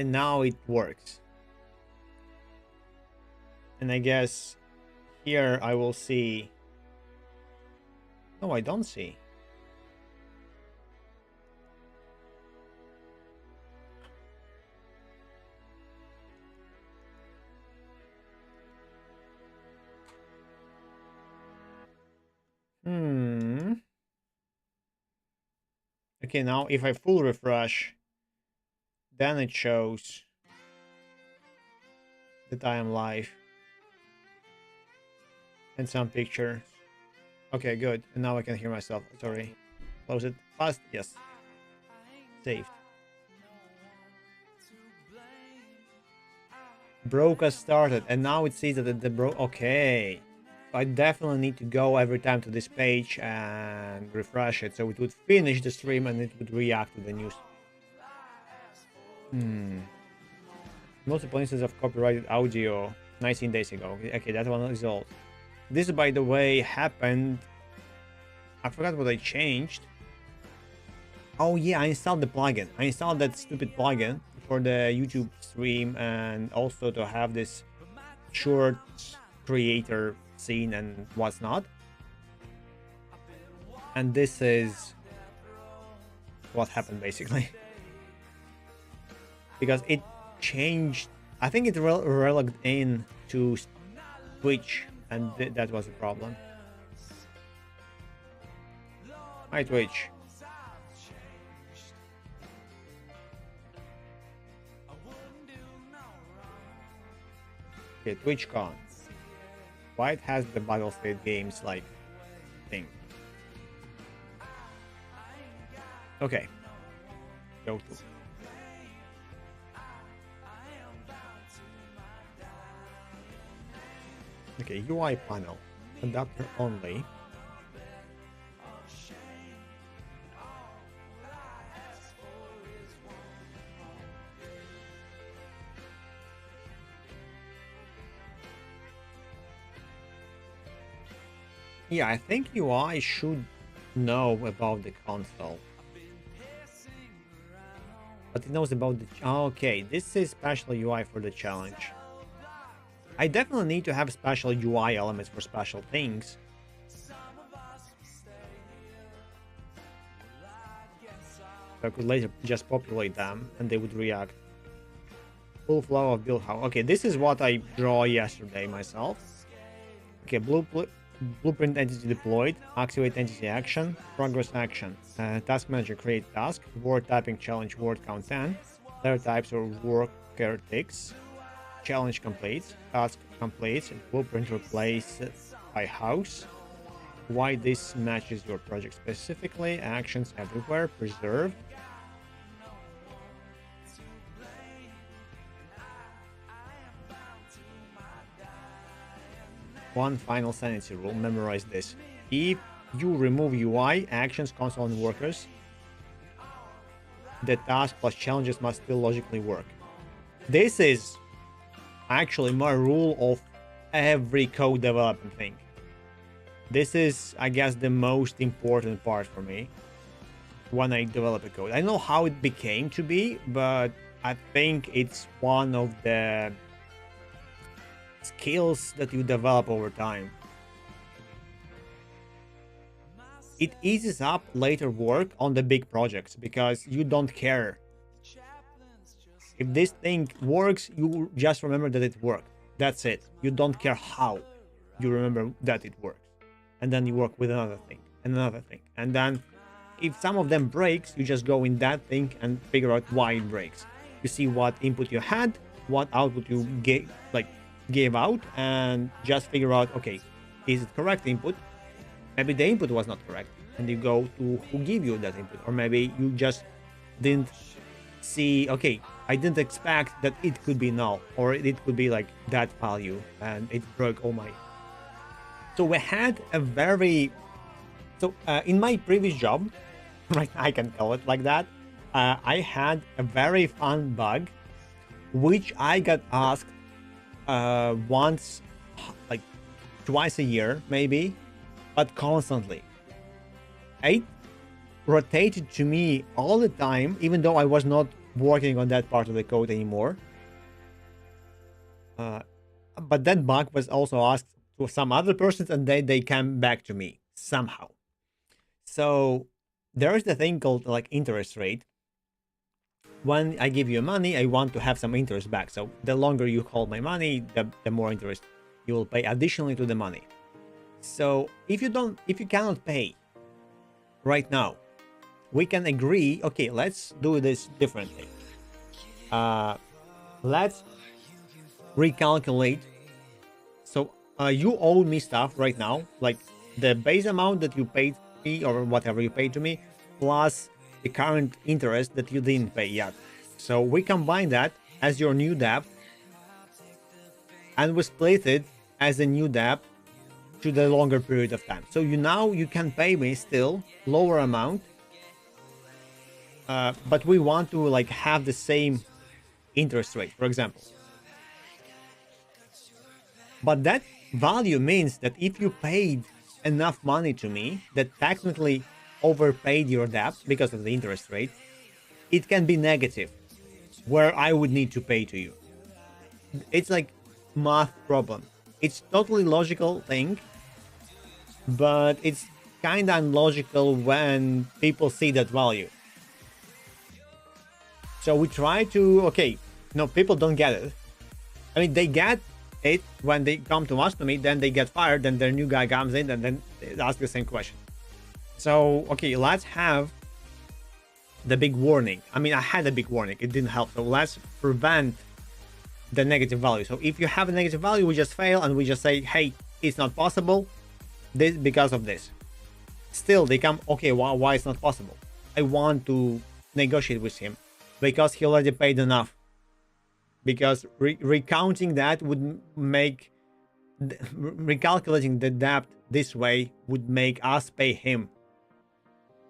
and now it works. And I guess here I will see. No, I don't see. Okay, now if I full refresh, then it shows that I am live. And some pictures. Okay, good. And now I can hear myself. Sorry. Close it fast. Yes. Saved. Broke has started, and now it says that the broke. Okay. I definitely need to go every time to this page and refresh it, so it would finish the stream and it would react to the news. Multiple instances of copyrighted audio 19 days ago. Okay, that one is old. This, by the way, happened. I forgot what I changed. Oh yeah, I installed the plugin. I installed that stupid plugin for the YouTube stream, and also to have this short creator scene and what's not. And this is what happened basically. Because it changed. I think it relogged in to Twitch, and that was the problem. Hi Twitch. Okay, TwitchCon. Why it has the Battlestate games like thing? Okay. Go to. Okay, UI panel. Adapter only. Yeah, I think UI should know about the console. But it knows about the... Okay, this is special UI for the challenge. I definitely need to have special UI elements for special things. So I could later just populate them and they would react. Full flow of build house. Okay, this is what I draw yesterday myself. Okay, blueprint entity deployed, activate entity action, progress action, task manager create task, word typing challenge word count 10, letter types or worker ticks, challenge complete, task complete, blueprint replace by house, why this matches your project specifically, actions everywhere, preserved. One final sanity rule, memorize this. If you remove UI, actions, console, and workers, the task plus challenges must still logically work. This is actually my rule of every code development thing. This is, I guess, the most important part for me when I develop a code. I know how it became to be, but I think it's one of the skills that you develop over time. It eases up later work on the big projects because you don't care. If this thing works, you just remember that it worked. That's it. You don't care how. You remember that it works. And then you work with another thing and another thing. And then if some of them breaks, you just go in that thing and figure out why it breaks. You see what input you had, what output you gave out, and just figure out, okay, is it correct input? Maybe the input was not correct, and you go to who gave you that input. Or maybe you just didn't see, okay, I didn't expect that it could be null, or it could be like that value, and it broke all my... So we had a very... So in my previous job, right, I can call it like that, I had a very fun bug, which I got asked once, like twice a year maybe, but constantly. It rotated to me all the time, even though I was not working on that part of the code anymore. But that bug was also asked to some other persons, and they came back to me somehow. So there is the thing called like interest rate. When I give you money, I want to have some interest back. So the longer you hold my money, the more interest you will pay additionally to the money. So if you cannot pay right now, we can agree, okay, let's do this differently. Let's recalculate. So you owe me stuff right now, like the base amount that you paid me or whatever you paid to me, plus the current interest that you didn't pay yet. So we combine that as your new debt, and we split it as a new debt to the longer period of time. So you can pay me still lower amount, but we want to like have the same interest rate, for example. But that value means that if you paid enough money to me that technically overpaid your debt because of the interest rate, it can be negative, where I would need to pay to you. It's like math problem. It's totally logical thing, but it's kind of unlogical when people see that value. So we try to, okay, no, people don't get it. I mean, they get it when they come to us to me, then they get fired, then their new guy comes in, and then they ask the same question. So, okay, let's have the big warning. I mean, I had a big warning. It didn't help. So let's prevent the negative value. So if you have a negative value, we just fail and we just say, hey, it's not possible. This because of this. Still, they come, okay, why it's not possible? I want to negotiate with him because he already paid enough. Because recounting that would make, recalculating the debt this way would make us pay him.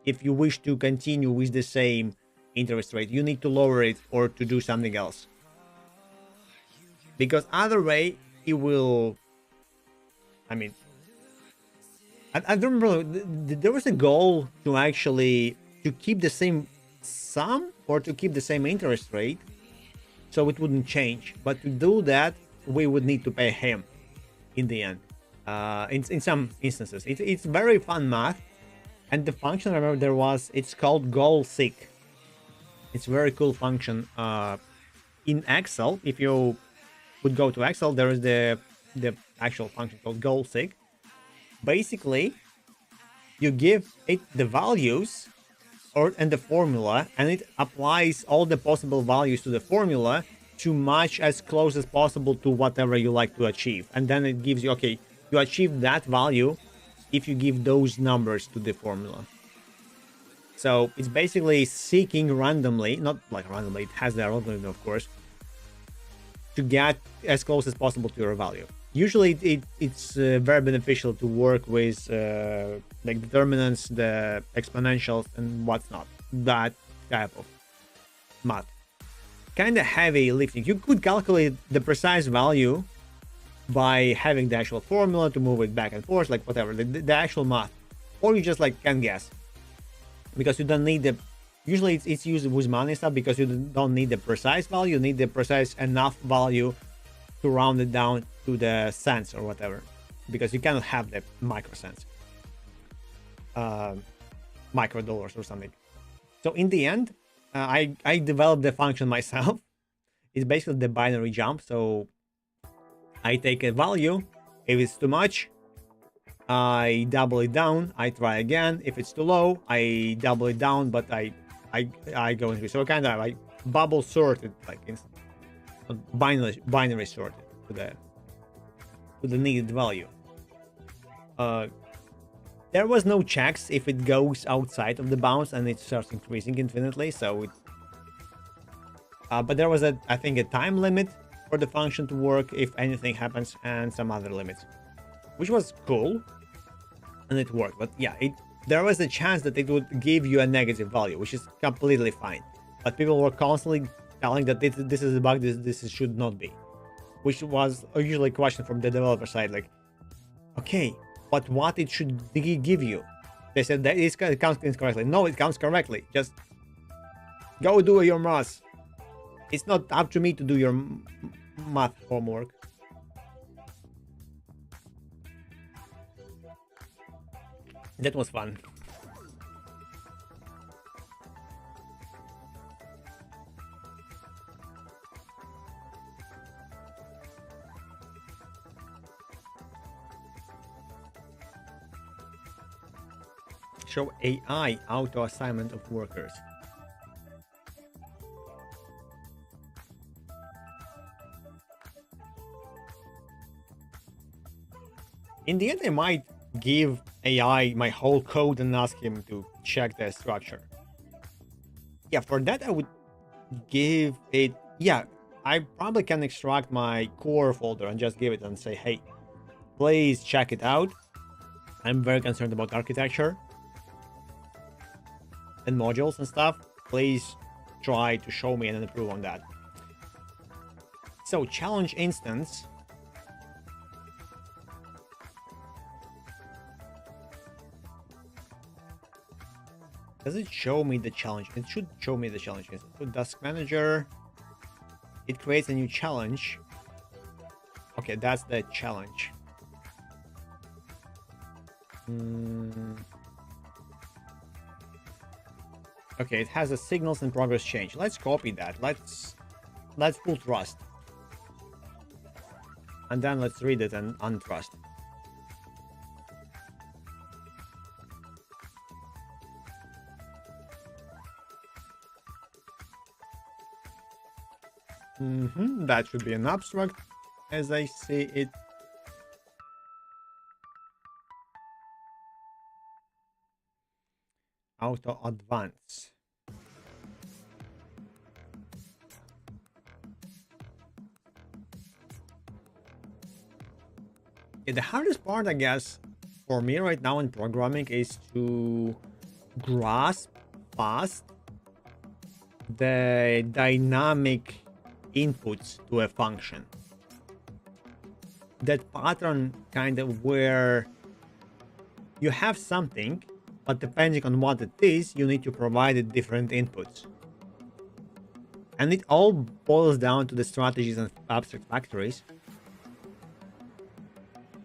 If you wish to continue with the same interest rate, you need to lower it or to do something else. Because other way, it will, I mean, I don't remember, there was a goal to actually, to keep the same sum or to keep the same interest rate, so it wouldn't change. But to do that, we would need to pay him in the end. In some instances, it's very fun math. And the function, I remember there was, it's called goal seek. It's a very cool function. In Excel, if you would go to Excel, there is the actual function called goal seek. Basically, you give it the values and the formula, and it applies all the possible values to the formula to match as close as possible to whatever you like to achieve. And then it gives you, okay, you achieve that value if you give those numbers to the formula. So it's basically seeking randomly, not like randomly, it has the algorithm, of course, to get as close as possible to your value. Usually it's very beneficial to work with like determinants, the exponentials, and what's not. That type of math. Kind of heavy lifting. You could calculate the precise value by having the actual formula to move it back and forth, like whatever, the actual math. Or you just like can guess. Because you don't need the, usually it's used with money stuff because you don't need the precise value, you need the precise enough value to round it down to the cents or whatever. Because you cannot have the micro cents. Micro dollars or something. So in the end, I developed the function myself. It's basically the binary jump. So I take a value. If it's too much, I double it down. I try again. If it's too low, I double it down, but I go into, so kind of like bubble sorted, like binary sorted to the needed value. There was no checks if it goes outside of the bounds and it starts increasing infinitely. So it, but there was I think a time limit for the function to work if anything happens, and some other limits, which was cool, and it worked. But yeah, there was a chance that it would give you a negative value, which is completely fine. But people were constantly telling that this is a bug, this should not be, which was usually a question from the developer side, like, okay, but what it should give you? They said that it counts incorrectly. No, it counts correctly. Just go do your math. It's not up to me to do your math homework. That was fun. Show AI auto assignment of workers. In the end, I might give AI my whole code and ask him to check the structure. Yeah, for that I would give it, yeah, I probably can extract my core folder and just give it and say, hey, please check it out. I'm very concerned about architecture and modules and stuff. Please try to show me and improve on that. So challenge instance. Does it show me the challenge? It should show me the challenge. So task manager, it creates a new challenge. Okay, that's the challenge. Okay, it has a signals and progress change. Let's copy that. Let's pull trust. And then let's read it and untrust. That should be an abstract as I see it. Auto advance. Yeah, the hardest part, I guess, for me right now in programming is to grasp fast the dynamic inputs to a function. That pattern kind of where you have something, but depending on what it is, you need to provide it different inputs. And it all boils down to the strategies and abstract factories.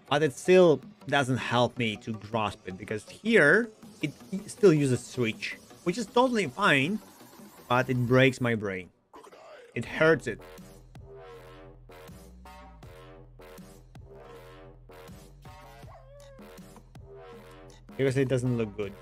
But it still doesn't help me to grasp it, because here it still uses switch, which is totally fine, but it breaks my brain. It hurts it. Because it doesn't look good.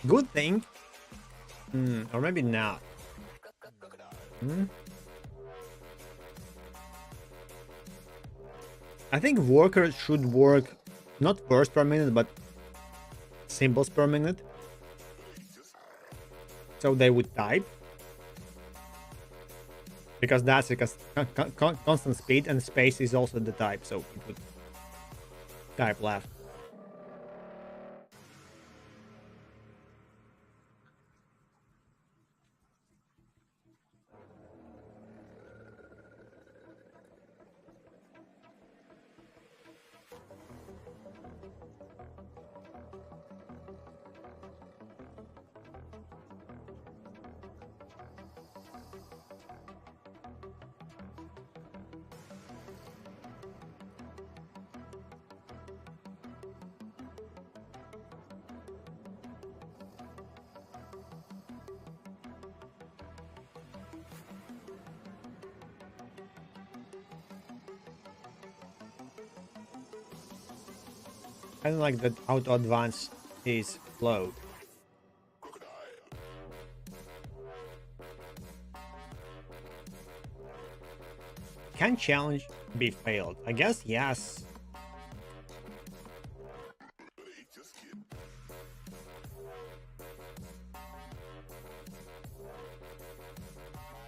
Good thing. Or maybe not. I think workers should work not bursts per minute, but symbols per minute. So they would type. Because that's a constant speed, and space is also the type, so it would type left. I don't like that auto advance is flowed. Can challenge be failed? I guess yes.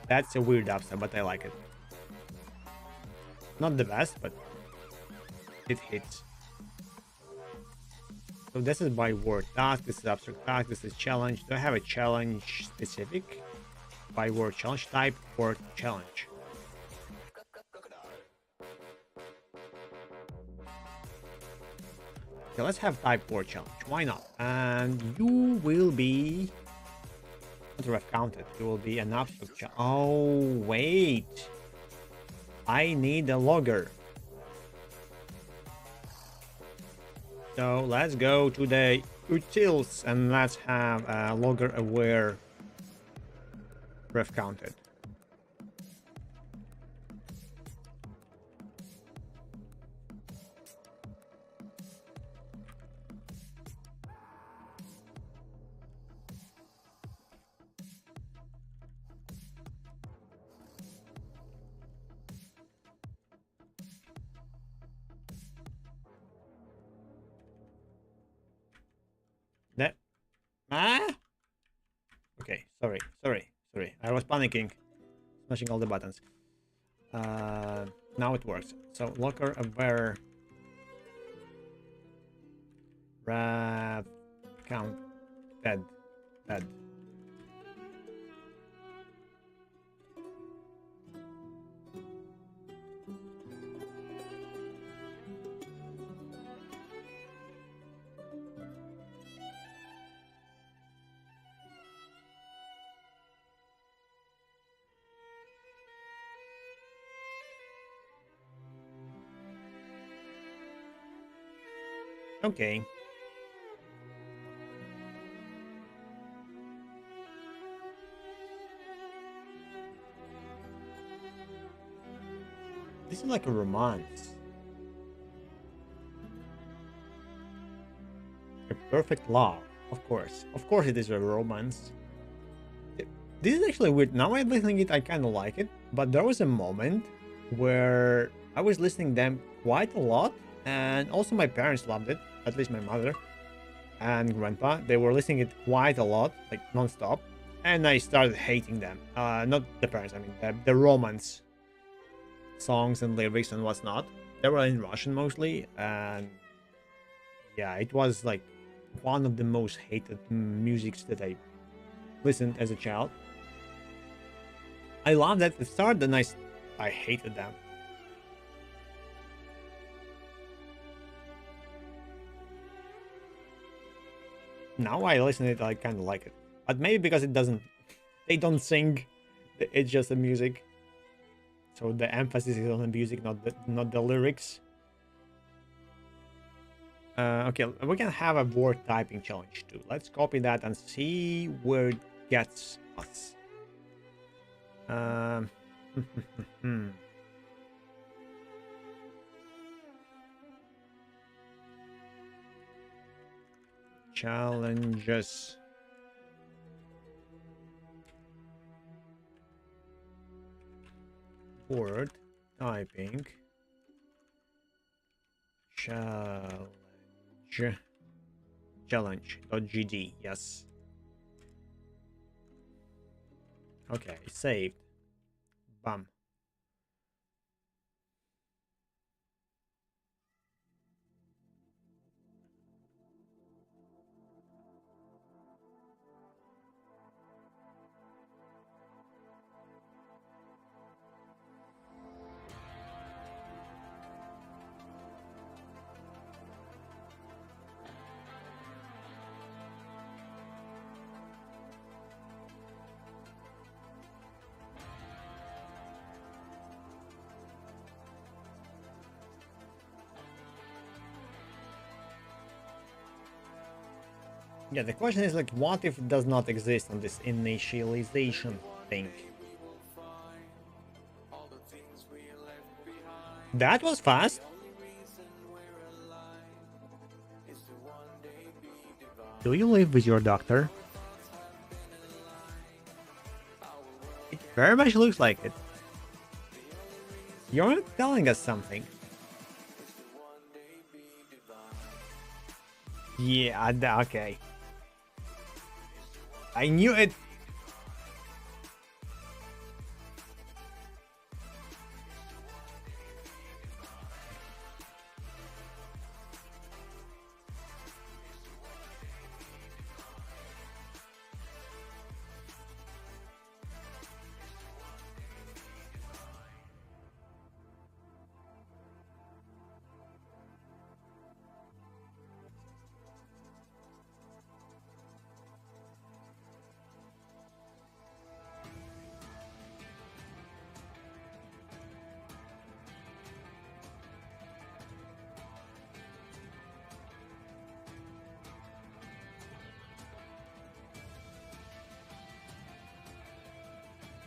That's a weird upset, but I like it. Not the best, but it hits. So this is by word task, this is abstract task, this is challenge. Do I have a challenge specific? By word challenge type, word challenge. Okay, let's have type word challenge. Why not? And you will be... What do I've counted? You will be an abstract challenge. Oh, wait. I need a logger. So let's go to the utils and let's have a logger aware ref counted. That okay, sorry. I was panicking, smashing all the buttons. Now it works. So logger aware ref count dead. Okay. This is like a romance. A perfect love, of course. Of course it is a romance. This is actually weird. Now I'm listening it, I kind of like it. But there was a moment where I was listening them quite a lot. And also my parents loved it. At least my mother and grandpa. They were listening it quite a lot, like non-stop. And I started hating them. Not the parents, I mean the romance songs and lyrics and what's not. They were in Russian mostly. And yeah, it was like one of the most hated musics that I listened as a child. I loved that at the start, then I hated them. Now I listen to it, I kind of like it. But maybe because they don't sing, it's just the music. So the emphasis is on the music, not the lyrics. Okay, we can have a word typing challenge too. Let's copy that and see where it gets us. Challenges. Word typing. Challenge.gd. Yes. Okay, saved. Bam. Yeah, the question is like, what if it does not exist on this initialization thing? That was fast. Do you live with your doctor? It very much looks like it. You're telling us something. Yeah, okay. I knew it.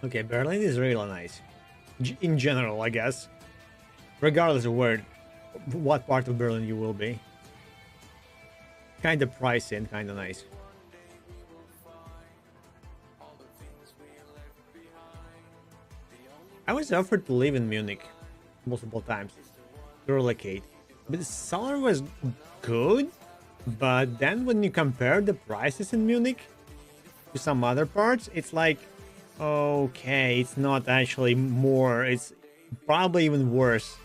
Okay, Berlin is really nice. In general, I guess. Regardless of what part of Berlin you will be. Kind of pricey and kind of nice. I was offered to live in Munich multiple times to relocate, but the salary was good. But then when you compare the prices in Munich to some other parts, it's like, okay, it's not actually more, it's probably even worse.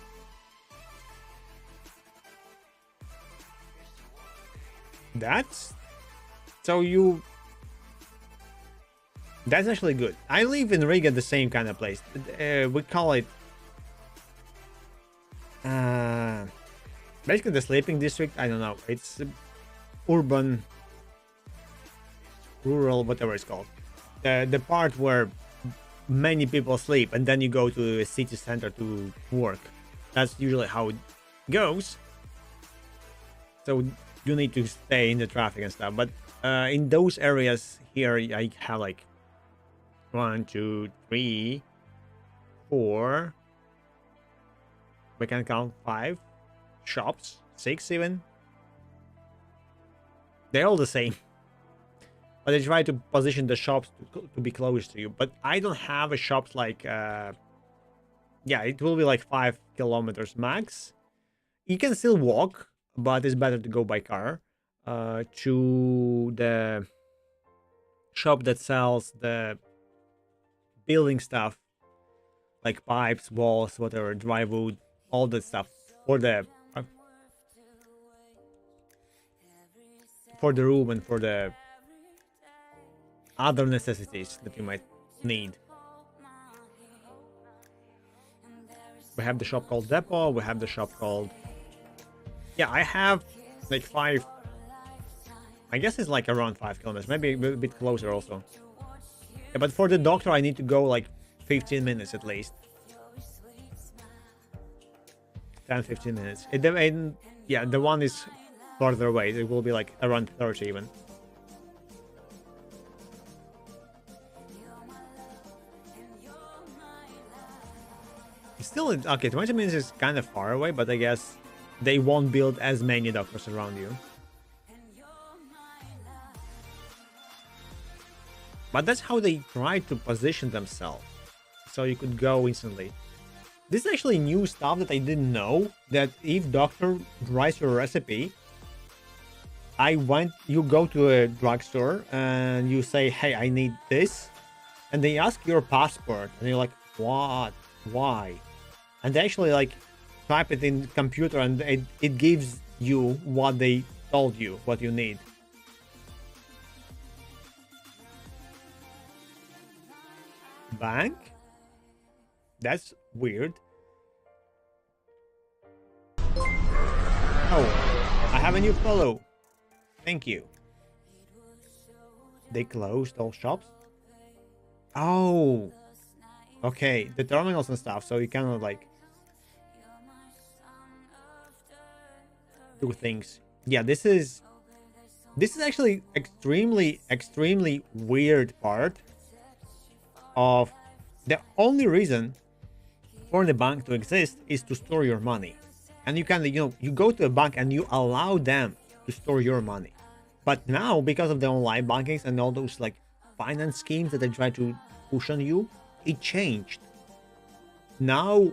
That's so you That's actually good. I live in Riga, the same kind of place. We call it uh, basically the sleeping district. I don't know. It's urban, rural, whatever it's called. The part where many people sleep, and then you go to a city center to work. That's usually how it goes. So you need to stay in the traffic and stuff. But in those areas here, I have like 1, 2, 3, 4. We can count 5 shops, 6 even. They're all the same, but they try to position the shops to be close to you. But I don't have a shops like yeah, it will be like 5 kilometers max. You can still walk, but it's better to go by car to the shop that sells the building stuff like pipes, walls, whatever, dry wood, all that stuff for the room and for the other necessities that you might need. We have the shop called Depot. We have the shop called, yeah, I have like 5. I guess it's like around 5 kilometers, maybe a bit closer also. Yeah, but for the doctor, I need to go like 15 minutes at least. 10-15 minutes. Yeah, the one is farther away. It will be like around 30 even. Still, okay, 20 minutes is kind of far away, but I guess they won't build as many doctors around you. But that's how they try to position themselves, so you could go instantly. This is actually new stuff that I didn't know, that if doctor writes your recipe, you go to a drugstore and you say, hey, I need this, and they ask your passport, and you're like, what? Why? And they actually like type it in the computer, and it gives you what they told you, what you need. Bank? That's weird. Oh, I have a new follow. Thank you. They closed all shops? Oh, okay, the terminals and stuff, so you cannot like do things. Yeah, this is actually extremely weird part of the only reason for the bank to exist is to store your money. And you can, you go to a bank and you allow them to store your money. But now, because of the online bankings and all those like finance schemes that they try to push on you, it changed. Now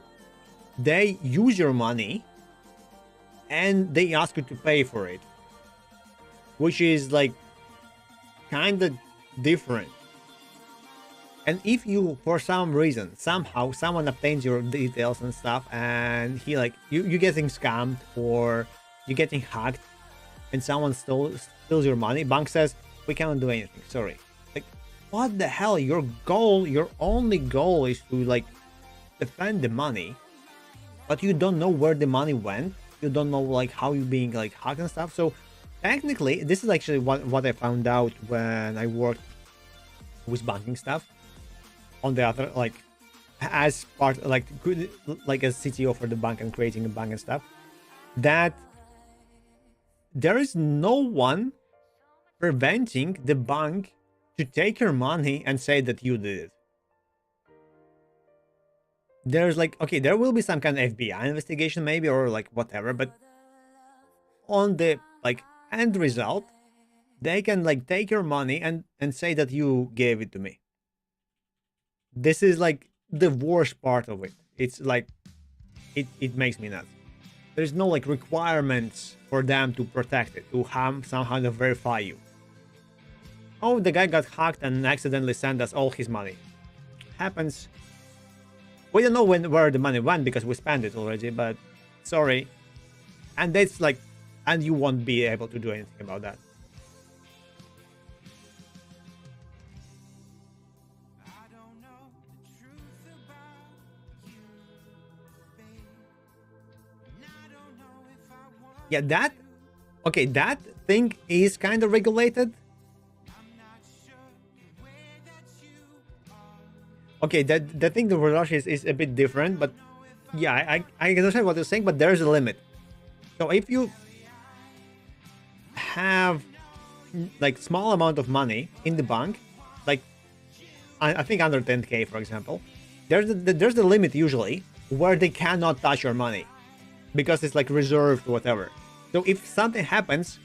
they use your money and they ask you to pay for it, which is like kind of different. And if you, for some reason, somehow someone obtains your details and stuff, and he like you're getting scammed or you're getting hacked, and someone steals your money, bank says we cannot do anything. Sorry. Like, what the hell? Your only goal is to like defend the money, but you don't know where the money went. You don't know like how you're being like hacked and stuff. So technically, this is actually what I found out when I worked with banking stuff. On the other, like, as part, like as CTO for the bank and creating a bank and stuff, that there is no one preventing the bank to take your money and say that you did it. there's like, okay, there will be some kind of FBI investigation maybe, or like whatever, but on the like end result, they can like take your money and say that you gave it to me. This is like the worst part of it. It's like it makes me nuts. There's no like requirements for them to protect it, to somehow to verify you. Oh, the guy got hacked and accidentally sent us all his money. Happens. We don't know where the money went because we spent it already, but sorry. And that's like, and you won't be able to do anything about that. Yeah, that, okay, that thing is kind of regulated. Okay, the thing the Rush is a bit different, but yeah, I understand what you're saying, but there's a limit. So if you have like small amount of money in the bank, like I think under 10k for example, there's the limit usually where they cannot touch your money because it's like reserved whatever. So if something happens,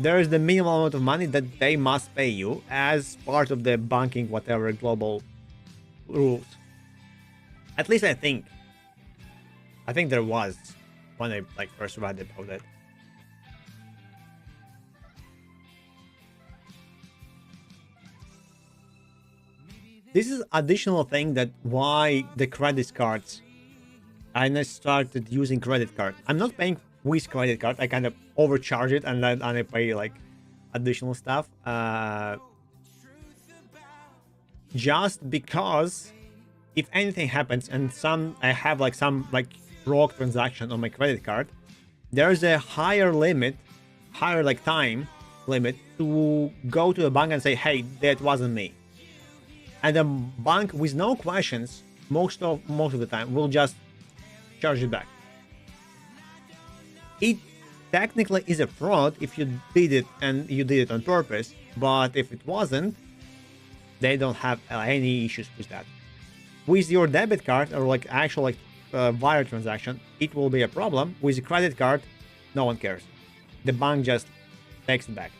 there is the minimum amount of money that they must pay you as part of the banking whatever global rules. At least I think there was when I like first read about it. This is additional thing that why the credit cards. I started using credit card. I'm not paying with credit card. I kind of overcharge it and then I pay like additional stuff. Just because if anything happens and I have like some like broke transaction on my credit card, there's a higher limit, higher like time limit to go to the bank and say, hey, that wasn't me. And the bank with no questions, most of the time will just charge it back. It technically is a fraud if you did it and you did it on purpose, but if it wasn't, they don't have any issues with that. With your debit card or like actual like wire transaction, it will be a problem. With a credit card, no one cares. The bank just takes it back.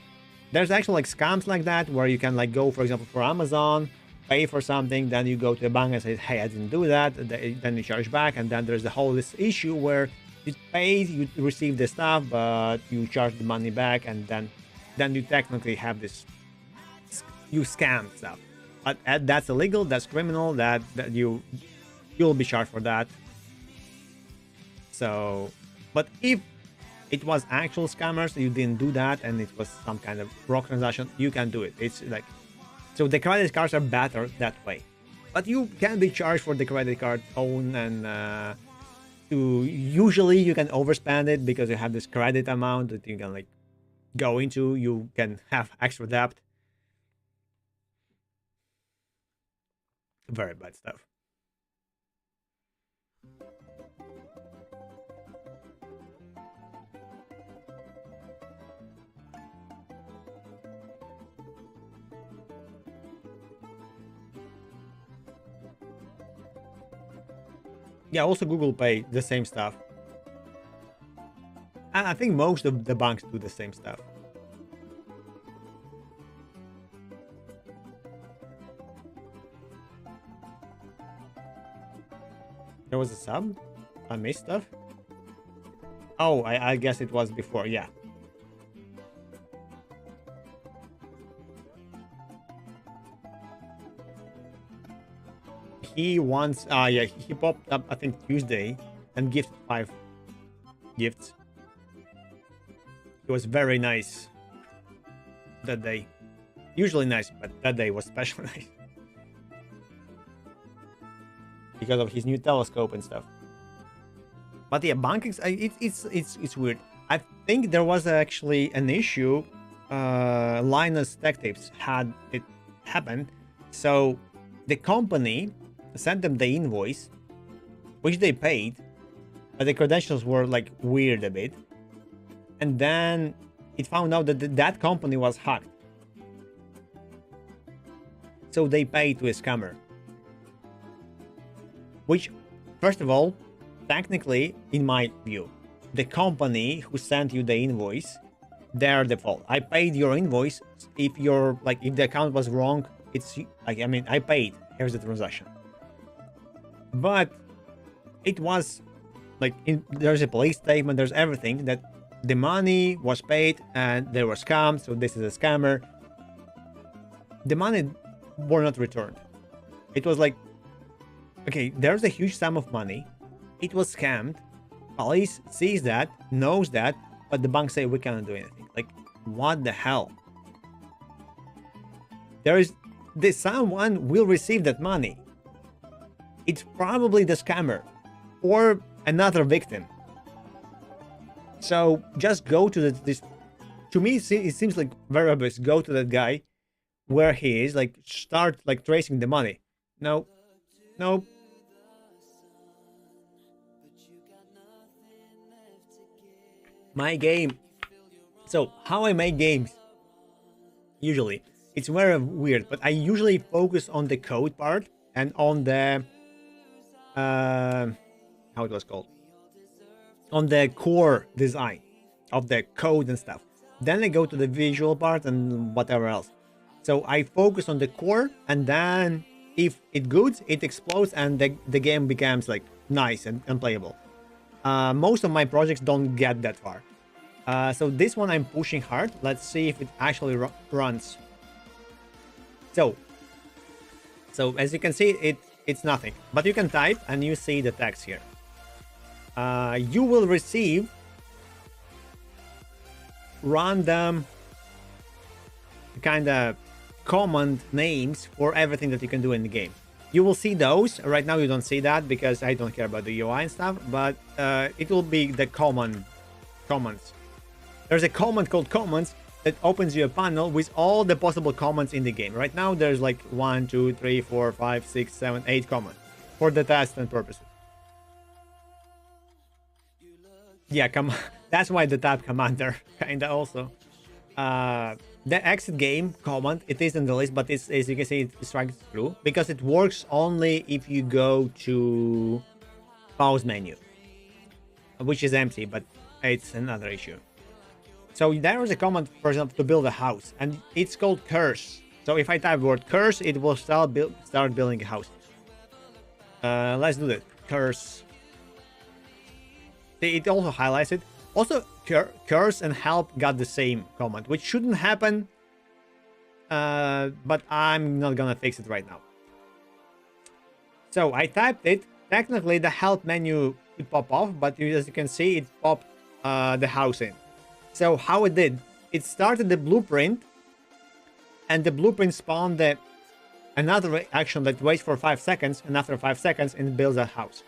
There's actually like scams like that where you can like go, for example, for Amazon, pay for something, then you go to the bank and say, hey, I didn't do that, then you charge back, and then there's the whole this issue where you paid, you receive the stuff, but you charge the money back, and then you technically have this, you scam stuff. But that's illegal, that's criminal, that you'll be charged for that. So, but if it was actual scammers, you didn't do that, and it was some kind of rock transaction, you can do it. It's like, so the credit cards are better that way, but you can be charged for the credit card own, and usually you can overspend it because you have this credit amount that you can like go into. You can have extra debt. Very bad stuff. Yeah, also Google Pay, the same stuff. And I think most of the banks do the same stuff. There was a sub? I missed stuff? Oh, I guess it was before, yeah. He once, yeah, he popped up, I think, Tuesday and gifted 5 gifts. It was very nice that day. Usually nice, but that day was especially nice. Because of his new telescope and stuff. But yeah, banking, it's weird. I think there was actually an issue. Linus Tech Tips had it happen. So the company sent them the invoice, which they paid, but the credentials were like weird a bit. And then it found out that that company was hacked. So they paid to a scammer. Which, first of all, technically, in my view, the company who sent you the invoice, they're the fault. I paid your invoice. If you're like, if the account was wrong, it's like, I mean, I paid. Here's the transaction. But it was like, there's a police statement, there's everything that the money was paid and they were scammed. So this is a scammer. The money were not returned. It was like, okay, there's a huge sum of money. It was scammed. Police sees that, knows that, but the bank say we cannot do anything. Like, what the hell? Someone will receive that money. It's probably the scammer or another victim. So just go to this. To me, it seems like very obvious. Go to that guy where he is. Like, start like tracing the money. No, no. My game. So how I make games? Usually, it's very weird, but I usually focus on the code part and on the how it was called, on the core design of the code and stuff. Then I go to the visual part and whatever else. So I focus on the core, and then if it good, it explodes and the game becomes like nice and playable. Most of my projects don't get that far. So this one I'm pushing hard. Let's see if it actually runs. So as you can see, it's nothing, but you can type and you see the text here. You will receive random kind of command names for everything that you can do in the game. You will see those. Right now you don't see that because I don't care about the UI and stuff, but it will be the commands. There's a command called commands that opens you a panel with all the possible commands in the game. Right now there's like 1, 2, 3, 4, 5, 6, 7, 8 commands for the test and purposes. Yeah, that's why the tab commander kinda also. The exit game command, it is in the list, but it's, as you can see, it strikes through because it works only if you go to pause menu, which is empty, but it's another issue. So there is a command, for example, to build a house, and it's called curse. So if I type word curse, it will start building a house. Let's do that. Curse. It also highlights it. Also, curse and help got the same command, which shouldn't happen, but I'm not gonna fix it right now. So I typed it. Technically, the help menu could pop off, but as you can see, it popped the house in. So how it did, it started the blueprint, and the blueprint spawned another action that waits for 5 seconds, and after 5 seconds, it builds a house.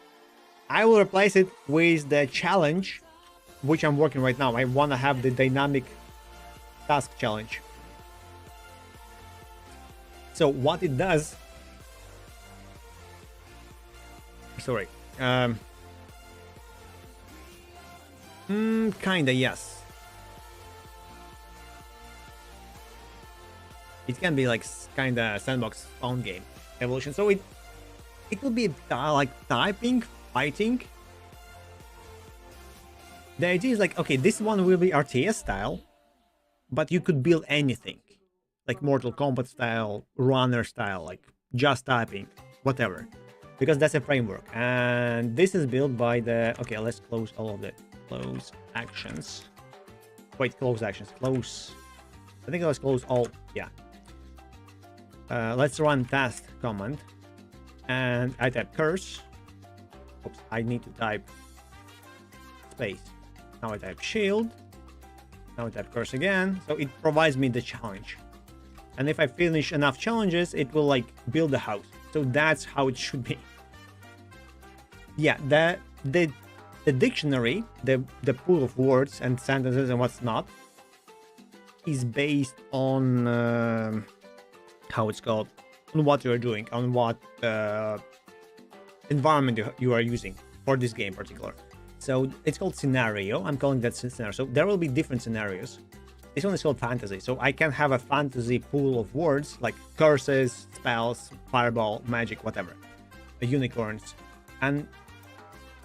I will replace it with the challenge, which I'm working right now. I want to have the dynamic task challenge. So what it does, sorry, kinda, yes. It can be like kinda sandbox spawn game evolution. So it will be like typing, fighting. The idea is like, okay, this one will be RTS style, but you could build anything, like Mortal Kombat style, runner style, like just typing, whatever, because that's a framework. And this is built by the, okay, let's close all of the close actions. Wait, close actions, close. I think let's close all, yeah. Let's run test command, and I type curse. Oops, I need to type space. Now I type shield. Now I type curse again. So it provides me the challenge. And if I finish enough challenges, it will like build a house. So that's how it should be. Yeah, the dictionary, the pool of words and sentences and what's not, is based on how it's called, on what you're doing, on what environment you are using for this game in particular. So it's called scenario. I'm calling that scenario. So there will be different scenarios. This one is called fantasy. So I can have a fantasy pool of words like curses, spells, fireball, magic, whatever. Unicorns. and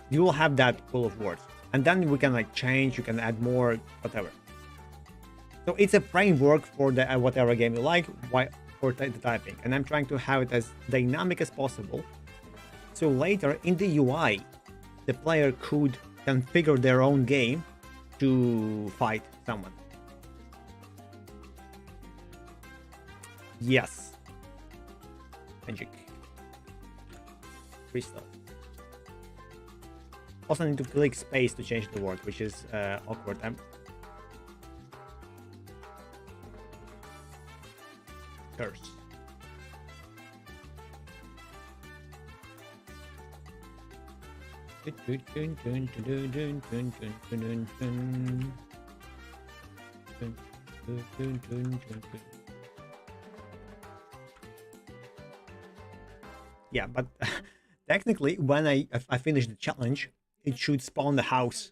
you will have that pool of words, and then we can like change, you can add more, whatever. So it's a framework for the whatever game you like, for the typing, and I'm trying to have it as dynamic as possible, so later in the UI the player could configure their own game to fight someone. Yes, magic crystal. Also need to click space to change the word, which is awkward. Curse. Yeah, but technically when I finish the challenge, it should spawn the house.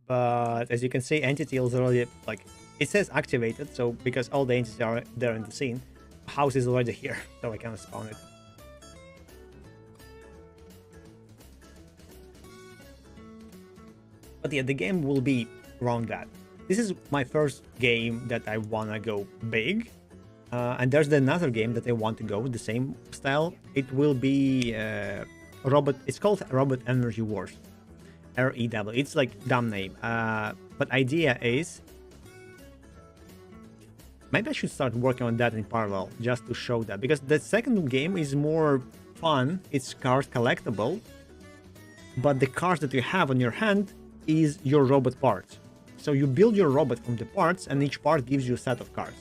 But as you can see, entity is already, like, it says activated, so because all the entities are there in the scene, house is already here, so I cannot spawn it. But yeah, the game will be around that. This is my first game that I wanna go big, and there's another game that I want to go the same style. It will be Robot. It's called Robot Energy Wars, REW. It's like dumb name, but idea is maybe I should start working on that in parallel just to show that, because the second game is more fun. It's card collectible, but the cards that you have on your hand is your robot parts. So you build your robot from the parts, and each part gives you a set of cards.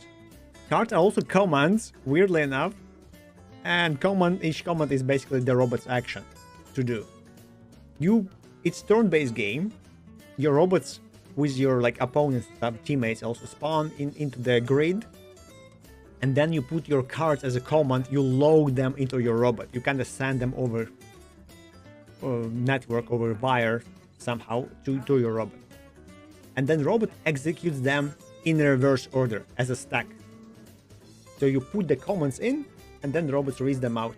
Cards are also commands, weirdly enough, and each command is basically the robot's action to do. It's turn-based game. Your robots with your like opponents, teammates also spawn into the grid, and then you put your cards as a command. You load them into your robot. You kind of send them over network, over wire somehow to your robot, and then robot executes them in reverse order as a stack. So you put the commands in, and then the robots reads them out.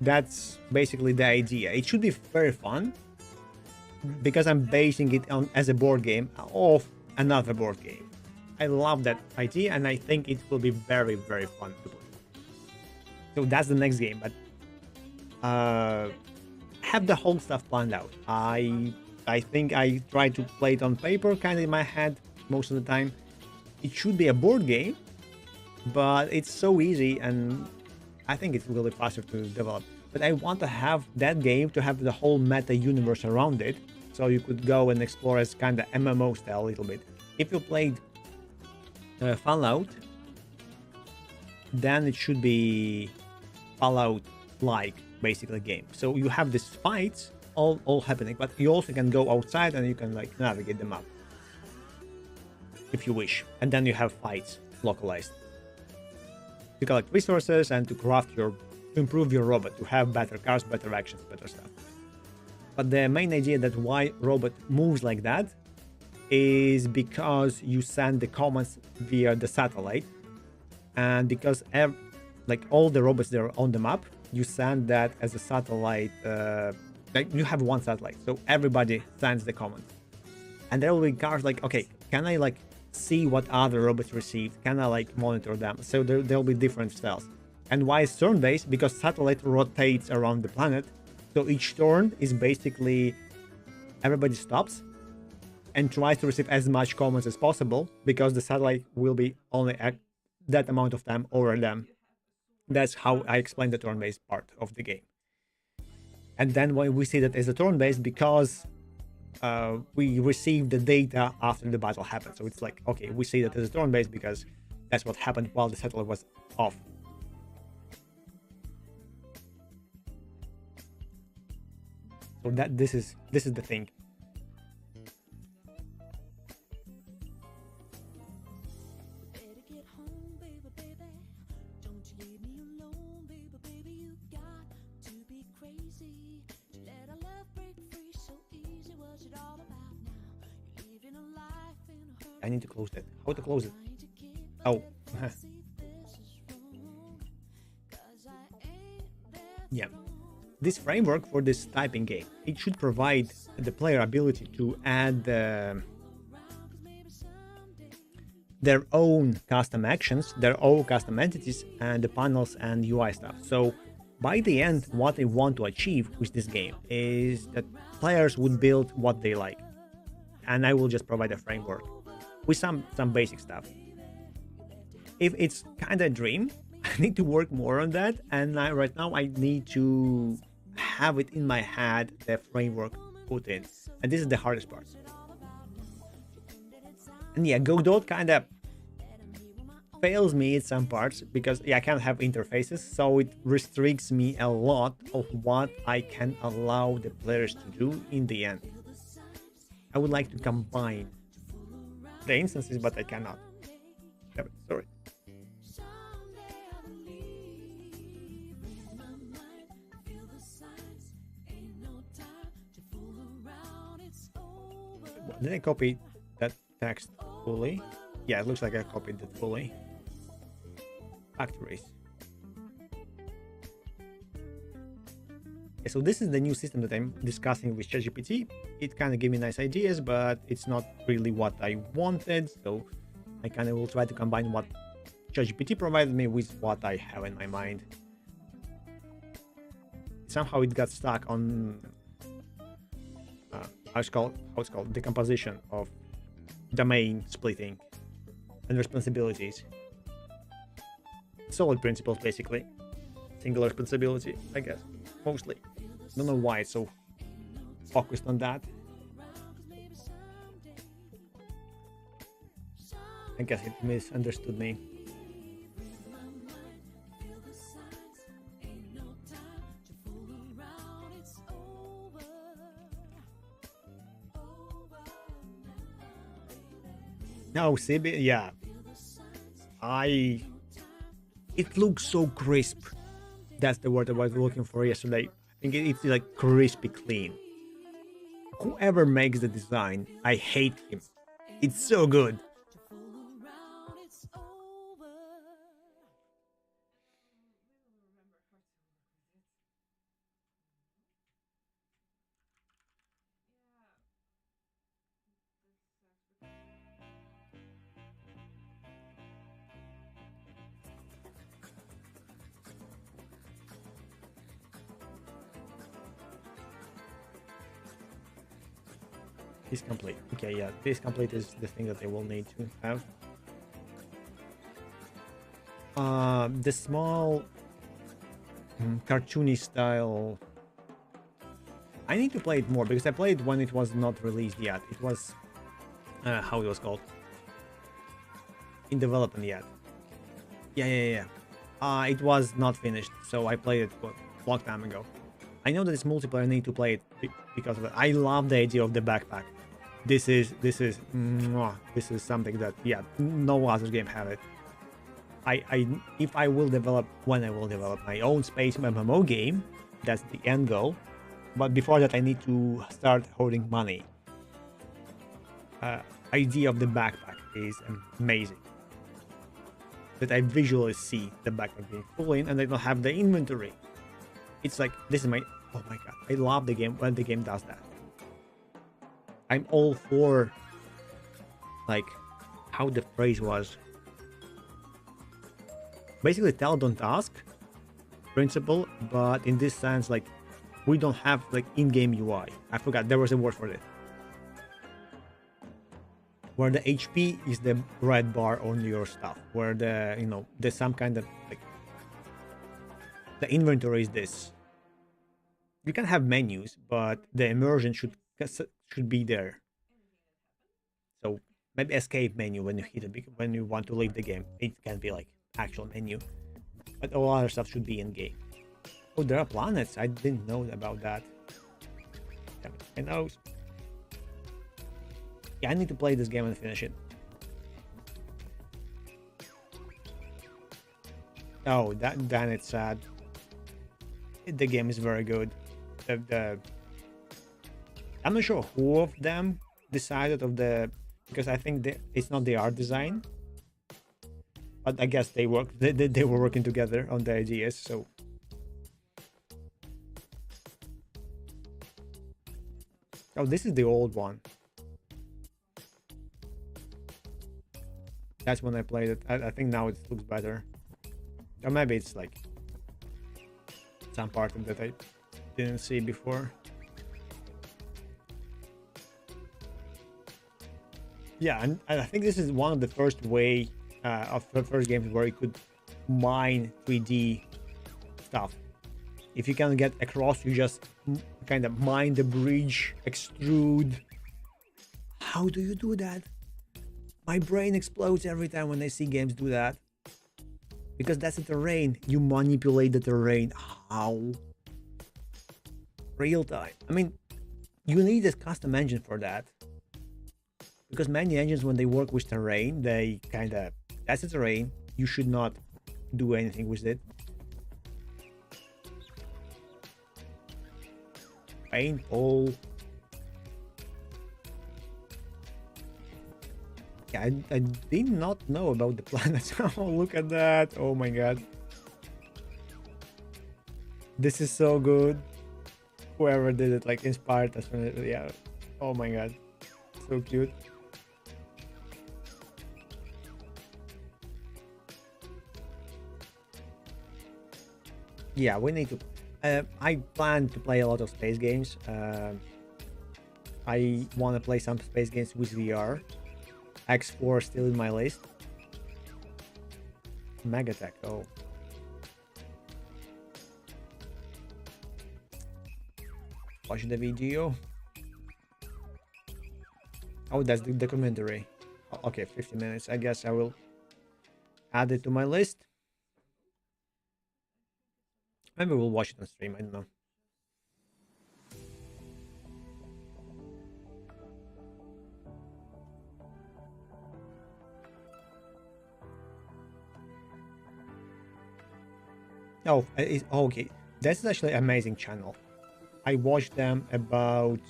That's basically the idea. It should be very fun, because I'm basing it on as a board game of another board game. I love that idea, and I think it will be very, very fun to play. So that's the next game, but have the whole stuff planned out. I think I try to play it on paper, kind of in my head most of the time. It should be a board game, but it's so easy, and I think it will be faster to develop. But I want to have that game to have the whole meta universe around it, so you could go and explore as kind of MMO style a little bit. If you played Fallout, then it should be Fallout-like basically game. So you have these fights all happening, but you also can go outside and you can like navigate the map if you wish, and then you have fights localized to collect resources and to improve your robot, to have better cars, better actions, better stuff. But the main idea that why robot moves like that is because you send the commands via the satellite, and because like all the robots that are on the map, you send that as a satellite. Like you have one satellite, so everybody sends the command, and there will be cars like, okay, can I like see what other robots received? Can I like monitor them? So there'll be different styles. And why is turn-based? Because satellite rotates around the planet, so each turn is basically everybody stops and tries to receive as much commands as possible, because the satellite will be only at that amount of time over them. That's how I explain the turn-based part of the game. And then when we see that as a turn-based, because we receive the data after the battle happened. So it's like, okay, we see that as a turn-based because that's what happened while the satellite was off. So this is the thing. I need to close that. How to close it? Oh. Yeah. this framework for this typing game, it should provide the player ability to add their own custom actions, their own custom entities, and the panels and UI stuff. So by the end, what I want to achieve with this game is that players would build what they like, and I will just provide a framework with some basic stuff. If it's kind of a dream, I need to work more on that, and right now I need to have it in my head, the framework put in, and this is the hardest part. And yeah, Godot kind of fails me in some parts because I can't have interfaces, so it restricts me a lot of what I can allow the players to do in the end. I would like to combine the instances, but I cannot. Sorry. Did I copy that text fully? Yeah, it looks like I copied it fully. Factories. Yeah, so this is the new system that I'm discussing with ChatGPT. It kind of gave me nice ideas, but it's not really what I wanted. So I kind of will try to combine what ChatGPT provided me with what I have in my mind. Somehow it got stuck on how it's called decomposition of domain splitting and responsibilities. Solid principles, basically. Singular responsibility, I guess, mostly. Don't know why it's so focused on that. I guess it misunderstood me. No, CB, yeah. It looks so crisp. That's the word I was looking for yesterday. I think it's like crispy clean. Whoever makes the design, I hate him. It's so good. This complete. Okay, yeah, this complete is the thing that they will need to have. The small cartoony style. I need to play it more because I played when it was not released yet. It was how it was called, in development yet. Yeah. It was not finished, so I played it a long time ago. I know that it's multiplayer. I need to play it because of it. I love the idea of the backpack. This is something that, yeah, no other game have it. If I will develop, when I will develop my own space MMO game, that's the end goal. But before that, I need to start hoarding money. Idea of the backpack is amazing. That I visually see the backpack being full in, and I don't have the inventory. It's like, this is my, oh my god, I love the game when the game does that. I'm all for, like, how the phrase was. Basically, tell, don't ask principle, but in this sense, like, we don't have, like, in-game UI. I forgot, there was a word for it. Where the HP is the red bar on your stuff. Where the, you know, there's some kind of, like, the inventory is this. You can have menus, but the immersion should be there. So maybe escape menu when you hit it, when you want to leave the game. It can be like actual menu, but all other stuff should be in game. Oh, there are planets. I didn't know about that. Damn it, my nose. Yeah, I need to play this game and finish it. Oh, then it's sad. The game is very good. I'm not sure who of them decided of the, because I think it's not the art design, but I guess they were working together on the ideas. So Oh, this is the old one. That's when I played it. I think now it looks better. Or maybe it's like some part of that I didn't see before. Yeah, and I think this is one of the first way of the first games where you could mine 3D stuff. If you can get across, you just kind of mine the bridge, extrude. How do you do that? My brain explodes every time when I see games do that. Because that's the terrain. You manipulate the terrain. How? Real time. I mean, you need a custom engine for that. Because many engines, when they work with terrain, they kind of, that's the terrain. You should not do anything with it. Painful. Yeah, I did not know about the planets. Oh, look at that. Oh my god. This is so good. Whoever did it, like, inspired us from it. Yeah. Oh my god. So cute. Yeah, we need to. I plan to play a lot of space games. I want to play some space games with VR. X4 still in my list. Megatech, oh. Watch the video. Oh, that's the documentary. Okay, 50 minutes. I guess I will add it to my list. Maybe we'll watch it on stream, I don't know. Oh, okay. That's actually an amazing channel. I watched them about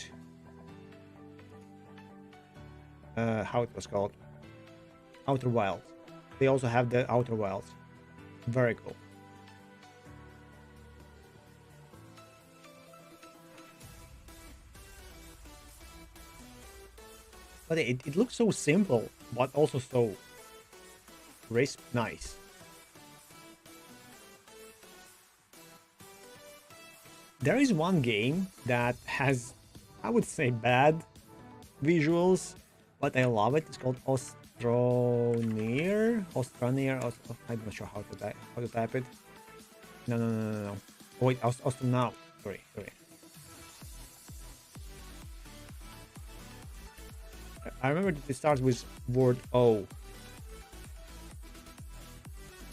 how it was called, Outer Wilds. They also have the Outer Wilds. Very cool. But it looks so simple, but also so crisp, nice. There is one game that has, I would say, bad visuals, but I love it. It's called Ostroneer. I'm not sure how to type it. No. Oh, wait, Ostronaut. Sorry. I remember that it starts with word O.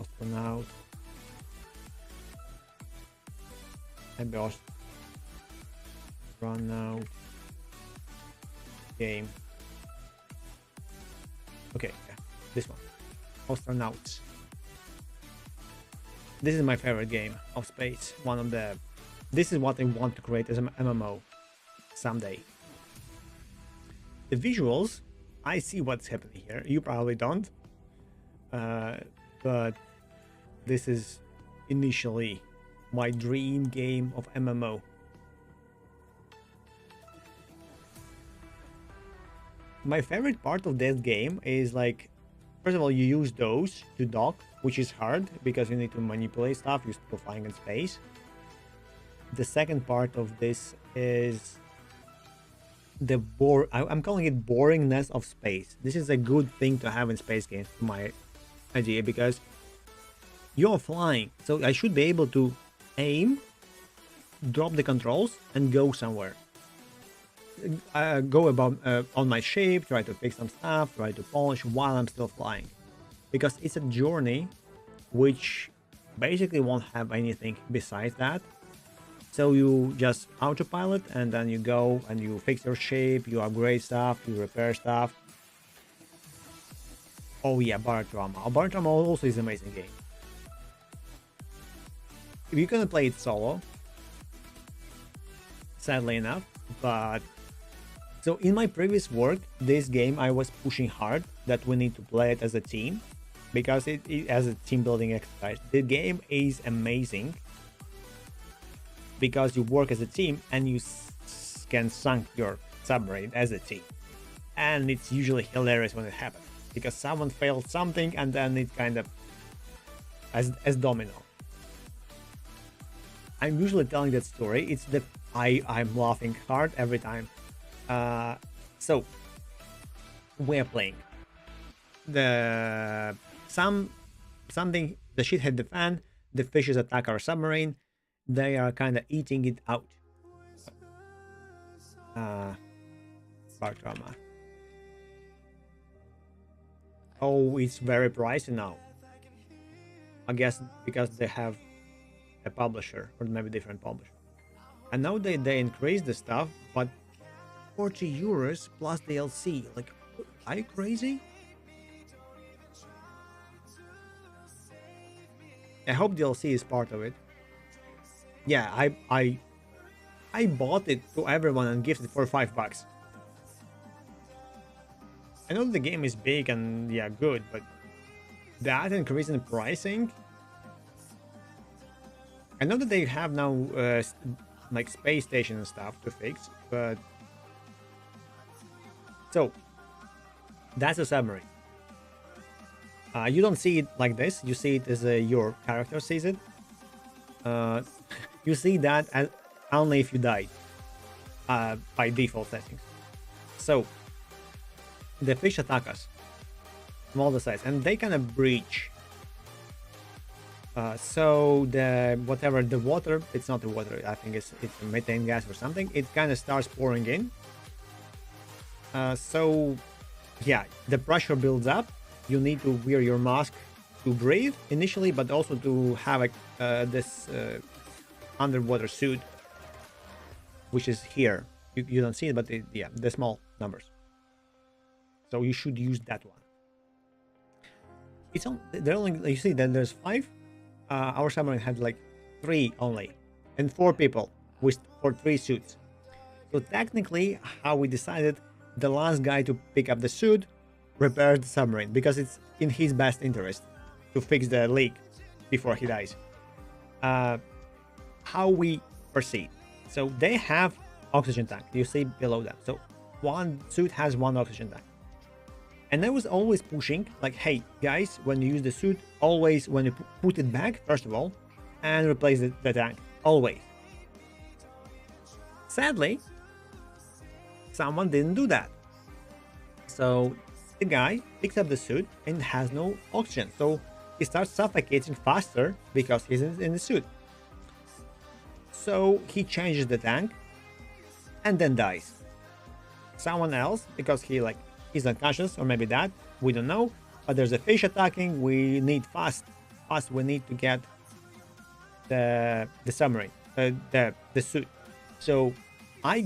Astronaut. Maybe Astronaut game. Okay, yeah, this one. Astronauts. This is my favorite game of space. This is what I want to create as an MMO someday. The visuals, I see what's happening here. You probably don't. But this is initially my dream game of MMO. My favorite part of this game is, like, first of all, you use those to dock, which is hard because you need to manipulate stuff. You're still flying in space. The second part of this is I'm calling it boringness of space. This is a good thing to have in space games, my idea, because you're flying, so I should be able to aim, drop the controls, and go somewhere. Go about on my ship, try to fix some stuff, try to polish while I'm still flying, because it's a journey which basically won't have anything besides that. So you just autopilot, and then you go and you fix your shape, you upgrade stuff, you repair stuff. Oh yeah, Bartrama. Bartrama also is an amazing game. If you can play it solo, sadly enough, but so in my previous work, this game I was pushing hard that we need to play it as a team, because it as a team building exercise. The game is amazing because you work as a team and you can sync your submarine as a team. And it's usually hilarious when it happens because someone failed something and then it kind of as domino. I'm usually telling that story. It's the I'm laughing hard every time. So we're playing the something, the shit hit the fan, the fishes attack our submarine, they are kind of eating it out. Bar trauma. Oh, it's very pricey now. I guess because they have a publisher or maybe different publisher. And now they increase the stuff, but 40 euros plus DLC. Like, are you crazy? I hope DLC is part of it. Yeah, I bought it to everyone and gifted it for $5. I know the game is big and yeah, good, but that increase in pricing. I know that they have now like space station and stuff to fix, but so that's a submarine. You don't see it like this. You see it as your character sees it. You see that as only if you died by default settings. So the fish attack us from all the sides, and they kind of breach. So the whatever the water, it's not the water. I think it's methane gas or something. It kind of starts pouring in. So yeah, the pressure builds up. You need to wear your mask to breathe initially, but also to have this underwater suit, which is here. You don't see it, but yeah, the small numbers. So you should use that one. It's on. They're only, you see that there's 5. Our submarine had like 3 only, and 4 people for 3 suits. So technically, how we decided, the last guy to pick up the suit repairs the submarine because it's in his best interest to fix the leak before he dies. How we proceed? So they have oxygen tank. You see below them. So one suit has 1 oxygen tank. And I was always pushing, like, hey, guys, when you use the suit, always, when you put it back, first of all, and replace the tank. Always. Sadly, someone didn't do that. So the guy picks up the suit and has no oxygen. So he starts suffocating faster because he's in the suit. So he changes the tank and then dies. Someone else, because he's unconscious, or maybe that, we don't know, but there's a fish attacking. We need fast we need to get the submarine, the suit. So I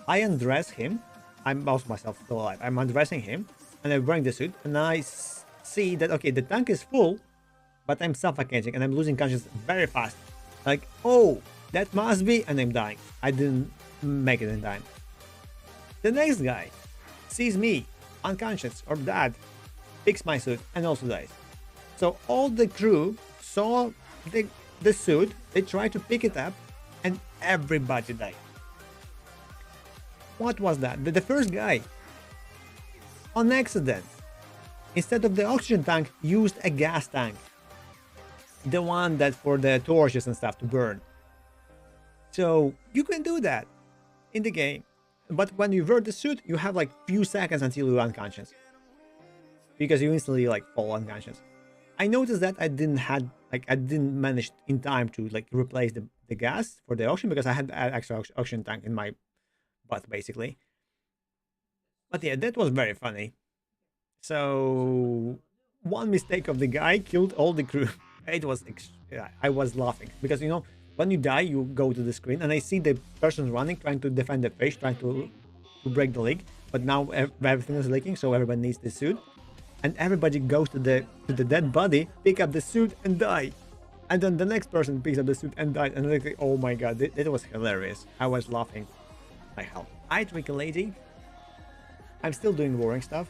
undress him. I'm also myself still alive. I'm undressing him and I bring the suit and I see that, okay, the tank is full, but I'm suffocating and I'm losing consciousness very fast. Like, oh, that must be, and I'm dying. I didn't make it in time. The next guy sees me unconscious or dead, picks my suit and also dies. So all the crew saw the suit, they tried to pick it up, and everybody died. What was that? The first guy, on accident, instead of the oxygen tank, used a gas tank. The one that for the torches and stuff to burn. So you can do that in the game. But when you wear the suit, you have like few seconds until you're unconscious. Because you instantly like fall unconscious. I noticed that I didn't manage in time to like replace the gas for the oxygen because I had an extra oxygen tank in my butt basically. But yeah, that was very funny. So one mistake of the guy killed all the crew. It was I was laughing because, you know, when you die, you go to the screen and I see the person running, trying to defend the fish, trying to break the leak. But now everything is leaking, so everybody needs the suit. And everybody goes to the dead body, pick up the suit and die. And then the next person picks up the suit and dies. And like, oh my god, it was hilarious. I was laughing like hell. I drink a lady. I'm still doing boring stuff.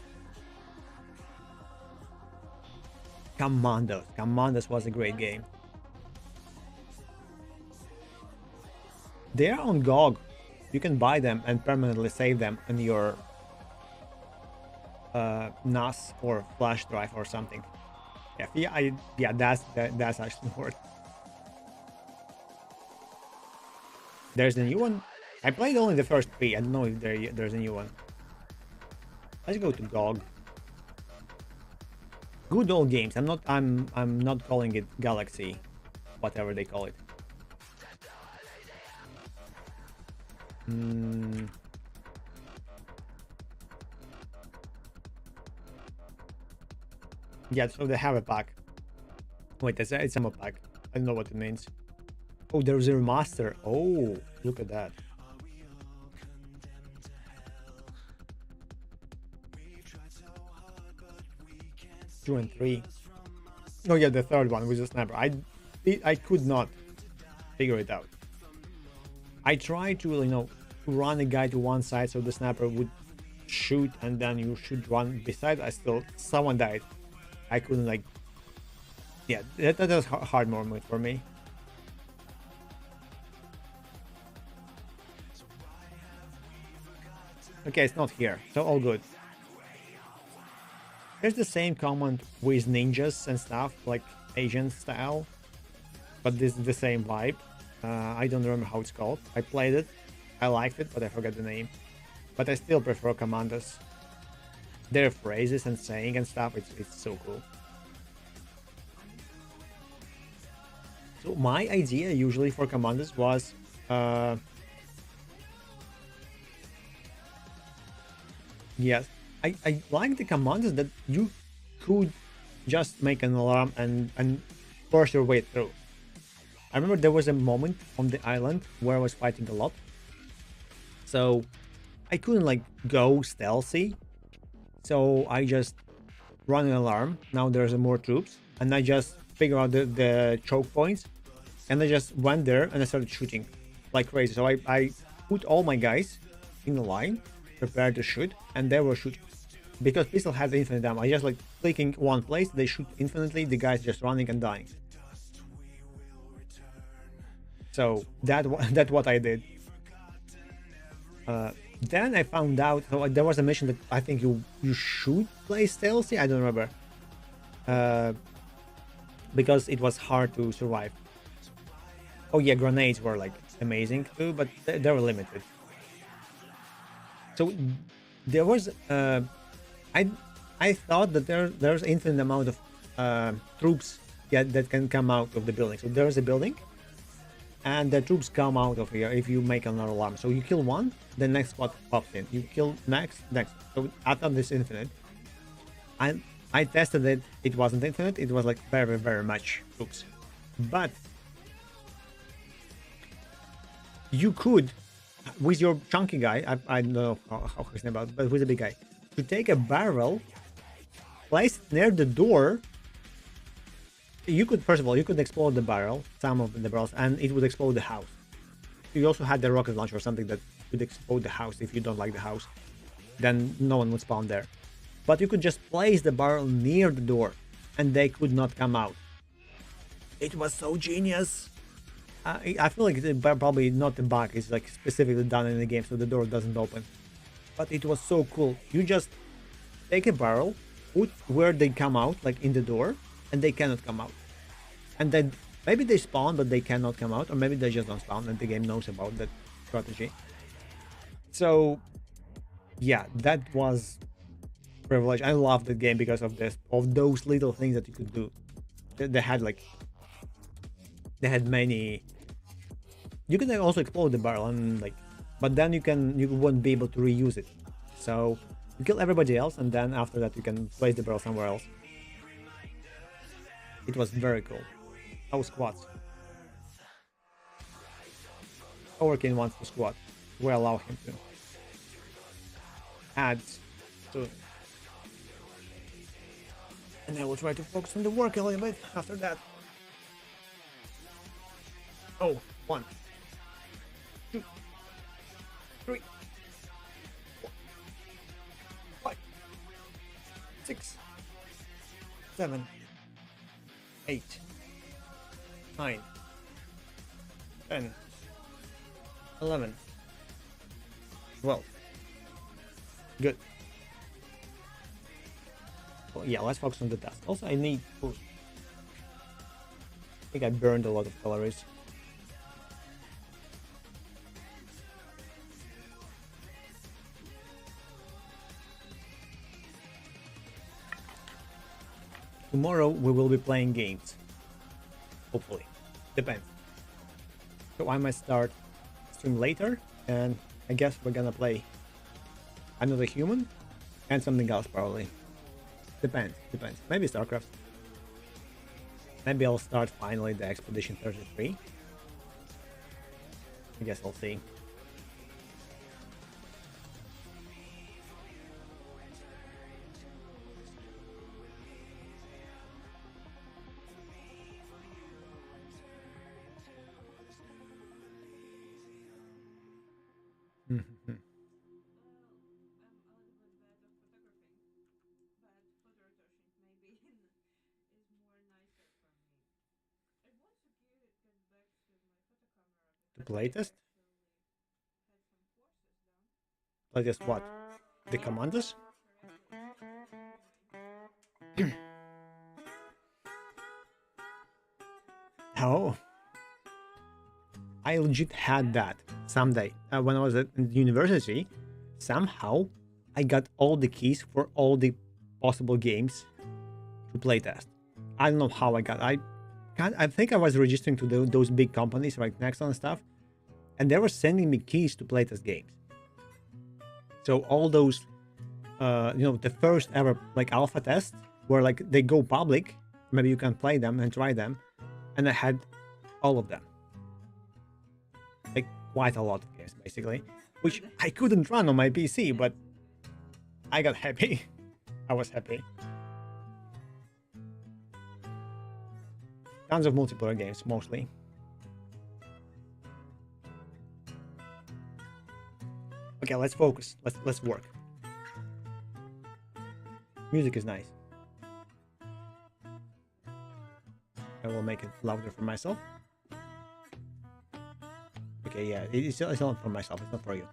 Commandos was a great game. They are on GOG. You can buy them and permanently save them in your NAS or flash drive or something. Yeah, that's actually worth. There's a new one. I played only the first 3. I don't know if there's a new one. Let's go to GOG. Good old games. I'm not calling it Galaxy, whatever they call it. Yeah, so they have a pack. Wait, it's a pack. I don't know what it means. Oh, there's a remaster. Oh, look at that. Two and 3. Oh yeah, the third one with the sniper. I could not figure it out. I tried to, to run a guy to one side so the sniper would shoot and then you should run beside. Someone died. I couldn't yeah, that was a hard moment for me. Okay, it's not here, so all good. There's the same command with ninjas and stuff, like Asian style, but this is the same vibe. I don't remember how it's called. I played it, I liked it, but I forgot the name. But I still prefer commandos. Their phrases and saying and stuff, it's so cool. So my idea usually for commandos was yes, I like the commandos that you could just make an alarm and force your way through. I remember there was a moment on the island where I was fighting a lot, so I couldn't go stealthy, so I just run an alarm. Now there's more troops, and I just figure out the choke points, and I just went there and I started shooting like crazy. So I put all my guys in a line, prepared to shoot, and they were shooting. Because pistol has infinite ammo, I just clicking one place, they shoot infinitely, the guys just running and dying. So that's what I did. Then I found out, so there was a mission that I think you should play stealthy, I don't remember. Because it was hard to survive. Oh yeah, grenades were amazing too, but they were limited. So there was I thought that there's infinite amount of troops that can come out of the building. So there's a building, and the troops come out of here if you make another alarm. So you kill one, the next one pops in. You kill next. So I thought this infinite. And I tested it. It wasn't infinite. It was very, very much troops. But you could, with your chunky guy, I don't know how his name is, but with the big guy, to take a barrel, place it near the door. You could, first of all, you could explode the barrel, some of the barrels, and it would explode the house. You also had the rocket launcher or something that would explode the house if you don't like the house. Then no one would spawn there. But you could just place the barrel near the door, and they could not come out. It was so genius. I feel like it's probably not a bug, it's specifically done in the game so the door doesn't open. But it was so cool. You just take a barrel, put where they come out, in the door, and they cannot come out. And then maybe they spawn, but they cannot come out, or maybe they just don't spawn and the game knows about that strategy. So yeah, that was privilege. I love the game because of those little things that you could do. They had many. You can also explode the barrel and but then you won't be able to reuse it. So you kill everybody else, and then after that you can place the barrel somewhere else. It was very cool. Oh, squats. Overkin wants to squat. We allow him to. Adds to. And I will try to focus on the work a little bit after that. Oh, 1, 2, 3, 4, 5, 6, 7, 8, 9, 10, 11, Well, good. Well, yeah, let's focus on the dust. Also, I need boost. I think I burned a lot of calories. Tomorrow we will be playing games. Hopefully. Depends. So I might start stream later, and I guess we're gonna play Another Human and something else probably. Depends. Maybe StarCraft. Maybe I'll start finally the Expedition 33. I guess I'll see. The playtest? Playtest what? The commanders? Oh. I legit had that someday. When I was at university, somehow I got all the keys for all the possible games to playtest. I don't know how I got. I think I was registering to those big companies like Nexon and stuff, and they were sending me keys to playtest games. So all those, the first ever like alpha tests where like they go public, maybe you can play them and try them, and I had all of them. Like quite a lot of games basically, which I couldn't run on my PC, but I got happy. I was happy. Tons of multiplayer games, mostly. Okay, let's focus. Let's work. Music is nice. I will make it louder for myself. Okay, yeah, it's not for myself. It's not for you.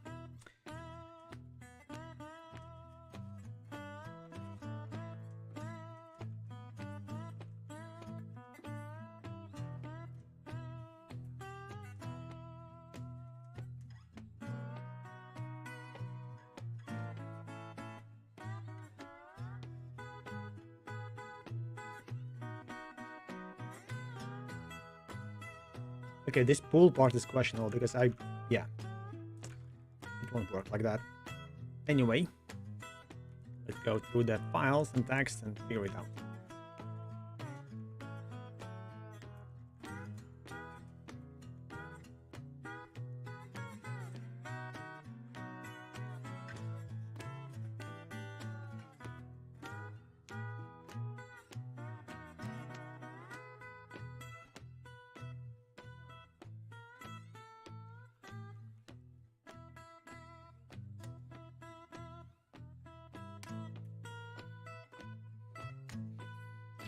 Okay, this pool part is questionable because yeah, it won't work like that. Anyway, let's go through the files and text and figure it out.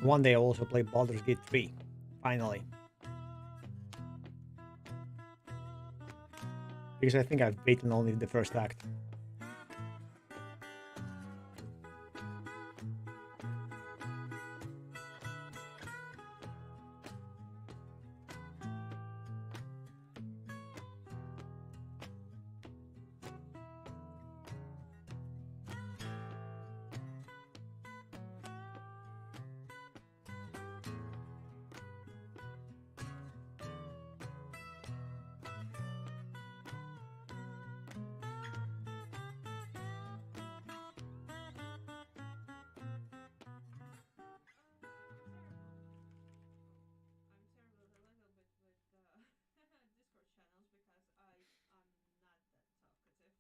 One day I'll also play Baldur's Gate 3, finally. Because I think I've beaten only the first act.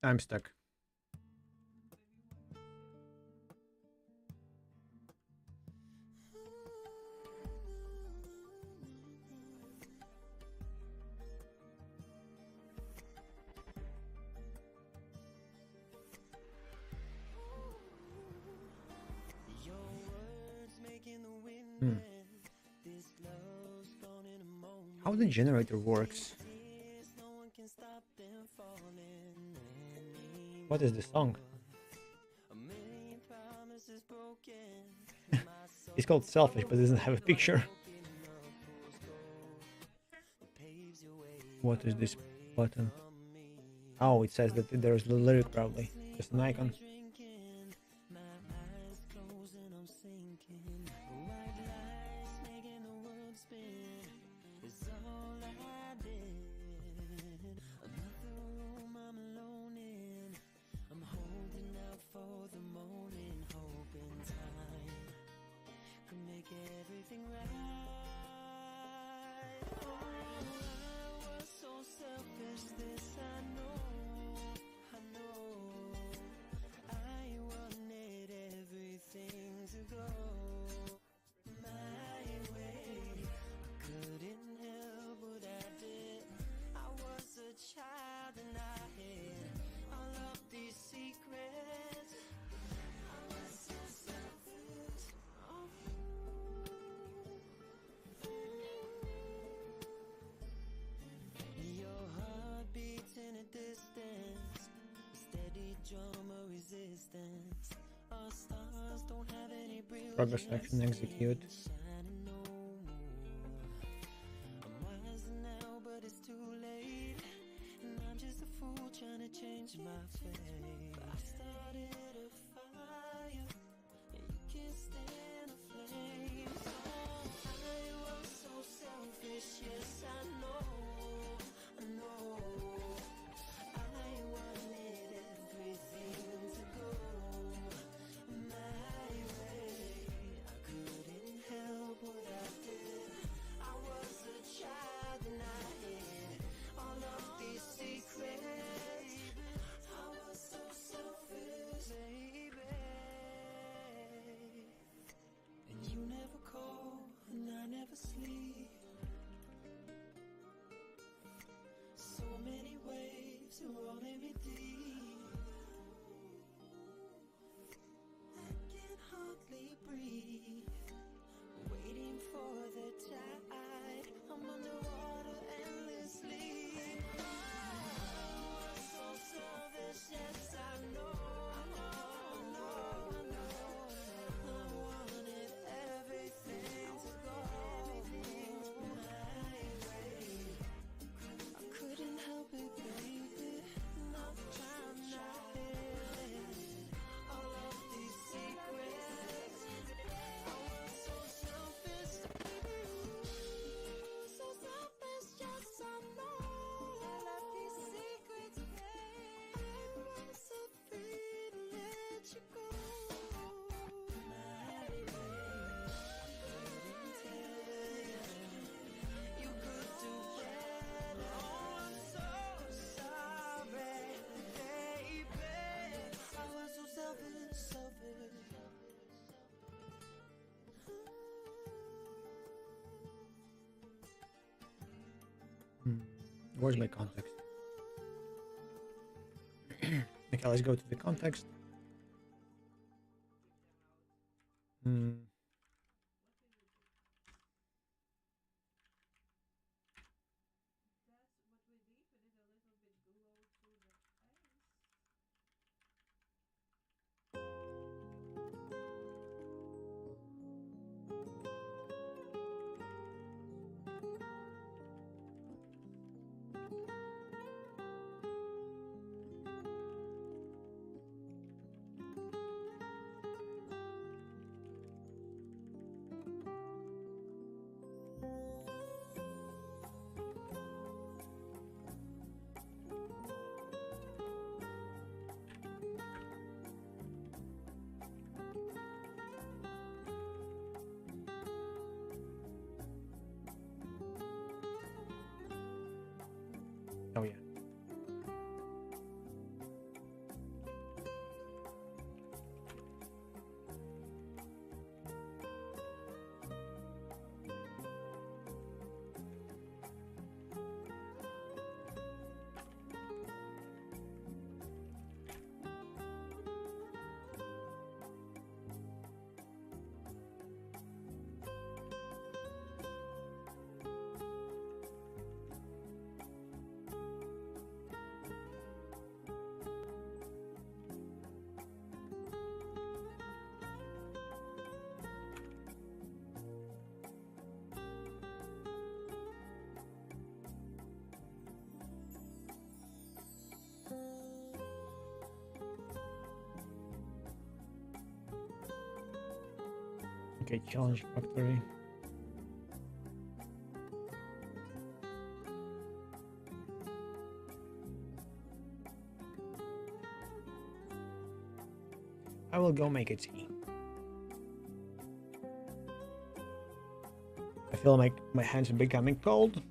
I'm stuck. How the generator works? What is the song? It's called Selfish, but it doesn't have a picture. What is this button? Oh, it says that there's the lyric probably. Just an icon. Progress action execute. Where's my context? Okay, let's go to the context. Oh yeah. Okay, challenge factory. I will go make a tea. I feel like my hands are becoming cold.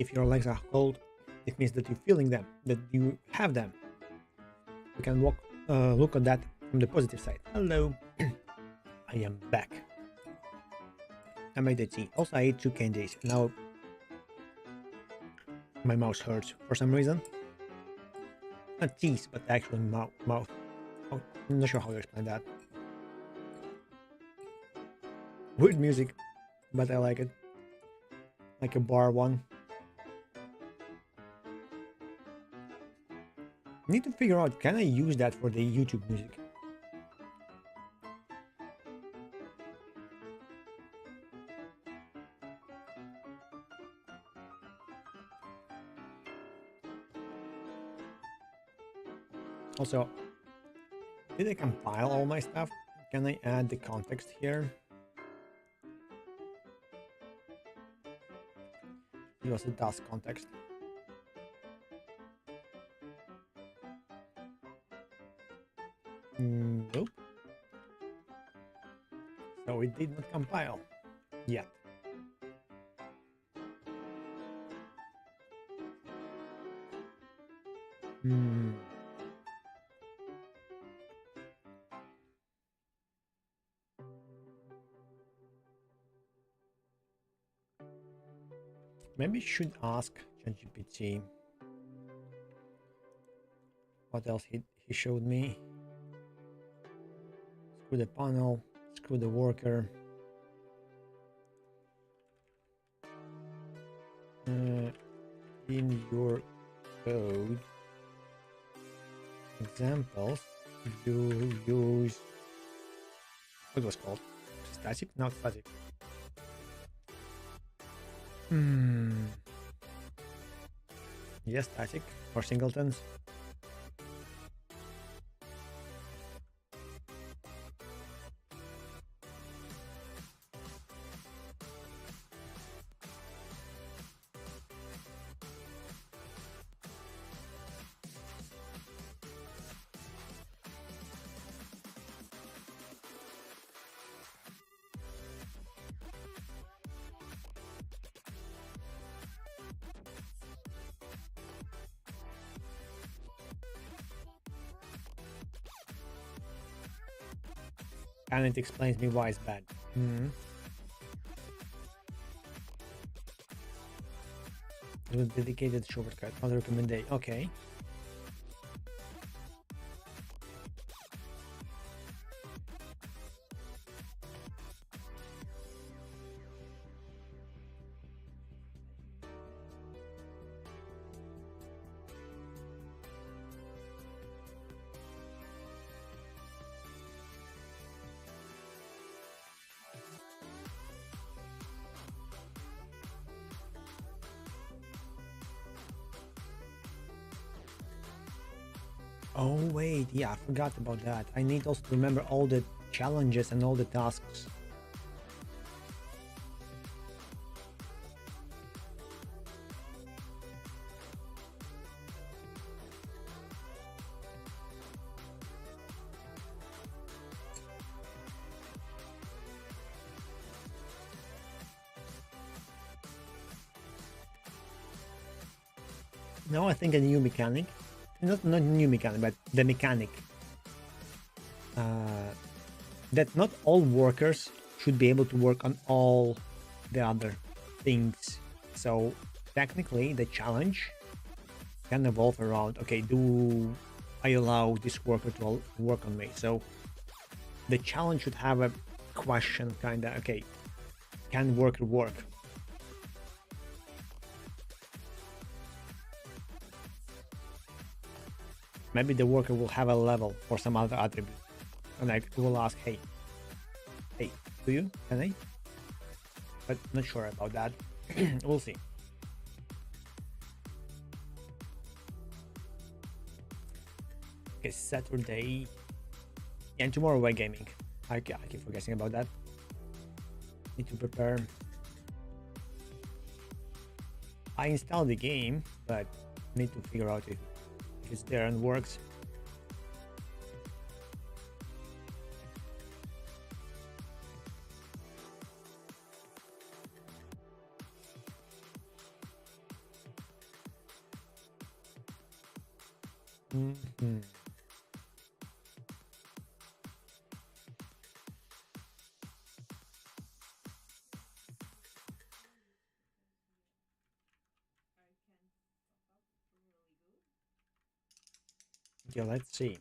If your legs are cold, it means that you're feeling them, that you have them. You can look at that from the positive side. Hello, I am back. I made a tea. Also, I ate 2 candies. Now my mouth hurts for some reason. Not teeth, but actual mouth. Oh, I'm not sure how to explain that. Weird music, but I like it. Like a bar one. Need to figure out, can I use that for the YouTube music? Also, did I compile all my stuff? Can I add the context here? It was a task context. Nope. So it did not compile yet. Maybe I should ask ChatGPT what else he showed me. Screw the panel, screw the worker. In your code examples, you use what was called static, not static. Yes, static or singletons. And it explains me why it's bad. It was dedicated shortcut, not recommendation. Okay. Oh wait, yeah, I forgot about that. I need also to remember all the challenges and all the tasks. Now I think a new mechanic. Not new mechanic, but the mechanic that not all workers should be able to work on all the other things. So technically the challenge can evolve around, okay, do I allow this worker to work on me? So the challenge should have a question, kind of, okay, can worker work? Maybe the worker will have a level for some other attribute, and I will ask, hey, do you? Can I? But not sure about that. We'll see. Okay, Saturday, and tomorrow we're gaming. I keep forgetting about that. Need to prepare. I installed the game, but need to figure out if it's there and works. Mhm. Yeah, let's see.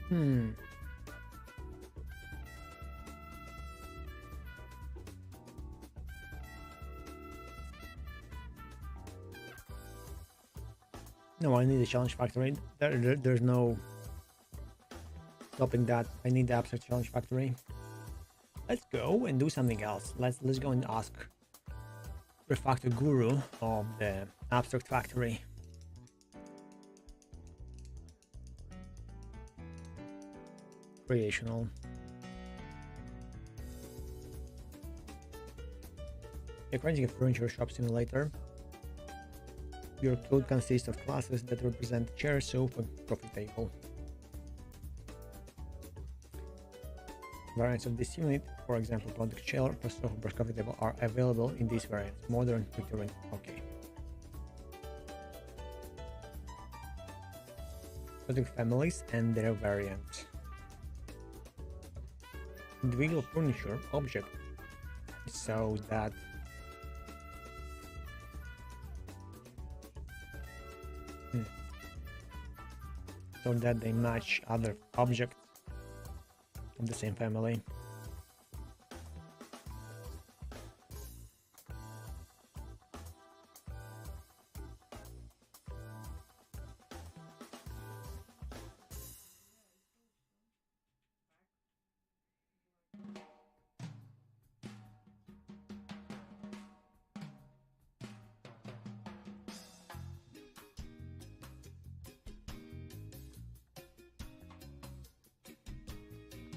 Hmm. No, I need a challenge factory. There's no stopping that. I need the abstract challenge factory. Let's go and do something else. Let's go and ask Refactor Guru of the abstract factory. Creational. You're creating a furniture shop simulator. Your code consists of classes that represent chair, sofa, coffee table. Variants of this unit, for example, product chair, sofa, coffee table, are available in these variants: modern, Victorian. Okay. Product families and their variants. Individual furniture object, so that they match other objects of the same family.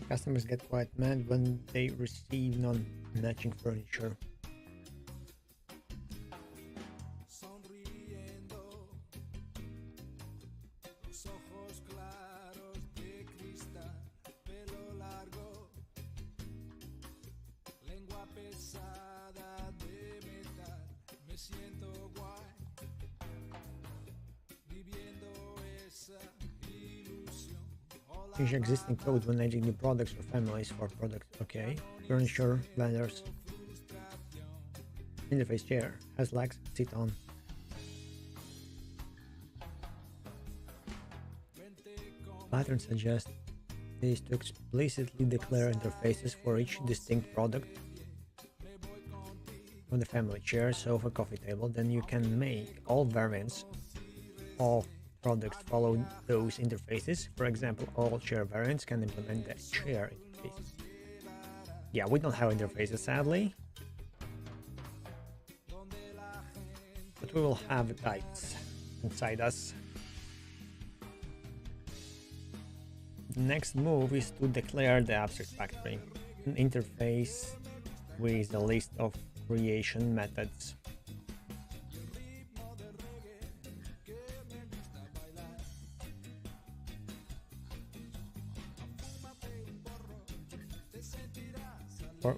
Customers get quite mad when they receive non-matching furniture. Change existing code when adding new products or families for products. Okay. Furniture, blenders. Interface chair has legs, sit on. Pattern suggests is to explicitly declare interfaces for each distinct product from the family: chair, sofa, coffee table. Then you can make all variants of products follow those interfaces. For example, all chair variants can implement the chair interface. Yeah, we don't have interfaces, sadly, but we will have the types inside us. The next move is to declare the abstract factory, an interface with a list of creation methods. For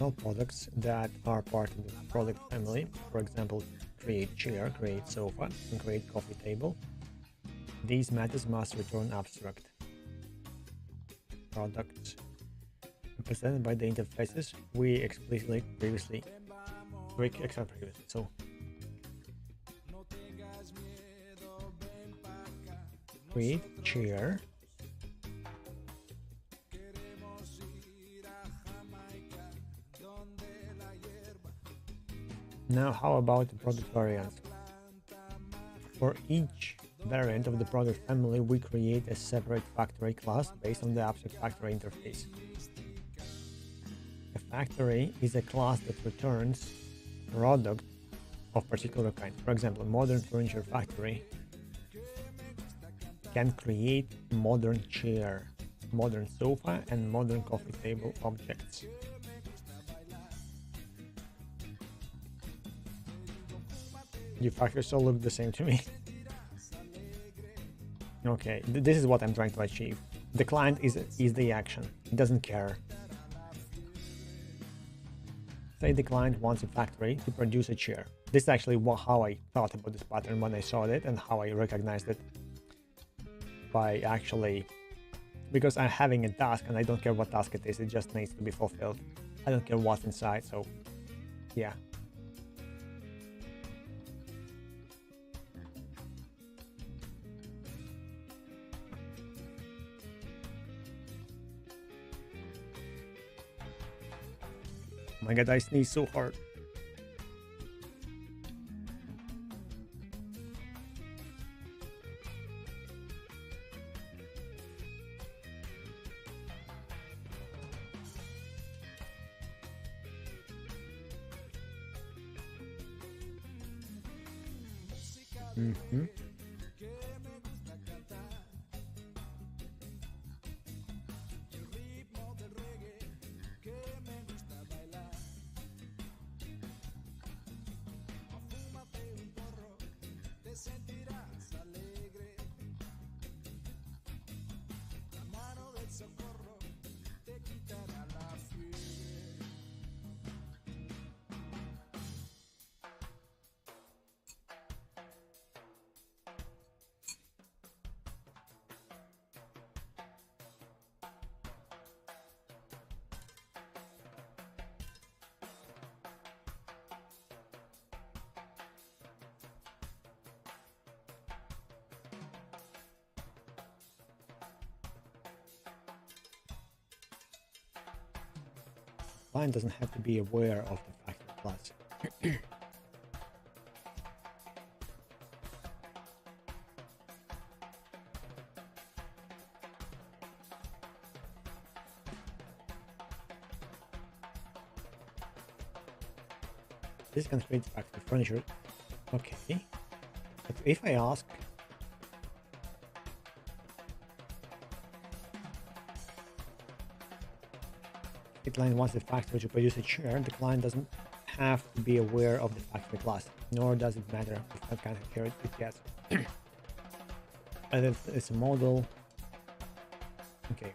all products that are part of the product family, for example, create chair, create sofa, and create coffee table. These methods must return abstract products represented by the interfaces we explicitly previously so create chair. Now how about the product variants? For each variant of the product family, we create a separate factory class based on the abstract factory interface. A factory is a class that returns product of particular kind. For example, a modern furniture factory can create modern chair, modern sofa, and modern coffee table objects. You factors all look the same to me. Okay, this is what I'm trying to achieve. The client is the action. It doesn't care. Say the client wants a factory to produce a chair. This is actually how I thought about this pattern when I saw it and how I recognized it. By actually, because I'm having a task and I don't care what task it is, it just needs to be fulfilled. I don't care what's inside, so yeah. Oh my god, I sneeze so hard. Client doesn't have to be aware of the factory class. This can create factory furniture. Okay. But if I ask the client wants the factory to produce a chair, the client doesn't have to be aware of the factory class, nor does it matter what kind of chair it gets. And it's a model. Okay,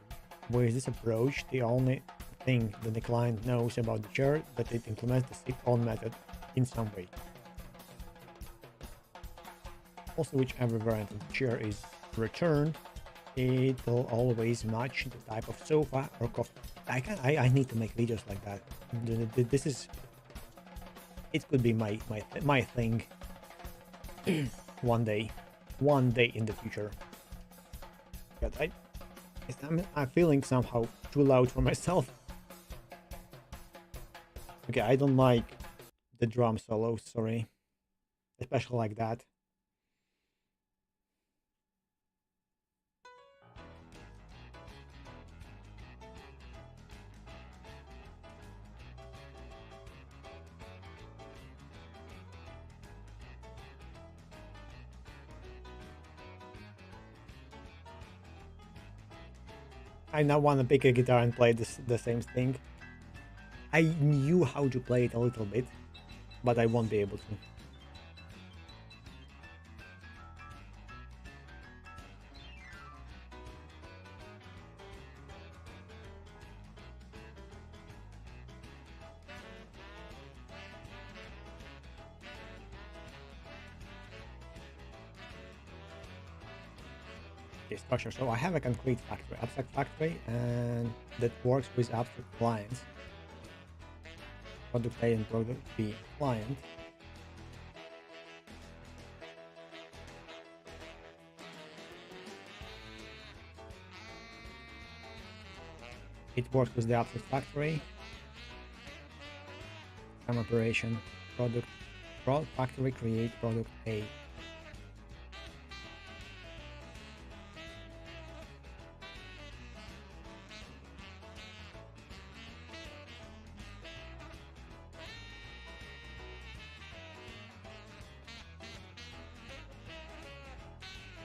with this approach, the only thing that the client knows about the chair that it implements the stick on method in some way. Also, whichever variant of the chair is returned, it will always match the type of sofa or coffee. I need to make videos like that. This is, it could be my thing one day in the future. But I'm feeling somehow too loud for myself. Okay, I don't like the drum solos, sorry, especially like that. I now want to pick a guitar and play the same thing. I knew how to play it a little bit, but I won't be able to. Okay, structure. So I have a concrete factory, abstract factory, and that works with abstract clients. Product A and product B client. It works with the abstract factory. Time operation, product factory create product A.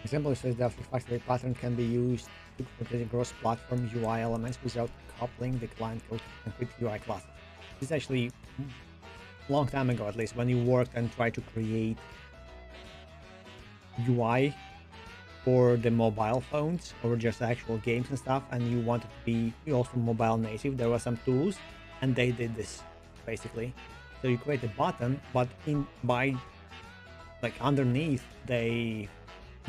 Example says the abstract factory pattern can be used to create cross-platform UI elements without coupling the client code to concrete UI classes. This is actually a long time ago, at least, when you worked and tried to create UI for the mobile phones or just actual games and stuff, and you wanted to be also mobile native. There were some tools, and they did this basically. So you create a button, but underneath they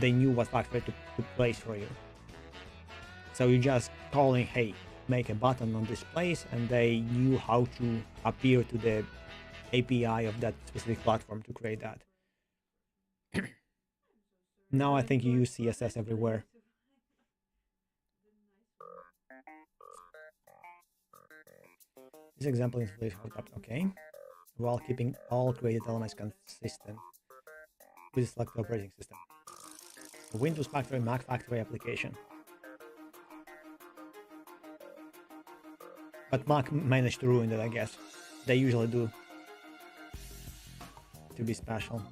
knew what factory to place for you. So you just calling, hey, make a button on this place, and they knew how to appear to the API of that specific platform to create that. Now I think you use CSS everywhere. This example is really hard up, okay, while keeping all created elements consistent with the selected operating system. Windows Factory, Mac Factory application. But Mac managed to ruin it, I guess. They usually do. To be special.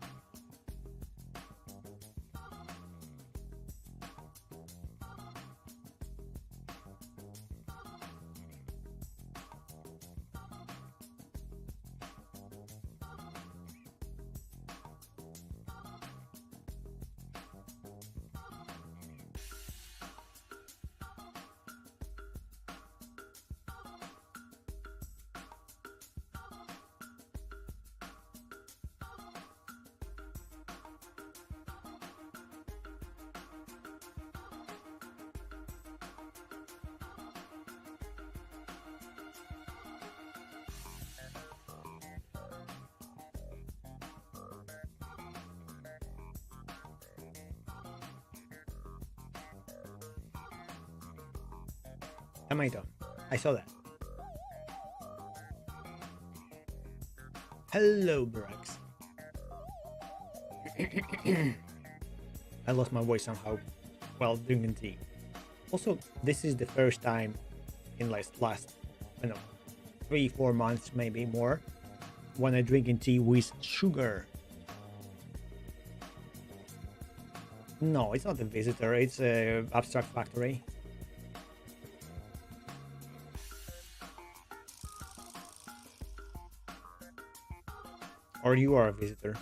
Tomato. I saw that. Hello, Brax. I lost my voice somehow while drinking tea. Also, this is the first time in last I don't know, 3-4 months, maybe more, when I drink tea with sugar. No, it's not a visitor, it's a abstract factory. Or you are a visitor.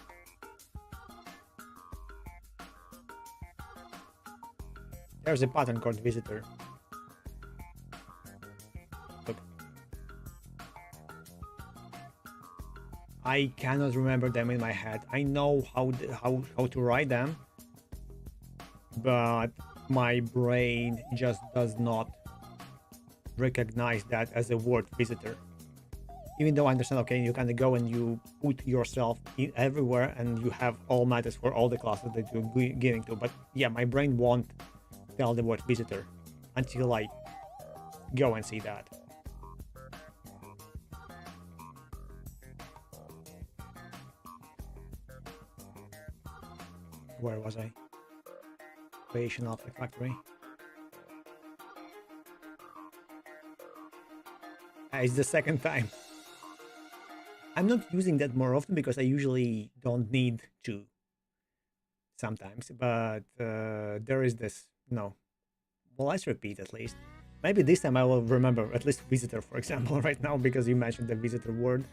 There's a pattern called visitor. Look. I cannot remember them in my head. I know how to write them, but my brain just does not recognize that as a word visitor. Even though I understand, okay, you kind of go and you put yourself in everywhere and you have all matters for all the classes that you're giving to. But yeah, my brain won't tell the word visitor until I go and see that. Where was I? Creation of the factory. It's the second time. I'm not using that more often because I usually don't need to sometimes, but there is this, no. Well, let's repeat at least. Maybe this time I will remember at least visitor, for example, right now, because you mentioned the visitor word.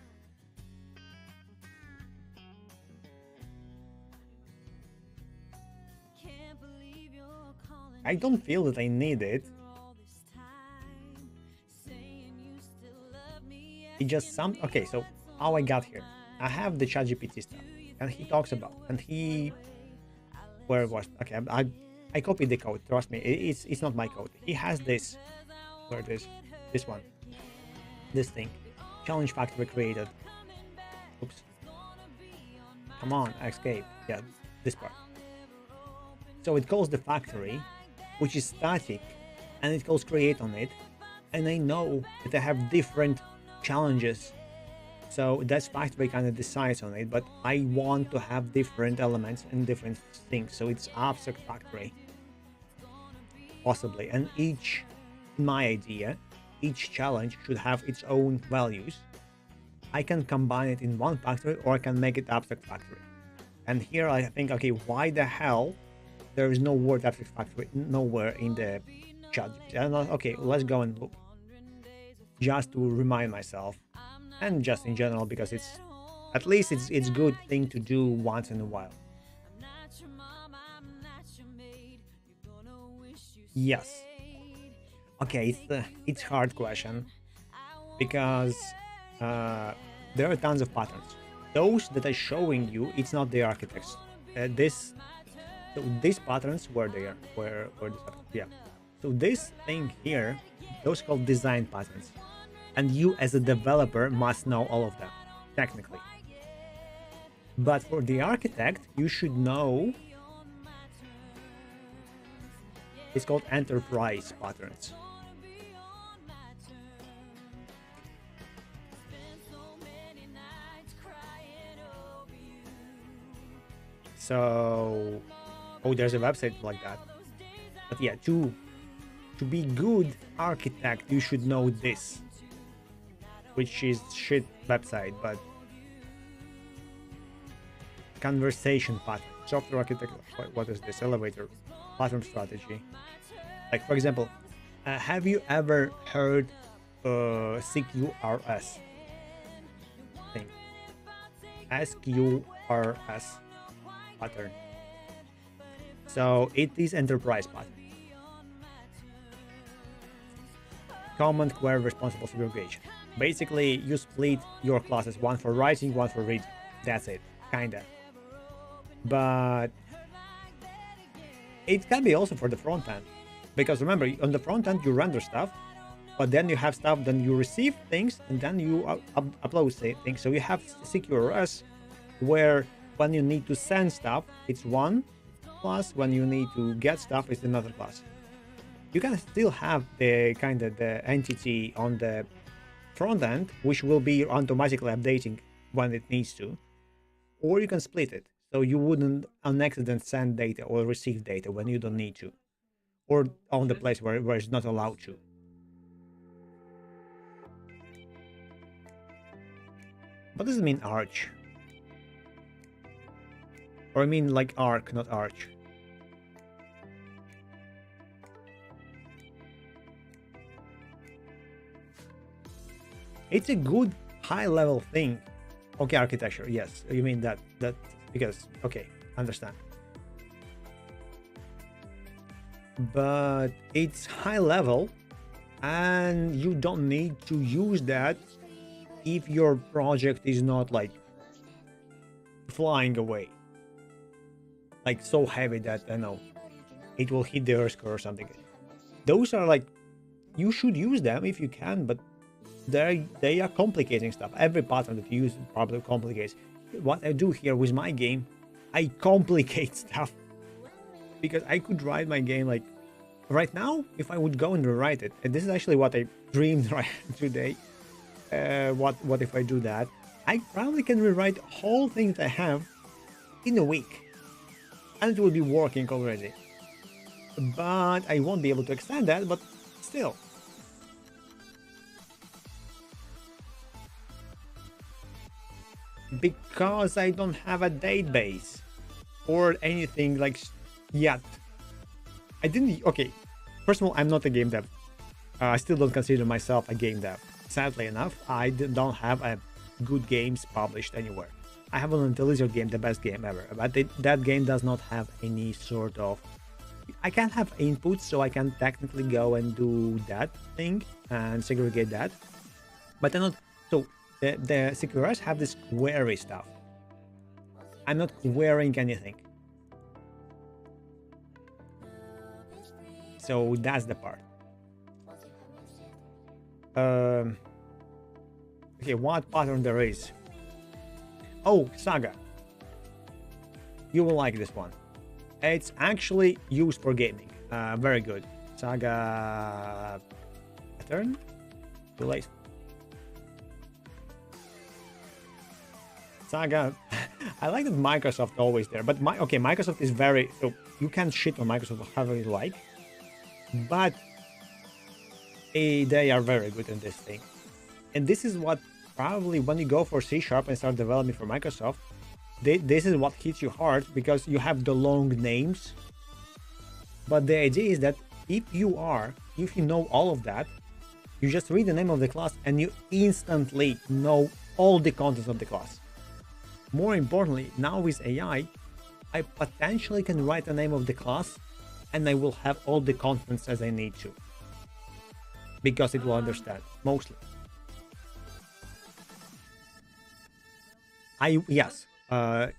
I don't feel that I need it. It just okay, so how I got here. I have the ChatGPT stuff, and he talks about, and he, where was, okay, I copied the code. Trust me, it's not my code. He has this. Where it is? This one. This thing. Challenge factory created. Oops. Come on, escape. Yeah, this part. So it calls the factory, which is static, and it calls create on it. And I know that I have different challenges. So that factory kind of decides on it, but I want to have different elements and different things. So it's abstract factory. Possibly. And each, in my idea, each challenge should have its own values. I can combine it in one factory, or I can make it abstract factory. And here I think, okay, why the hell there is no word abstract factory nowhere in the chat? Okay, let's go and look. Just to remind myself, and just in general, because it's at least it's good thing to do once in a while. Yes. Okay, it's hard question because there are tons of patterns. Those that are showing you, it's not the architects. So these patterns where they are, where this, yeah. So this thing here, those called design patterns, and you as a developer must know all of them technically. But for the architect, you should know. It's called enterprise patterns. So, oh, there's a website like that. But yeah, to be good architect, you should know this, which is shit website, but conversation pattern, software architect. What is this? Elevator pattern strategy. Like for example, have you ever heard CQRS thing? SQRS pattern. So it is enterprise pattern. Command query responsible segregation. Basically, you split your classes, one for writing, one for reading. That's it, kinda. But it can be also for the front end, because remember, on the front end you render stuff, but then you have stuff, then you receive things, and then you upload things. So you have CQRS, where when you need to send stuff, it's one class. When you need to get stuff, it's another class. You can still have the kind of the entity on the front end, which will be automatically updating when it needs to, or you can split it, so you wouldn't on accident send data or receive data when you don't need to, or on the place where it's not allowed to. What does it mean, arch? Or I mean like arc, not arch. It's a good high-level thing. Okay, architecture, yes. You mean that because, okay, understand. But it's high level, and you don't need to use that if your project is not like flying away, like so heavy that I know it will hit the earth core or something. Those are like, you should use them if you can, but they are complicating stuff. Every pattern that you use probably complicates. What I do here with my game, I complicate stuff, because I could write my game like right now. If I would go and rewrite it, and this is actually what I dreamed right today, what if I do that, I probably can rewrite whole things I have in a week, and it will be working already. But I won't be able to extend that, but still. Because I don't have a database or anything like yet. I didn't. Okay, first of all, I'm not a game dev. I still don't consider myself a game dev. Sadly enough, I don't have a good games published anywhere. I have an Intellivision game, the best game ever, but that game does not have any sort of. I can have inputs, so I can technically go and do that thing and segregate that, but I'm not. So the CQRS have this query stuff. I'm not querying anything. So that's the part. Um, okay, what pattern there is? Oh, Saga. You will like this one. It's actually used for gaming. Very good. Saga pattern. Too late. Saga. I like that Microsoft always there, but Microsoft is very, so you can shit on Microsoft however you like, but they are very good in this thing. And this is what probably when you go for C# and start developing for Microsoft, this is what hits you hard because you have the long names. But the idea is that if you know all of that, you just read the name of the class and you instantly know all the contents of the class. More importantly, now with AI, I potentially can write the name of the class and I will have all the contents as I need to. Because it will understand, mostly. Yes,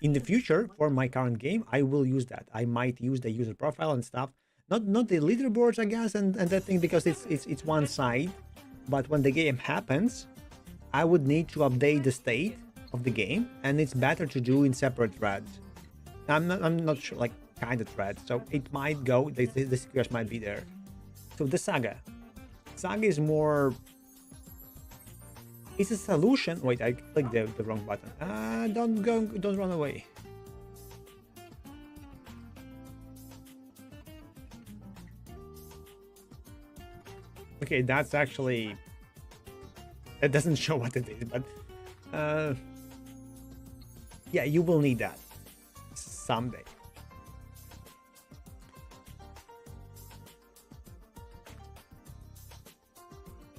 in the future, for my current game, I will use that. I might use the user profile and stuff. Not the leaderboards, I guess, and that thing, because it's one side. But when the game happens, I would need to update the state of the game, and it's better to do in separate threads. I'm not sure, like kind of threads, so it might go. The secrets might be there. So the Saga is more. It's a solution. Wait, I clicked the wrong button. Don't run away. Okay, that's actually, it doesn't show what it is, but yeah, you will need that someday.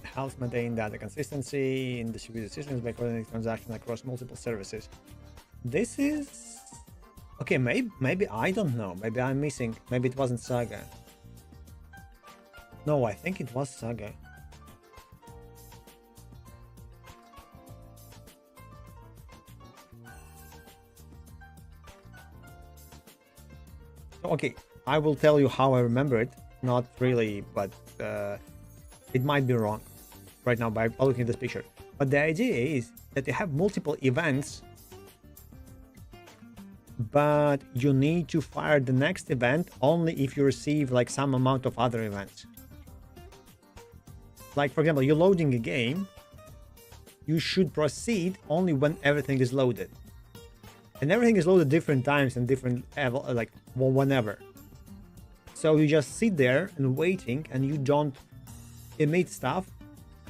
Helps maintain data consistency in distributed systems by coordinating transactions across multiple services. This is okay. Maybe I don't know. Maybe I'm missing. Maybe it wasn't Saga. No, I think it was Saga. Okay, I will tell you how I remember it. Not really, but it might be wrong right now by looking at this picture. But the idea is that you have multiple events, but you need to fire the next event only if you receive like some amount of other events. Like, for example, you're loading a game, you should proceed only when everything is loaded. And everything is loaded different times and different, like, well, whenever. So you just sit there and waiting, and you don't emit stuff,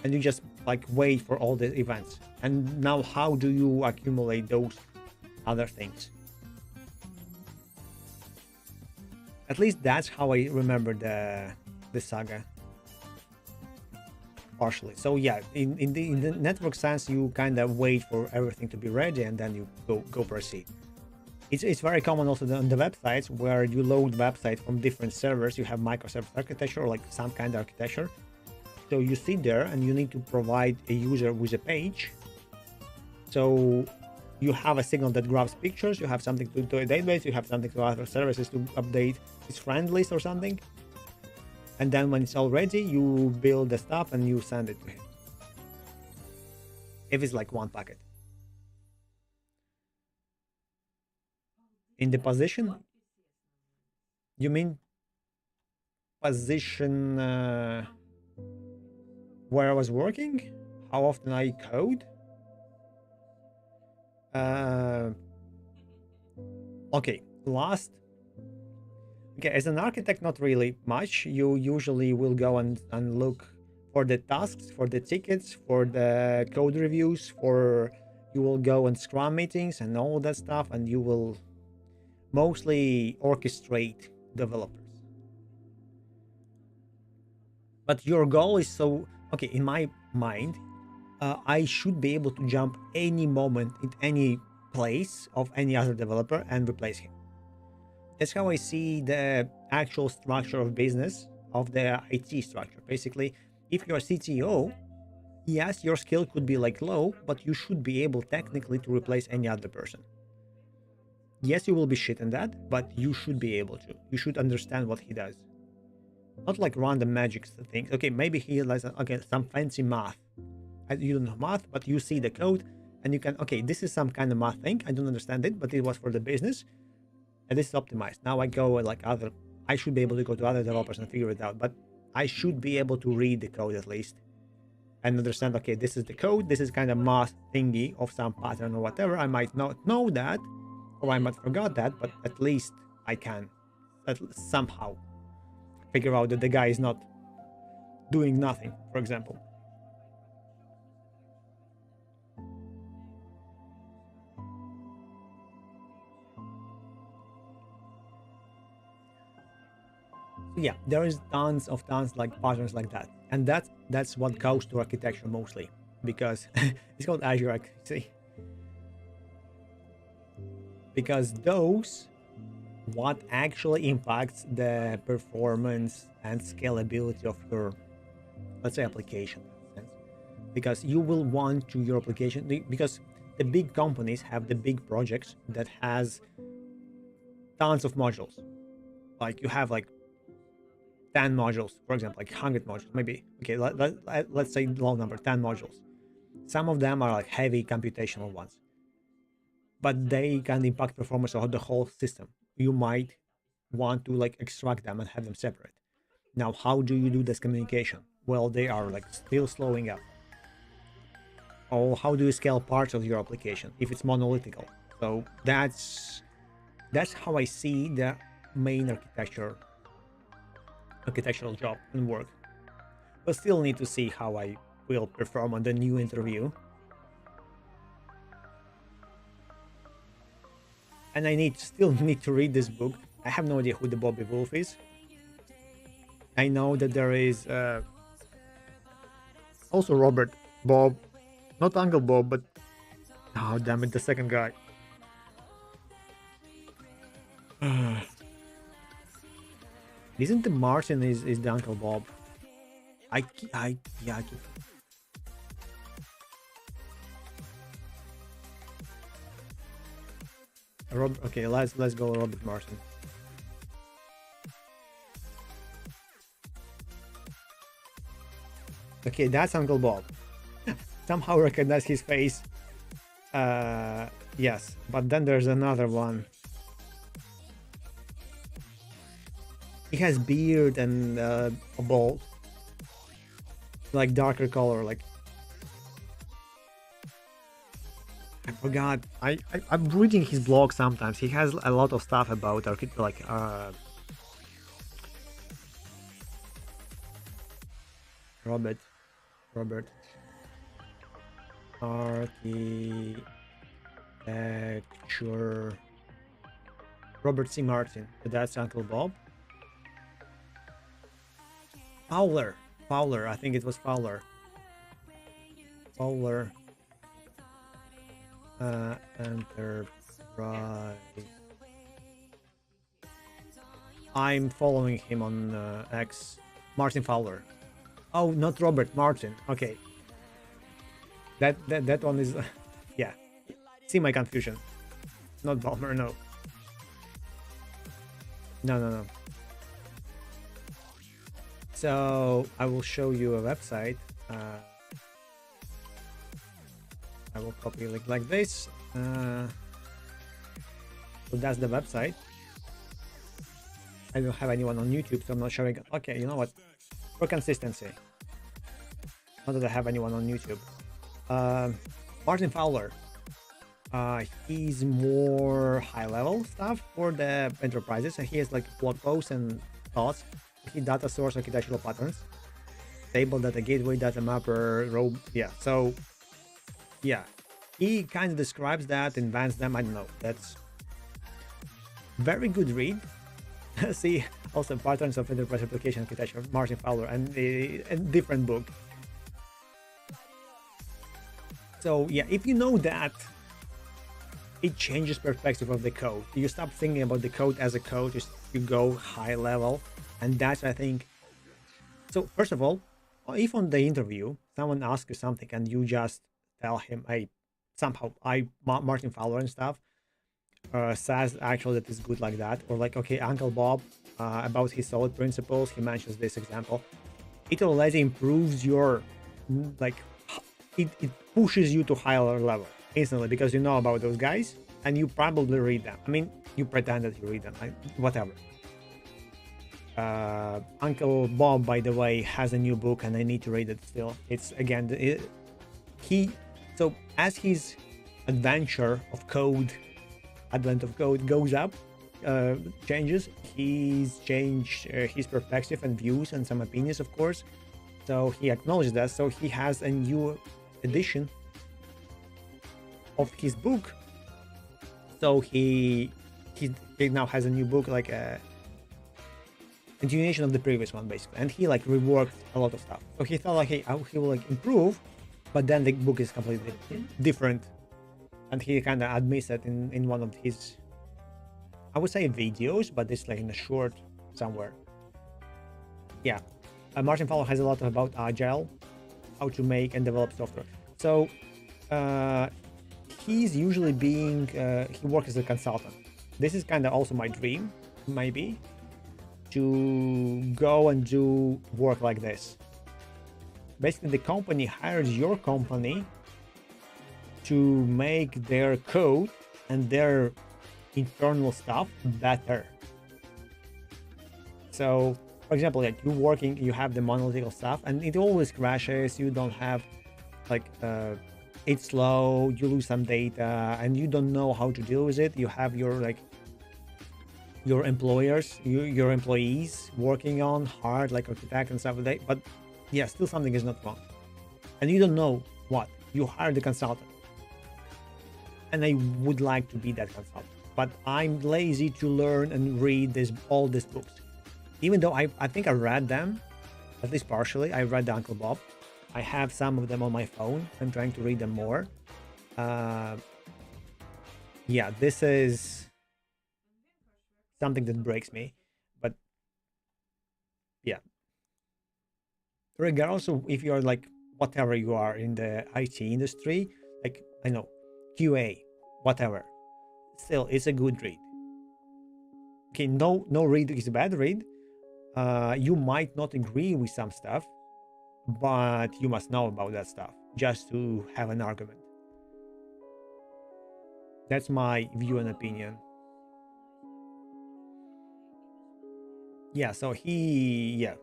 and you just like wait for all the events. And now how do you accumulate those other things? At least that's how I remember the Saga. Partially. So yeah, in the network sense, you kind of wait for everything to be ready and then you go proceed. It's very common also on the websites where you load websites from different servers. You have microservice architecture or like some kind of architecture. So you sit there and you need to provide a user with a page. So you have a signal that grabs pictures, you have something to a database, you have something to other services to update his friend list or something. And then when it's all ready, you build the stuff and you send it to him. If it's like one packet. In the position? You mean position where I was working? How often I code? Okay, last. Okay, as an architect, not really much. You usually will go and look for the tasks, for the tickets, for the code reviews, you will go on Scrum meetings and all that stuff, and you will mostly orchestrate developers. But your goal is so, okay, in my mind, I should be able to jump any moment in any place of any other developer and replace him. That's how I see the actual structure of business, of the IT structure. Basically, if you're a CTO, yes, your skill could be like low, but you should be able technically to replace any other person. Yes, you will be shit in that, but you should be able to. You should understand what he does. not like random magic things. Okay, maybe he has okay some fancy math. You don't know math, but you see the code and you can, okay, this is some kind of math thing. I don't understand it, but it was for the business, and this is optimized. Now I go like other, I should be able to go to other developers and figure it out, but I should be able to read the code at least and understand, okay, this is the code, this is kind of math thingy of some pattern or whatever. I might not know that, or I might forgot that, but at least I can somehow figure out that the guy is not doing nothing, for example. So yeah, there is tons like patterns like that, and that's what goes to architecture mostly, because it's called Azure architecture. Because those what actually impacts the performance and scalability of your, let's say, application in that sense. Because you will want to your application, because the big companies have the big projects that has tons of modules. Like you have like 10 modules, for example, like 100 modules, maybe. Okay, let's say low number, 10 modules. Some of them are like heavy computational ones, but they can impact performance of the whole system. You might want to like extract them and have them separate. Now, how do you do this communication? Well, they are like still slowing up. Or how do you scale parts of your application if it's monolithical? So that's how I see the main architectural job and work. But still need to see how I will perform on the new interview. And I still need to read this book. I have no idea who the Bobby Wolf is. I know that there is also Robert Bob, not Uncle Bob, but oh damn it, the second guy. Isn't the Martin is the Uncle Bob? Yeah. Okay, let's go Robert Martin. Okay, that's Uncle Bob. Somehow recognize his face. Yes, but then there's another one. He has beard and a bald, like darker color. Like I forgot. I'm reading his blog sometimes. He has a lot of stuff about Robert architecture. Robert C. Martin. That's Uncle Bob. Fowler. I think it was Fowler. Enterprise. I'm following him on X. Martin Fowler. Oh, not Robert Martin. Okay. That one is yeah. See my confusion. Not Balmer, no. No. So I will show you a website. I will copy a link like this. So that's the website. I don't have anyone on YouTube, so I'm not showing it. Okay, you know what? For consistency. Not that I have anyone on YouTube. Martin Fowler. He's more high-level stuff for the enterprises. He has like blog posts and thoughts. He data source architectural patterns, table data gateway, data mapper, row. Yeah, so yeah, he kind of describes that, advanced them. I don't know. That's very good read. See also patterns of enterprise application architecture, Martin Fowler, and a different book. So yeah, if you know that, it changes perspective of the code. You stop thinking about the code as a code, just you go high level, and that's, I think. So first of all, if on the interview someone asks you something and you just tell him, "Hey, somehow Martin Fowler and stuff," says actually that it's good like that. Or like, okay, Uncle Bob, about his solid principles, he mentions this example. It already improves your, like, it pushes you to higher level instantly because you know about those guys and you probably read them. I mean, you pretend that you read them, whatever. Uncle Bob, by the way, has a new book and I need to read it still. It's again, he, so as his adventure of code, advent of code goes up, changes, he's changed his perspective and views and some opinions, of course. So he acknowledges that. So he has a new edition of his book. So he now has a new book, like a continuation of the previous one, basically, and he like reworked a lot of stuff. So he thought like, hey, he will like improve, but then the book is completely different, and he kind of admits that in one of his, I would say videos, but it's like in a short somewhere. Yeah, Martin Fowler has a lot about agile, how to make and develop software. So he's usually being he works as a consultant. This is kind of also my dream, maybe, to go and do work like this. Basically, the company hires your company to make their code and their internal stuff better. So, for example, like you're working, you have the monolithic stuff, and it always crashes. You don't have like it's slow. You lose some data, and you don't know how to deal with it. You have your like your employers, your employees working on hard, like architect and stuff like that. But yeah, still something is not wrong, and you don't know what. You hire the consultant, and I would like to be that consultant, but I'm lazy to learn and read all these books. Even though I think I read them, at least partially. I read the Uncle Bob. I have some of them on my phone. I'm trying to read them more. Yeah, this is something that breaks me. But yeah, regardless of if you're like whatever you are in the IT industry, like I know QA, whatever, still it's a good read. Okay, no read is a bad read. You might not agree with some stuff, but you must know about that stuff just to have an argument. That's my view and opinion. Yeah, so yeah.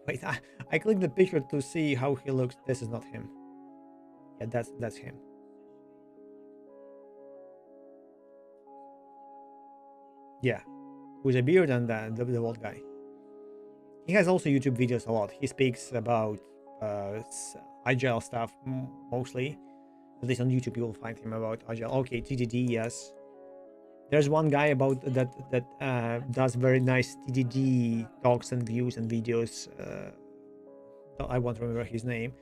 Wait, I clicked the picture to see how he looks. This is not him. Yeah, that's him. Yeah, with a beard and the old guy. He has also YouTube videos a lot. He speaks about agile stuff mostly. At least on YouTube, you will find him about agile. Okay, TDD, yes. There's one guy about that does very nice TDD talks and views and videos. I won't remember his name.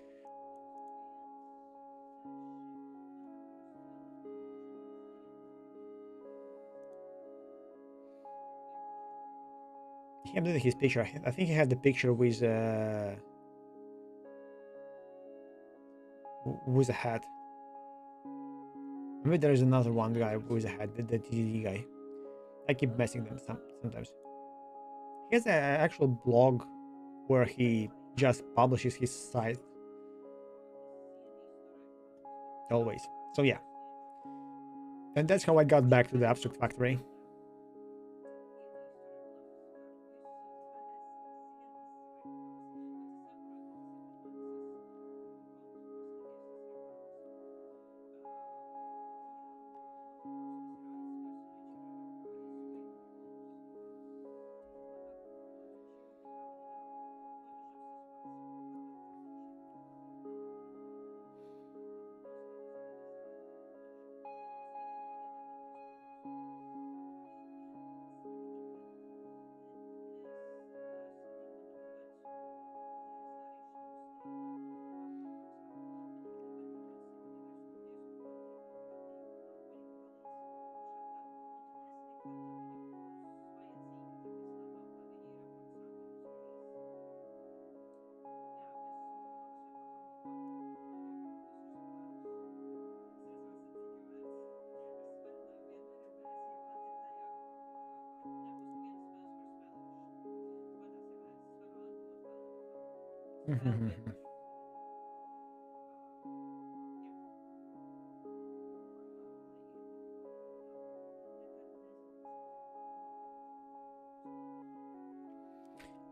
He updated his picture. I think he had the picture with a hat. Maybe there is another one guy with a hat, the TDD guy. I keep messing them sometimes. He has an actual blog where he just publishes his site always. So yeah, and that's how I got back to the Abstract Factory.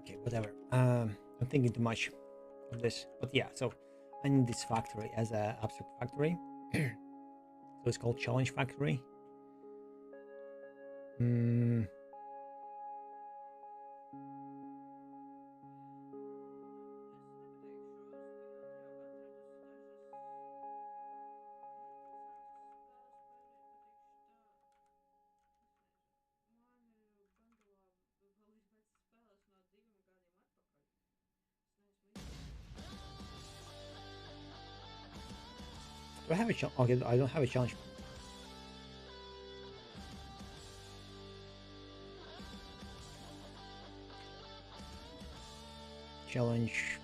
Okay, whatever. I'm thinking too much of this, but yeah. So I need this factory as a abstract factory. So it's called challenge factory. Mm, do I have a challenge? Okay, I don't have a challenge. Challenge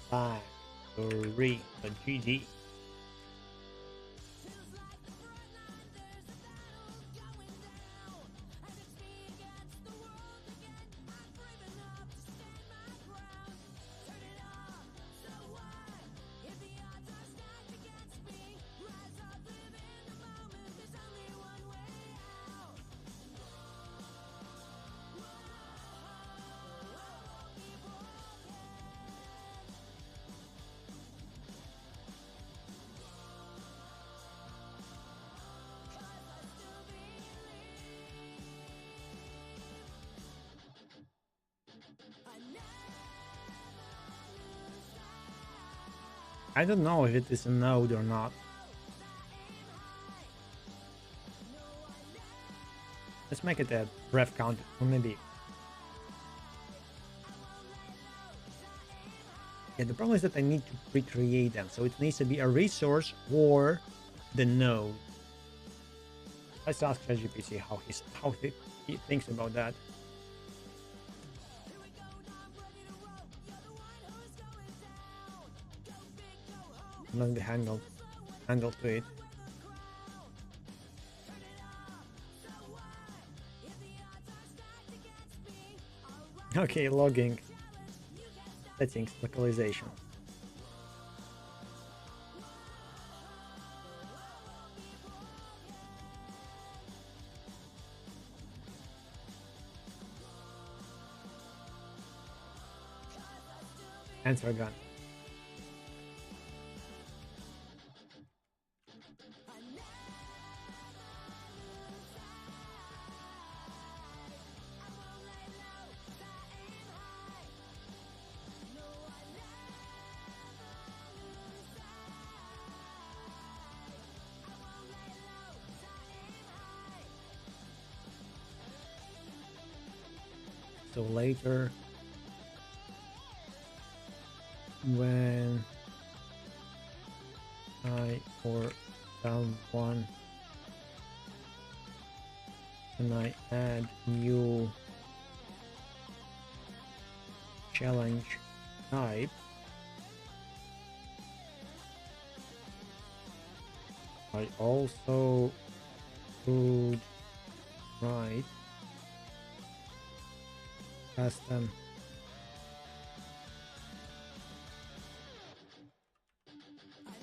factory. The GG. I don't know if it is a node or not. Let's make it a ref count, or maybe. Yeah, the problem is that I need to recreate them, so it needs to be a resource or the node. Let's ask ChatGPT how he thinks about that. Not the handle to it. Okay, logging. Settings, localization. Answer gun. So later, when I or someone and I add new challenge type, I also could write custom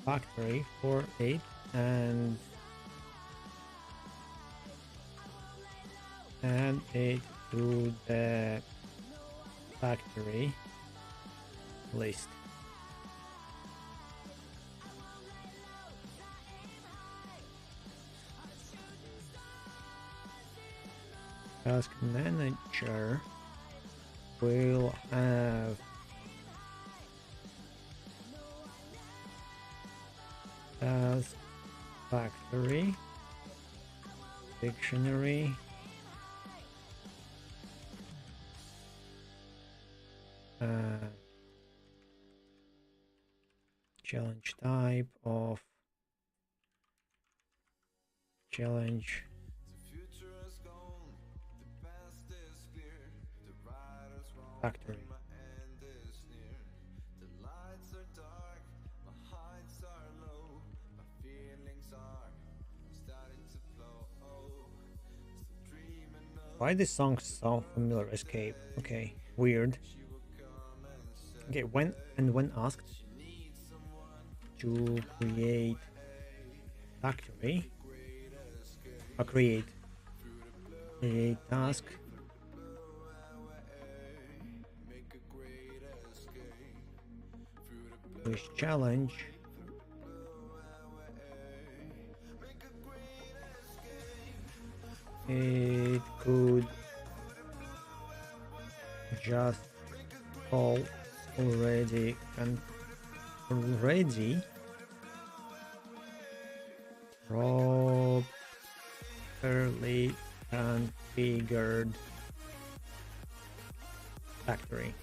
factory for it and add it to the factory list. Task manager will have task factory dictionary challenge type of challenge factory. Why this song so familiar? Escape. Okay, weird. Okay, when asked to create factory or create task, which challenge it could just call already properly configured factory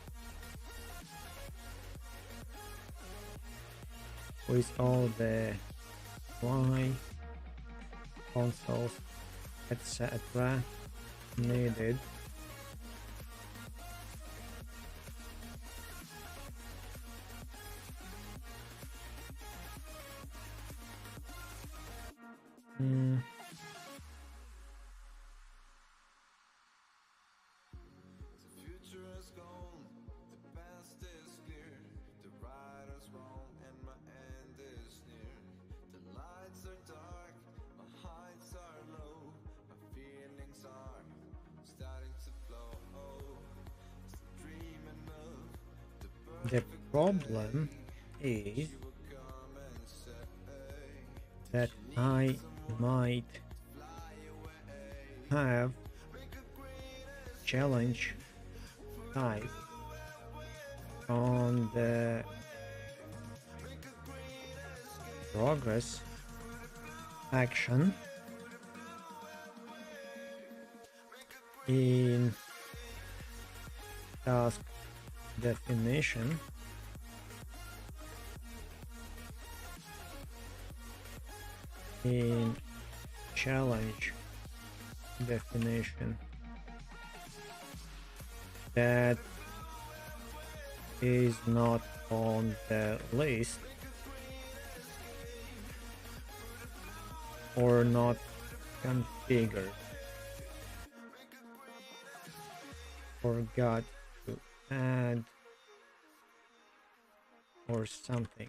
with all the Y consoles, etc. needed. The problem is that I might have challenge type on the progress action in task definition in challenge definition that is not on the list or not configured. Forgot to add or something.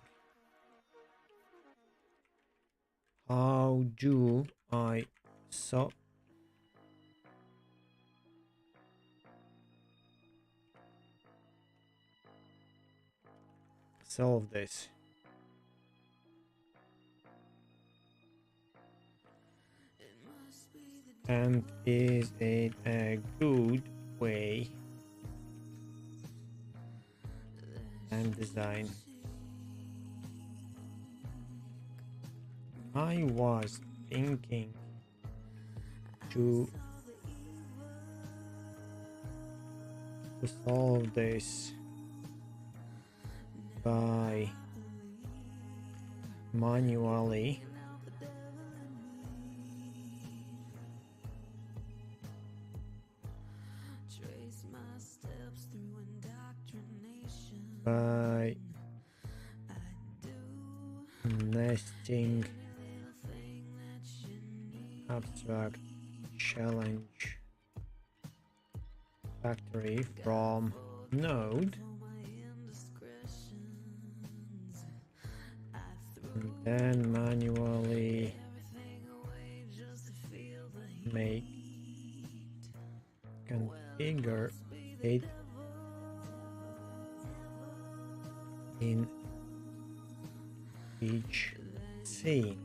How do I solve this? And is it a good way and design? I was thinking to solve this by manually by nesting abstract challenge factory from node and then manually make configure it in each scene.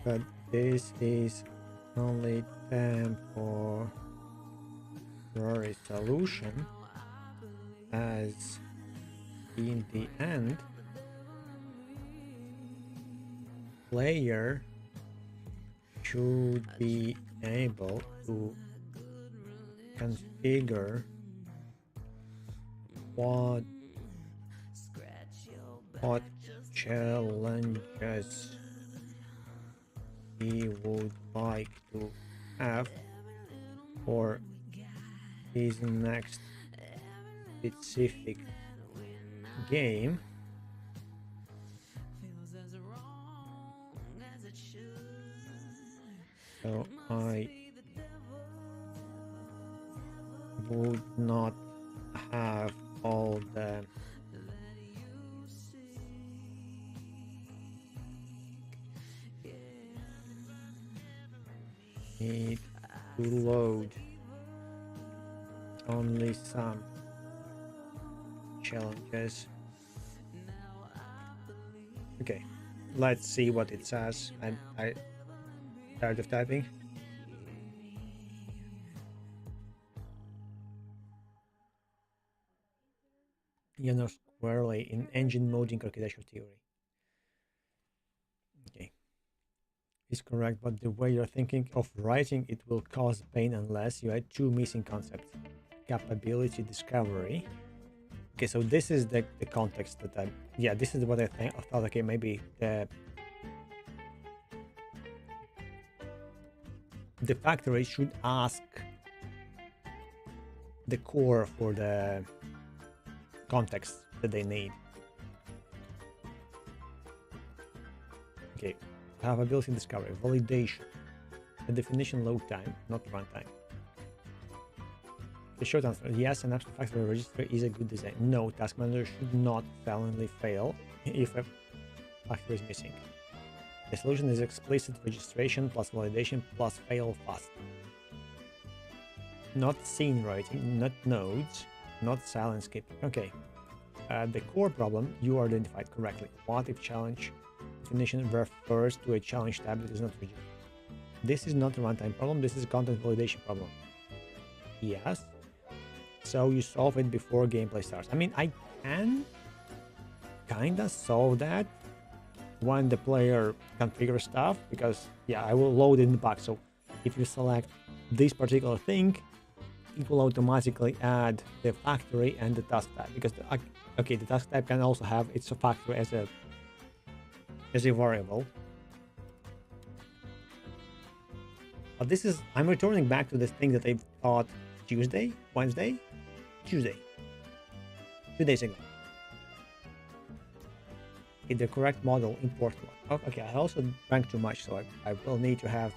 But this is only temporary solution, as in the end player should be able to configure what challenges he would like to have for his next specific game. So I would not have all the need to load only some challenges. Okay, let's see what it says. I tired of typing. Squarely in engine modding architecture theory. Okay, is correct, but the way you're thinking of writing it will cause pain unless you had two missing concepts: capability discovery. Okay, so this is the context that yeah, this is what I thought. Okay, maybe the factory should ask the core for the context that they need. Okay, capability discovery, validation, the definition load time, not runtime. The short answer: yes, an abstract factory registry is a good design. No, task manager should not silently fail if a factory is missing. The solution is explicit registration plus validation plus fail fast. Not scene writing, not nodes, not silent skipping. Okay. The core problem you identified correctly. What if challenge definition refers to a challenge tab that is not rigid? This is not a runtime problem, this is a content validation problem. Yes. So you solve it before gameplay starts. I mean, I can kinda solve that when the player configures stuff, because yeah, I will load it in the box. So if you select this particular thing, it will automatically add the factory and the task type, because the task type can also have its factory as a variable. But this is, I'm returning back to this thing that I taught Tuesday, 2 days ago. Okay, the correct model import one. Okay, I also drank too much, so I will need to have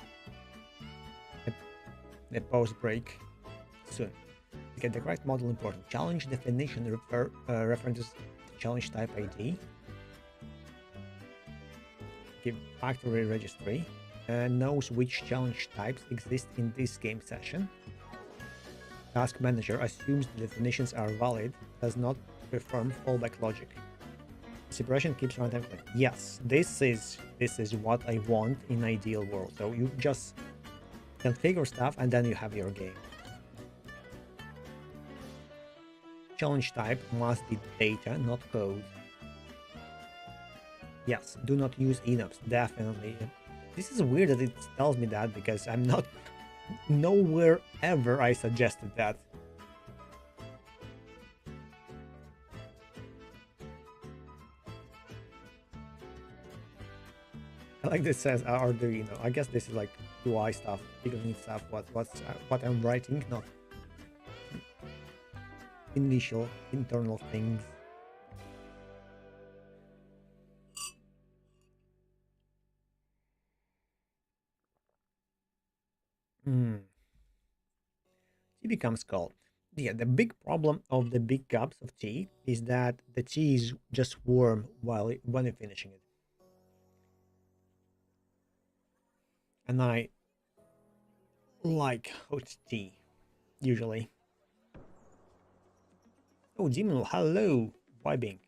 a pause break soon. Okay, the correct model important. Challenge definition references challenge type ID. Okay, factory registry knows which challenge types exist in this game session. Task manager assumes the definitions are valid, does not perform fallback logic. Separation keeps runtime. Yes, this is what I want in ideal world. So you just configure stuff and then you have your game. Challenge type must be data, not code. Yes, do not use enums, definitely. This is weird that it tells me that, because I'm not nowhere ever I suggested that. I like this says Arduino. I guess this is like UI stuff, figuring stuff, what I'm writing, not initial internal things. Tea becomes cold. Yeah, the big problem of the big cups of tea is that the tea is just warm when you're finishing it. And I like hot tea, usually. Oh, Demon, hello, vibing.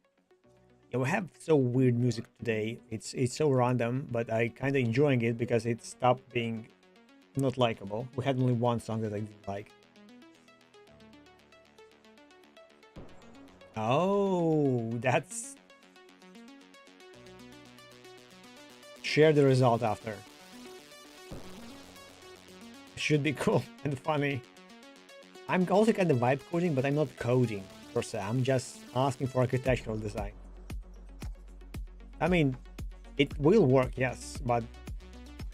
Yeah, we have so weird music today. It's so random, but I kind of enjoying it because it stopped being not likable. We had only one song that I didn't like. Oh, that's... Share the result after. Should be cool and funny. I'm also kind of vibe coding, but I'm not coding per se. I'm just asking for architectural design. I mean, it will work, yes, but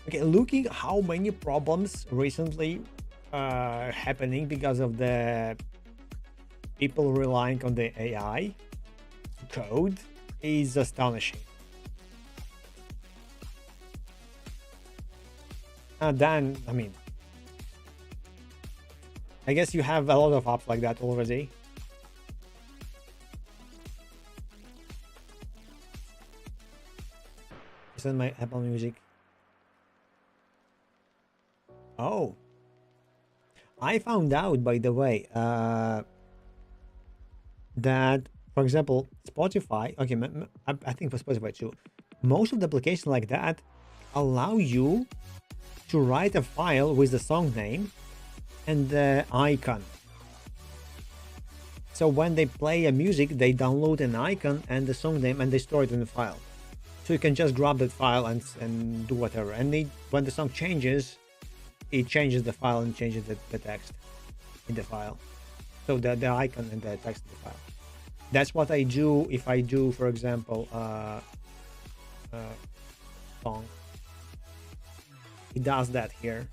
okay, looking how many problems recently happening because of the people relying on the AI code is astonishing. Then, I mean, I guess you have a lot of apps like that already. Is that my Apple Music? Oh. I found out, by the way, that, for example, Spotify, okay, I think for Spotify too, most of the applications like that allow you to write a file with the song name and the icon. So when they play a music, they download an icon and the song name and they store it in the file. So you can just grab that file and do whatever. And when the song changes, it changes the file and changes the text in the file. So the icon and the text in the file. That's what I do if I do, for example, song. It does that here.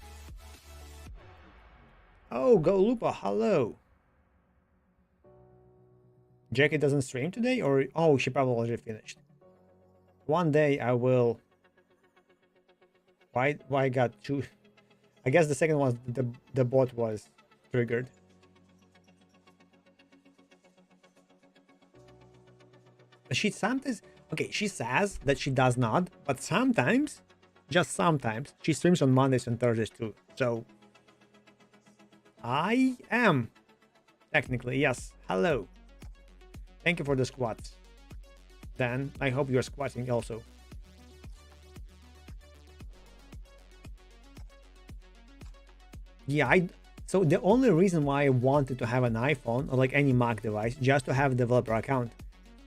Oh, Go Lupa, hello. Jackie doesn't stream today, or oh, she probably already finished. One day I will. Why I got two? I guess the second one, the bot was triggered. She sometimes, okay, she says that she does not, but sometimes, just sometimes, she streams on Mondays and Thursdays too. So I am technically, yes. Hello. Thank you for the squats. Dan, I hope you're squatting also. Yeah, so the only reason why I wanted to have an iPhone or like any Mac device, just to have a developer account.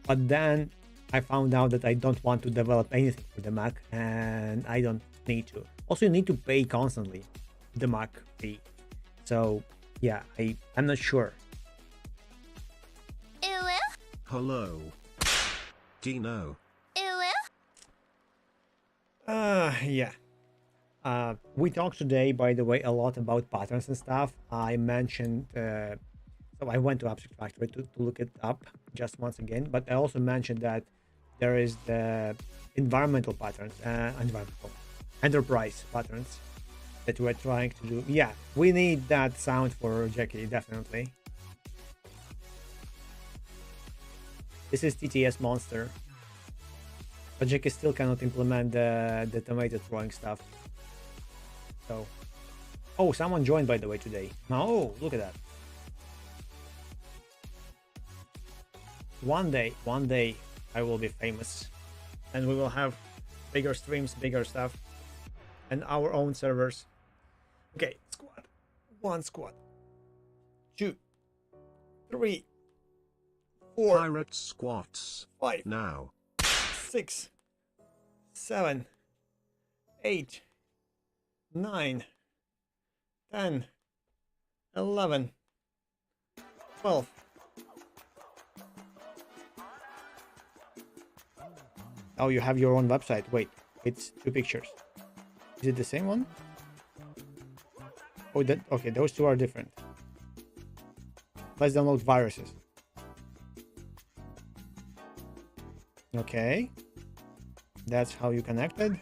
But then I found out that I don't want to develop anything for the Mac, and I don't need to. Also, you need to pay constantly the Mac fee. So yeah, I'm not sure. Hello, Dino. Yeah. We talked today, by the way, a lot about patterns and stuff. I mentioned, so I went to Abstract Factory to look it up just once again, but I also mentioned that there is the environmental patterns, enterprise patterns that we're trying to do. Yeah, we need that sound for Jackie, definitely. This is TTS Monster. But Jackie still cannot implement the tomato throwing stuff. So, oh, someone joined, by the way, today. Oh, look at that. One day, I will be famous, and we will have bigger streams, bigger stuff, and our own servers. Okay, squad. 1 squad. 2, 3, 4. Pirate squats. 5. Now. 6, 7, 8, 9, 10, 11, 12. Oh, you have your own website. Wait, it's 2 pictures. Is it the same one? Oh, okay, those 2 are different. Let's download viruses. Okay. That's how you connected.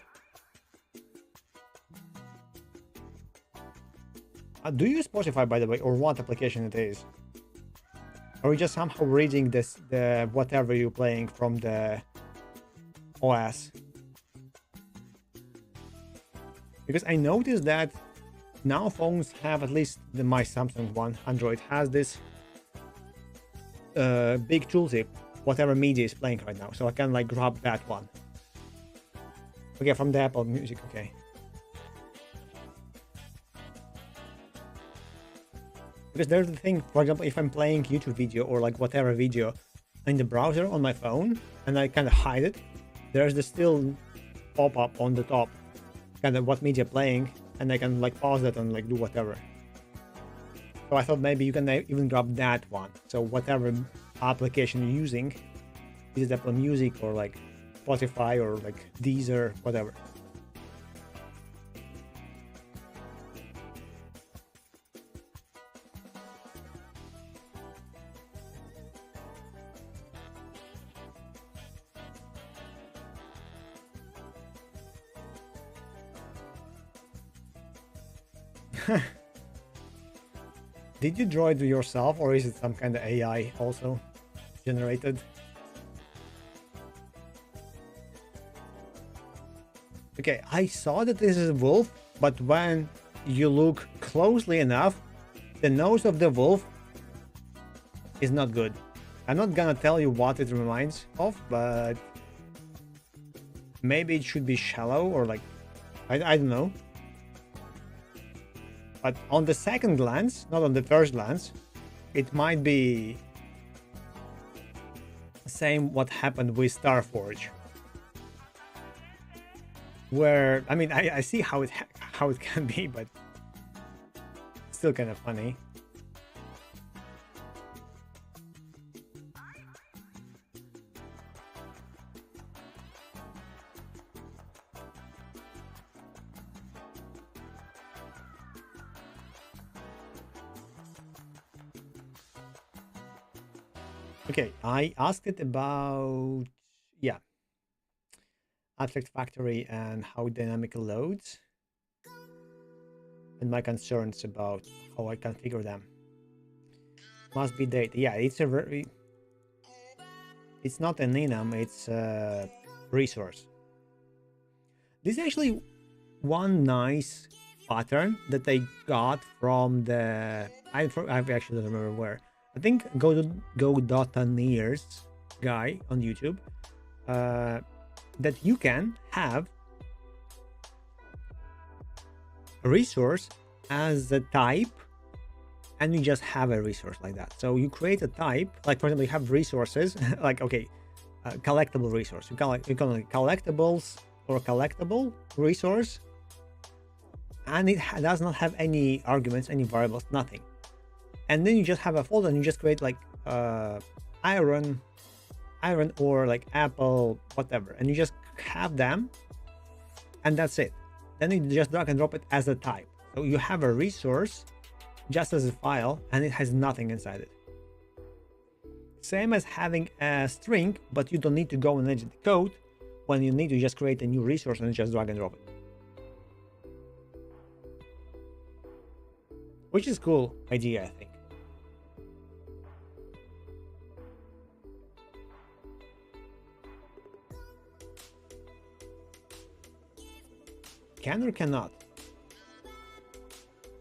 Do you use Spotify, by the way, or what application it is? Or are you just somehow reading the whatever you're playing from the OS? Because I noticed that now phones have, at least my Samsung one, Android, has this big tooltip, whatever media is playing right now. So I can like grab that one. Okay, from the Apple Music, okay. Because there's the thing, for example, if I'm playing YouTube video or like whatever video in the browser on my phone and I kind of hide it, there's the still pop-up on the top, kind of what media playing, and I can like pause that and like do whatever. So I thought maybe you can even grab that one. So whatever application you're using, is it Apple Music or like Spotify or like Deezer, whatever. Did you draw it yourself, or is it some kind of AI also generated? Okay, I saw that this is a wolf, but when you look closely enough, the nose of the wolf is not good. I'm not gonna tell you what it reminds of, but maybe it should be shallow, or like, I don't know. But on the second glance, not on the first glance, it might be the same what happened with Starforge. Where, I mean, I see how it can be, but still kind of funny. Okay, I asked it about, yeah, Abstract Factory and how dynamic loads, and my concerns about how I configure them. Must be data. Yeah, it's a very, it's not an enum, it's a resource. This is actually one nice pattern that I got from the, I actually don't remember where. I think Go.Nears guy on YouTube, that you can have a resource as a type, and you just have a resource like that. So you create a type, like for example, you have resources, like, okay, collectible resource. You call it collectibles or collectible resource, and it does not have any arguments, any variables, nothing. And then you just have a folder and you just create like iron or like apple, whatever, and you just have them, and that's it. Then you just drag and drop it as a type. So you have a resource just as a file, and it has nothing inside it. Same as having a string, but you don't need to go and edit the code. When you need to just create a new resource and just drag and drop it. Which is cool idea, I think. Can or cannot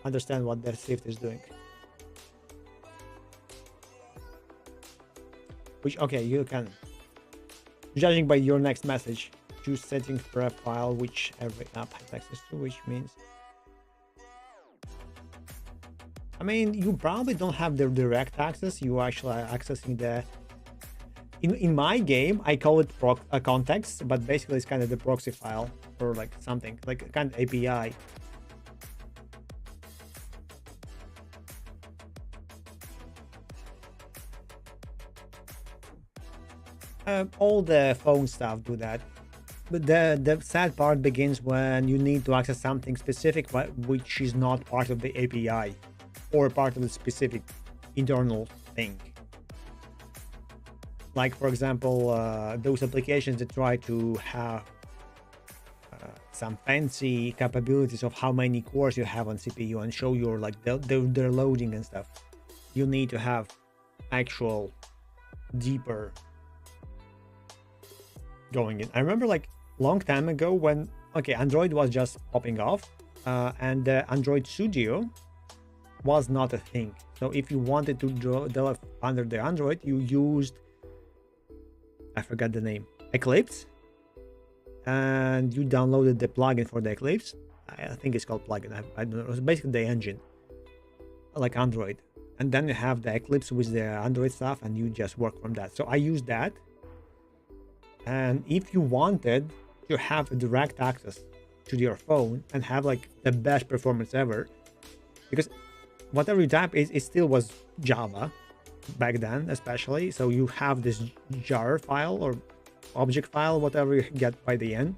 understand what their Swift is doing. Which, okay, you can. Judging by your next message, choose settings per file which every app has access to, which means, I mean, you probably don't have the direct access. You actually are accessing the, in my game, I call it context, but basically it's kind of the proxy file or like something, like a kind of API. All the phone stuff do that. But the sad part begins when you need to access something specific, which is not part of the API or part of the specific internal thing. Like, for example, those applications that try to have some fancy capabilities of how many cores you have on CPU and show your like their loading and stuff. You need to have actual deeper going in. I remember like long time ago when, okay, Android was just popping off, and Android Studio was not a thing. So if you wanted to develop under the Android, you used, I forgot the name, Eclipse, and you downloaded the plugin for the Eclipse. I think it's called plugin. I don't know. It was basically the engine, like Android. And then you have the Eclipse with the Android stuff, and you just work from that. So I used that. And if you wanted to have a direct access to your phone and have like the best performance ever, because whatever you type, it still was Java back then, especially. So you have this jar file or object file, whatever you get by the end.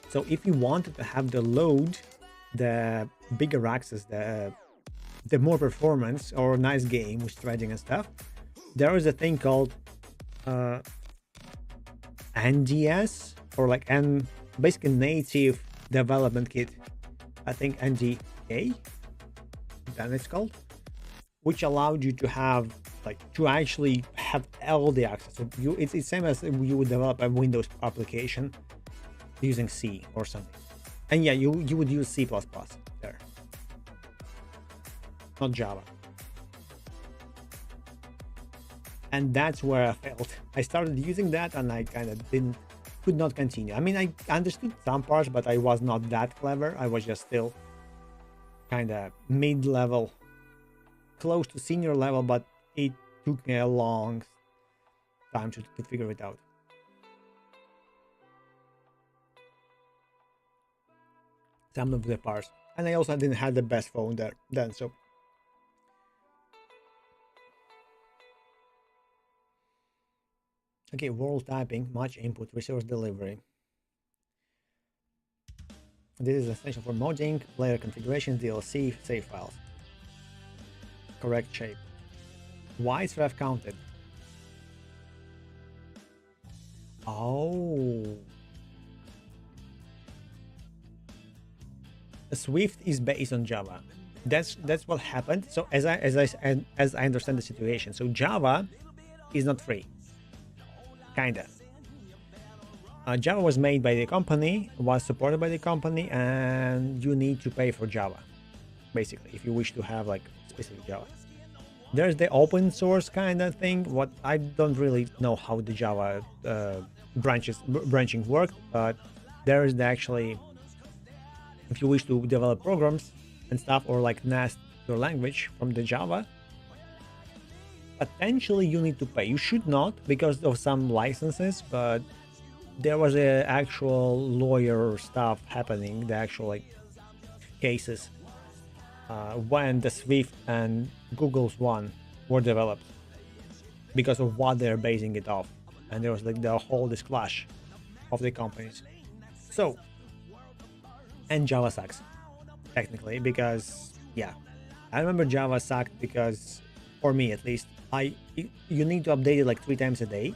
So if you wanted to have the load, the bigger access, the more performance or nice game with threading and stuff, there is a thing called NDS, or like basically native development kit. I think NDA, then it's called, which allowed you to have like to actually have all the access. So it's the same as you would develop a Windows application using C or something. And yeah, you would use C++ there, not Java. And that's where I failed. I started using that and I kind of could not continue. I mean, I understood some parts, but I was not that clever. I was just still kind of mid-level, close to senior level, but it took me a long time to figure it out. Some of the parts. And I also didn't have the best phone there then, so okay, world typing, much input, resource delivery. This is essential for modding, player configurations, DLC, save files. Correct shape. Why is ref counted? Oh. Swift is based on Java. That's what happened. So as I understand the situation, so Java is not free. Kinda. Java was made by the company, was supported by the company, and you need to pay for Java, basically, if you wish to have like specific Java. There's the open source kind of thing. What I don't really know how the Java branching worked, but there is actually, if you wish to develop programs and stuff, or like nest your language from the Java, potentially you need to pay. You should not because of some licenses, but there was a actual lawyer stuff happening, the actual like cases when the Swift and Google's one were developed because of what they're basing it off, and there was like the whole this clash of the companies. So, and Java sucks technically because yeah, I remember Java sucked because, for me at least, you need to update it like 3 times a day.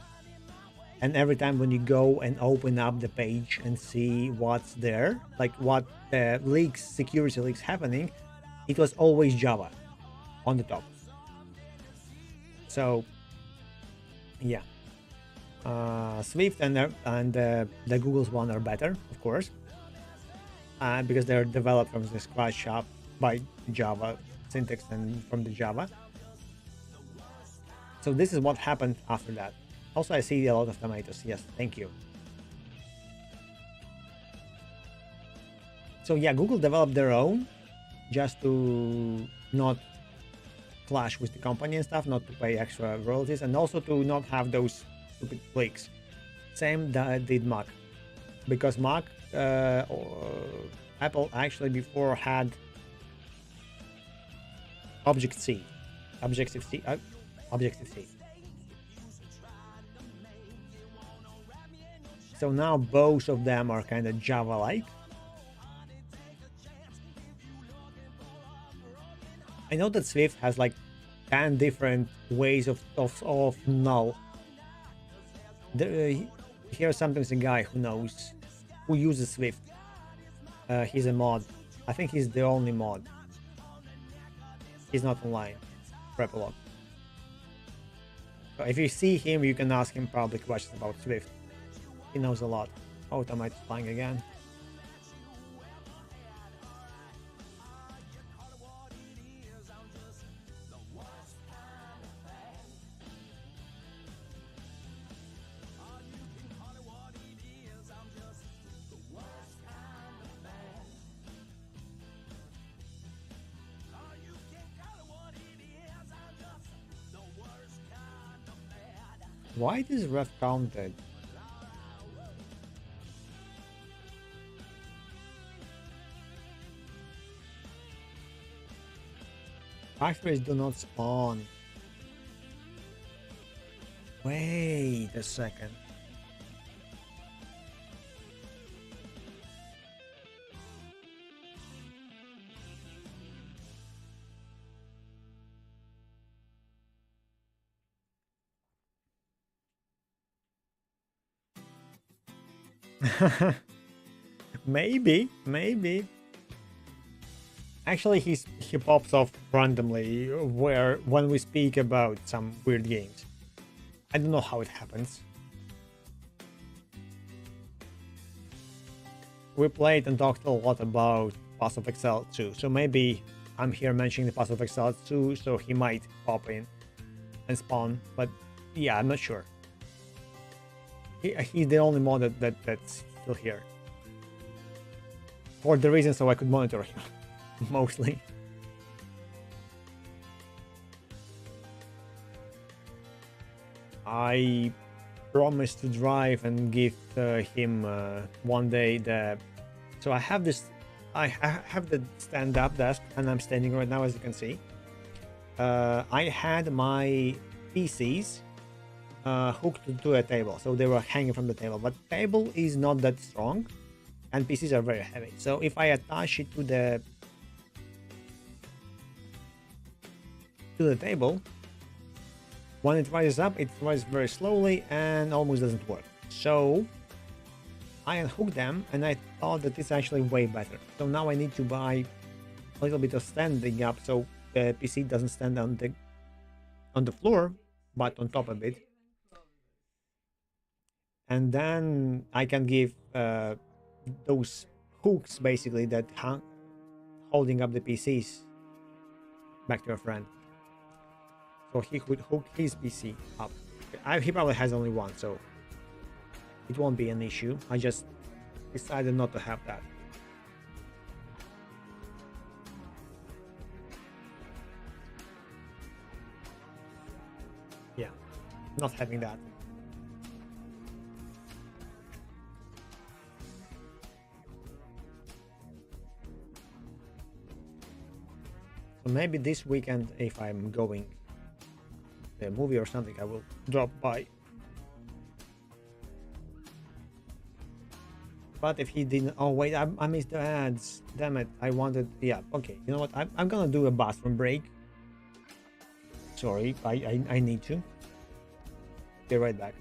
And every time when you go and open up the page and see what's there, like what leaks, security leaks happening, it was always Java on the top. So yeah, Swift and the Google's one are better, of course, because they're developed from the scratch up by Java syntax and from the Java. So this is what happened after that. Also, I see a lot of tomatoes. Yes, thank you. So yeah, Google developed their own just to not clash with the company and stuff, not to pay extra royalties, and also to not have those stupid leaks. Same that did Mac, because Mac, Apple actually before had Objective-C. So now both of them are kind of Java-like. I know that Swift has like 10 different ways of null. Here's sometimes a guy who uses Swift. He's a mod. I think he's the only mod. He's not online. Prep a lot. So if you see him, you can ask him probably questions about Swift. He knows a lot. Oh, Tomato's flying again. Why is ref counted? Factories do not spawn. Wait a second. Maybe. Actually, he pops off randomly where when we speak about some weird games. I don't know how it happens. We played and talked a lot about Pass of Exile 2, so maybe I'm here mentioning the Pass of Exile 2, so he might pop in and spawn, but yeah, I'm not sure. He's the only mod that's still here. For the reason so I could monitor him, mostly. I promised to drive and give him one day the... So I have this... I have the stand-up desk, and I'm standing right now, as you can see. I had my PCs hooked to a table, so they were hanging from the table, but the table is not that strong and PCs are very heavy. So if I attach it to the table, when it rises up, it rises very slowly and almost doesn't work. So I unhooked them, and I thought that it's actually way better. So now I need to buy a little bit of standing up, so the PC doesn't stand on the floor, but on top of it. And then I can give those hooks basically that holding up the PCs back to a friend. So he could hook his PC up. He probably has only one, so it won't be an issue. I just decided not to have that. Yeah, not having that. So maybe this weekend, if I'm going to a movie or something, I will drop by. But if he didn't... Oh wait, I missed the ads. Damn it, I wanted... Yeah, okay. You know what? I'm gonna do a bathroom break. Sorry, I need to. Be right back.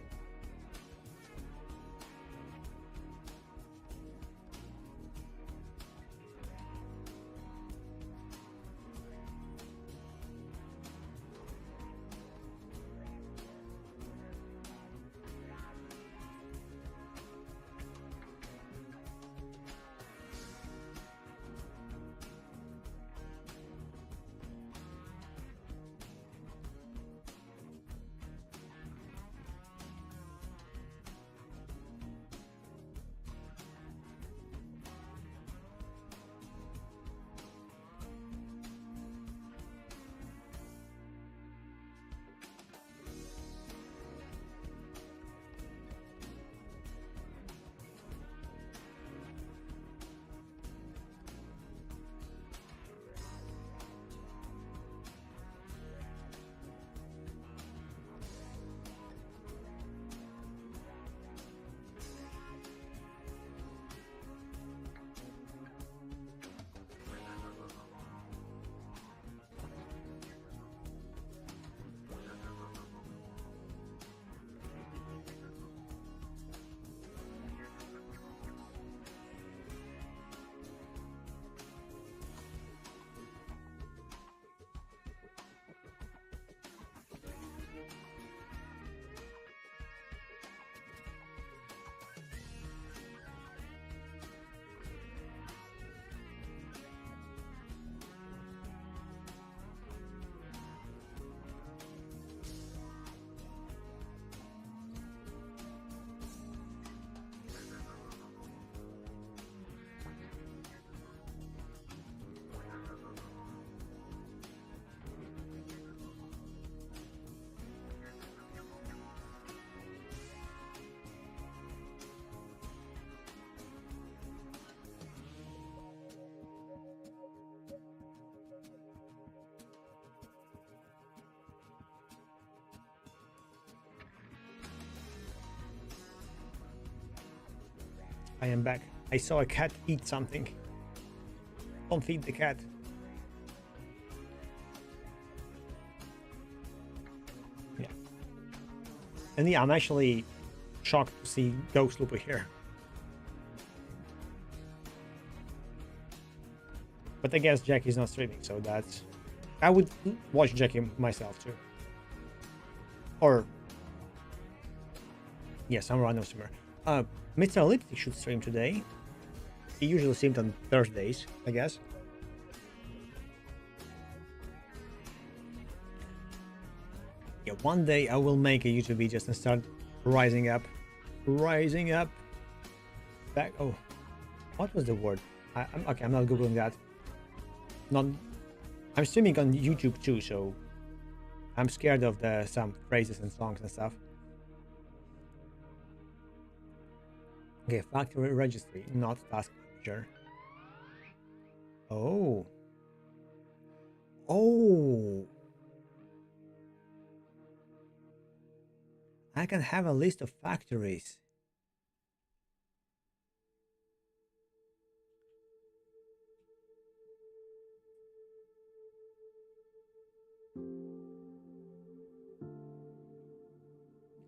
I am back. I saw a cat eat something. Don't feed the cat. Yeah. And yeah, I'm actually shocked to see Ghost Looper here. But I guess Jackie's not streaming, so that's... I would watch Jackie myself too. Or... yeah, some random streamer. Mr. Elliptic should stream today. He usually streams on Thursdays, I guess. Yeah, one day I will make a YouTube video and start rising up. Rising up. Back. Oh, what was the word? Okay, I'm not googling that. I'm streaming on YouTube too, so I'm scared of some phrases and songs and stuff. Okay, factory registry, not task manager. Oh. Oh. I can have a list of factories.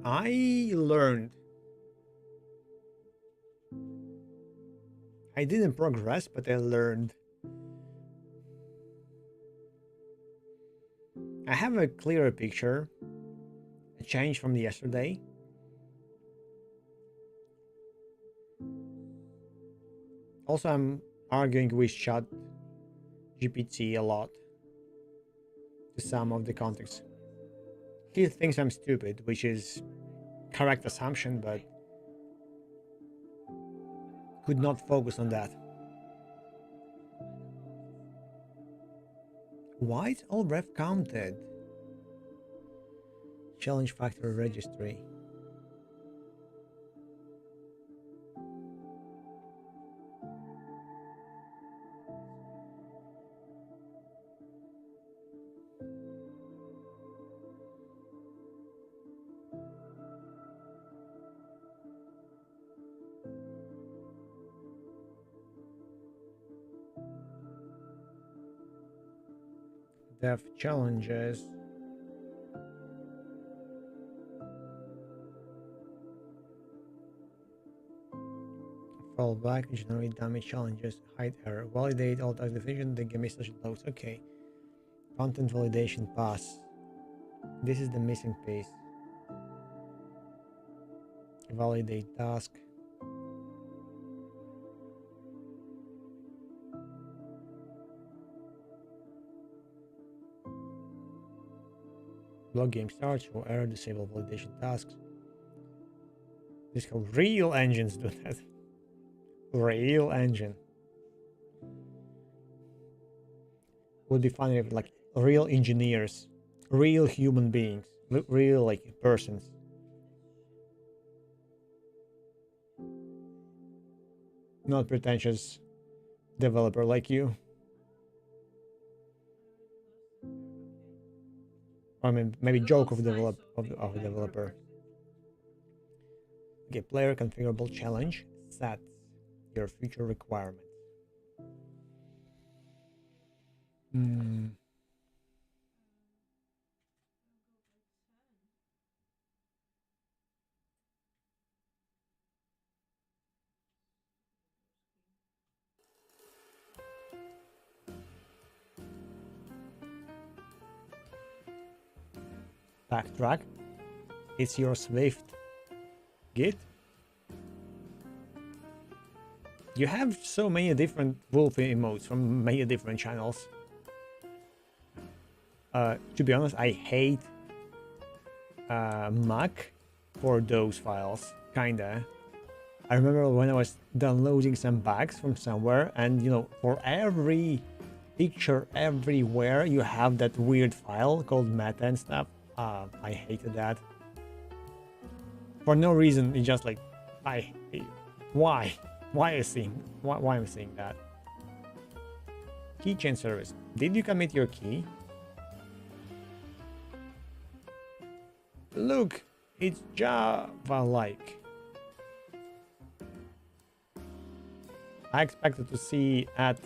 I learned. I didn't progress, but I learned. I have a clearer picture. A change from yesterday. Also, I'm arguing with Chat GPT a lot to some of the context. He thinks I'm stupid, which is correct assumption, but could not focus on that. Why is all ref counted? Challenge factory registry. Dev challenges. Fall back, generate damage challenges, hide error, validate all task division, the game is social loads. Okay. Content validation pass. This is the missing piece. Validate task. Block game starts, show error, disable validation tasks. This is how real engines do that. Real engine. Would be funny if like real engineers, real human beings, real like persons. Not pretentious developer like you. I mean, maybe joke of a developer. Okay, player configurable challenge sets your future requirements. Backtrack. It's your Swift Git. You have so many different wolf emotes from many different channels. To be honest, I hate Mac for those files, kinda. I remember when I was downloading some bugs from somewhere, and you know, for every picture everywhere, you have that weird file called meta and stuff. I hated that. For no reason, it's just like, why? Why am I seeing that? Keychain service. Did you commit your key? Look, it's Java-like. I expected to see at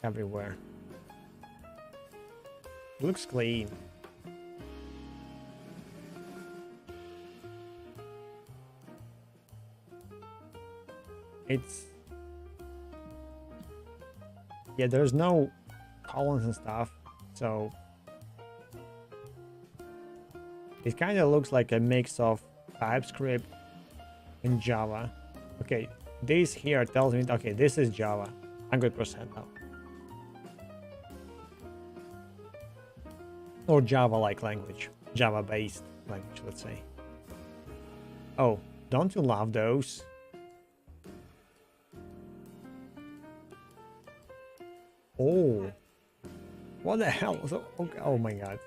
everywhere. Looks clean. Yeah, there's no columns and stuff, so it kind of looks like a mix of TypeScript and Java. Okay, this here tells me, okay, this is Java, 100% now. Or Java-like language, Java-based language, let's say. Oh, don't you love those? Oh, what the hell? So, okay, oh my god.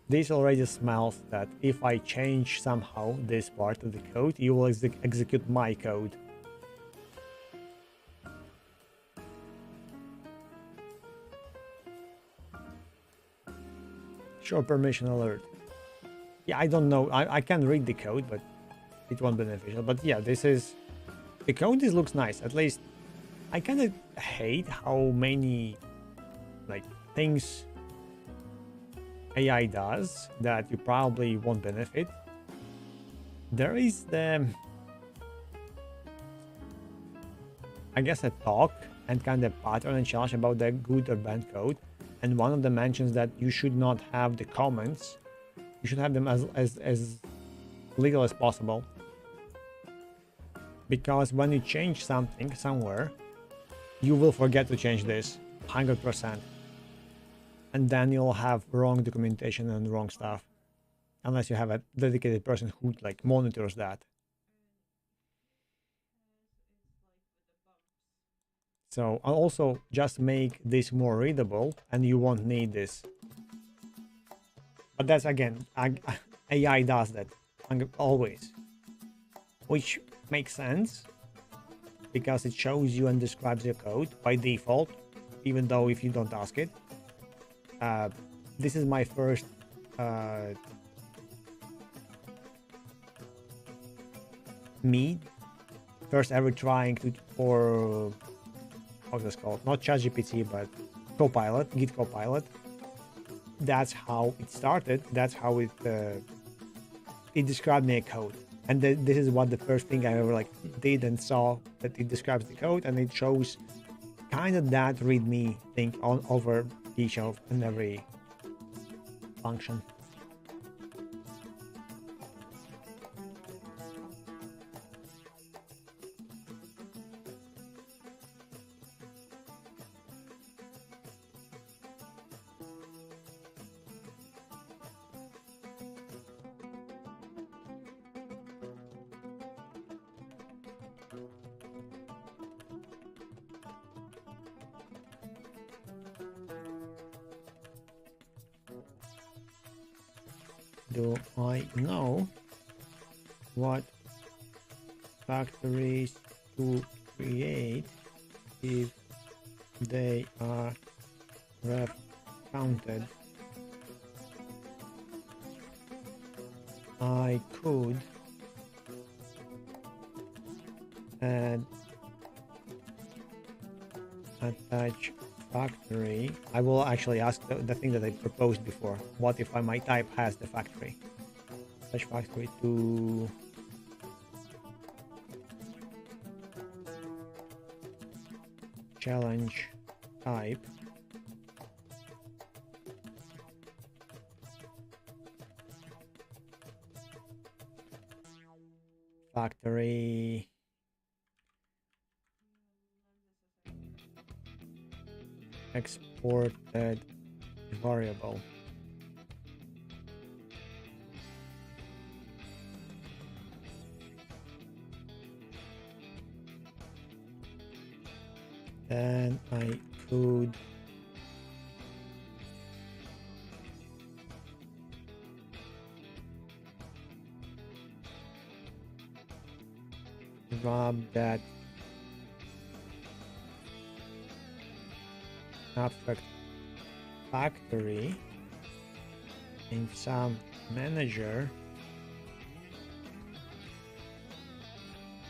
This already smells that if I change somehow this part of the code, you will execute my code. Show permission alert. Yeah, I don't know. I can read the code, but it won't be beneficial. But yeah, this is... The code looks nice. At least I kind of hate how many like things AI does that you probably won't benefit. There is the... I guess a talk and kind of pattern and challenge about the good or bad code. And one of them mentions that you should not have the comments. You should have them as little as possible. Because when you change something somewhere, you will forget to change this 100%. And then you'll have wrong documentation and wrong stuff. Unless you have a dedicated person who like monitors that. So I'll also just make this more readable and you won't need this. But that's again, AI does that always. Which makes sense because it shows you and describes your code by default, even though if you don't ask it. This is my first first ever trying to for what's this called? Not ChatGPT, but Copilot, Git Copilot. That's how it started. That's how it described me a code. And this is what the first thing I ever like did and saw, that it describes the code and it shows kind of that README thing on over each of and every function. Do I know what factories to create if they are ref counted? I could add attach factory. I will actually ask the thing that I proposed before. What if my type has the factory? Attach factory to challenge type. Factory exported variable. Then I could grab that abstract factory in some manager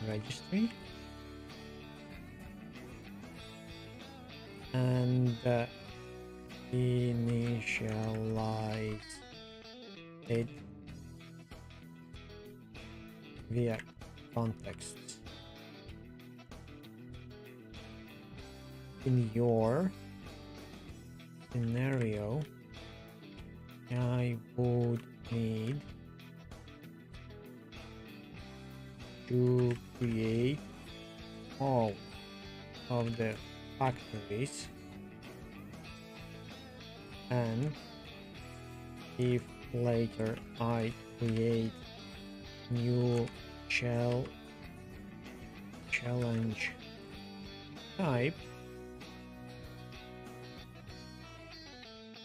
registry and initialize it via context. in your scenario, I would need to create all of the factories, and if later I create new challenge type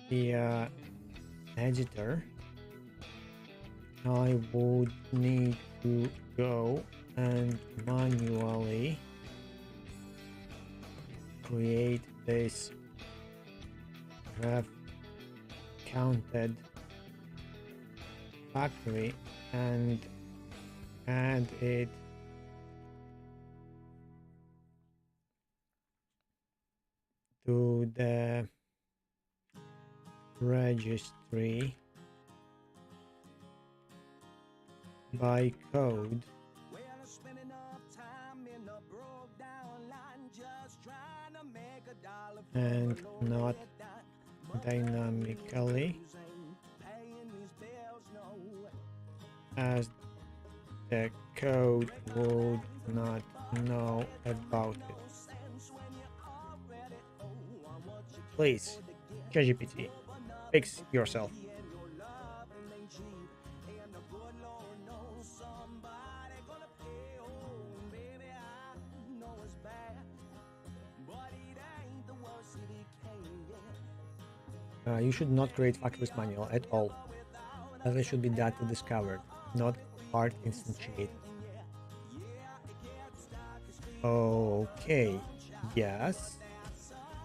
via editor, I would need to go and manually create this ref counted factory and add it to the registry by code and not dynamically, as the code would not know about it. Please, ChatGPT, fix yourself. You should not create factories manual at all. That should be data discovered, not hard instantiated. Okay, yes.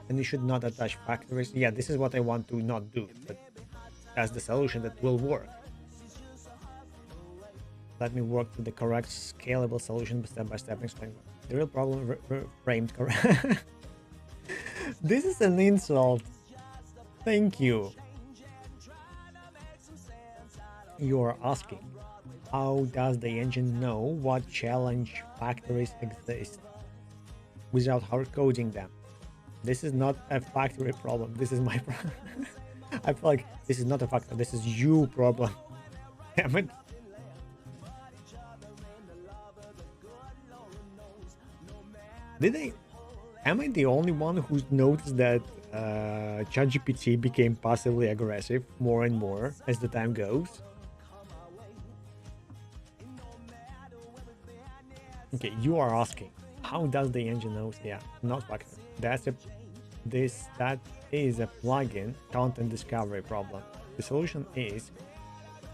And you should not attach factories. Yeah, this is what I want to not do, but that's the solution that will work. Let me work to the correct scalable solution step by step and explain the real problem framed correct. This is an insult. Thank you. You are asking, how does the engine know what challenge factories exist without hard coding them? This is not a factory problem. This is my problem. I feel like this is not a factory. This is you problem. Damn it. Am I the only one who's noticed that ChatGPT became passively aggressive more and more as the time goes? Okay, you are asking, how does the engine know? Yeah, not factory. That is a plugin content discovery problem. The solution is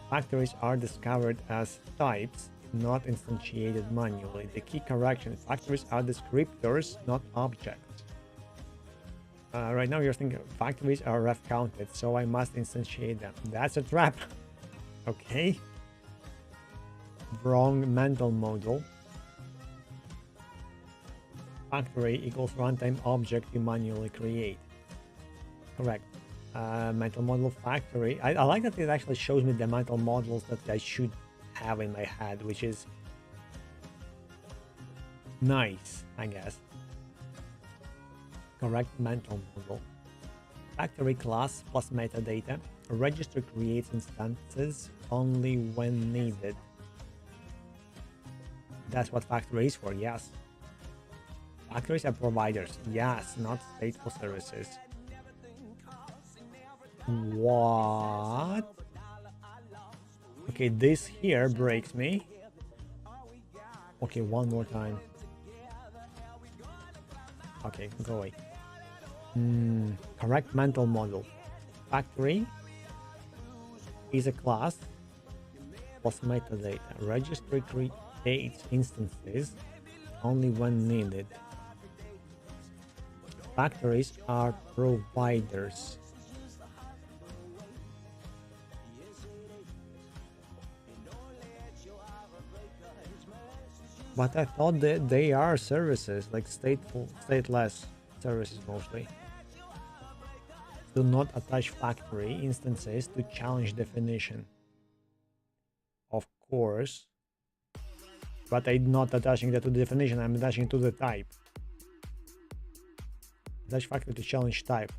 factories are discovered as types, not instantiated manually. The key correction: factories are descriptors, not objects. Right now you're thinking factories are ref counted, so I must instantiate them. That's a trap. Okay. Wrong mental model. Factory equals runtime object you manually create. Correct. Mental model factory. I like that it actually shows me the mental models that I should have in my head, which is nice, I guess. Correct mental model. Factory class plus metadata. A register creates instances only when needed. That's what factory is for, yes. Factories are providers, yes, not stateful services. What? Okay, this here breaks me. Okay, one more time. Okay, go away. Correct mental model. Factory is a class plus metadata. Registry creates instances only when needed. Factories are providers. But I thought that they are services, like stateless services mostly. Do not attach factory instances to challenge definition. Of course. But I'm not attaching that to the definition, I'm attaching to the type. Attach factory to challenge type,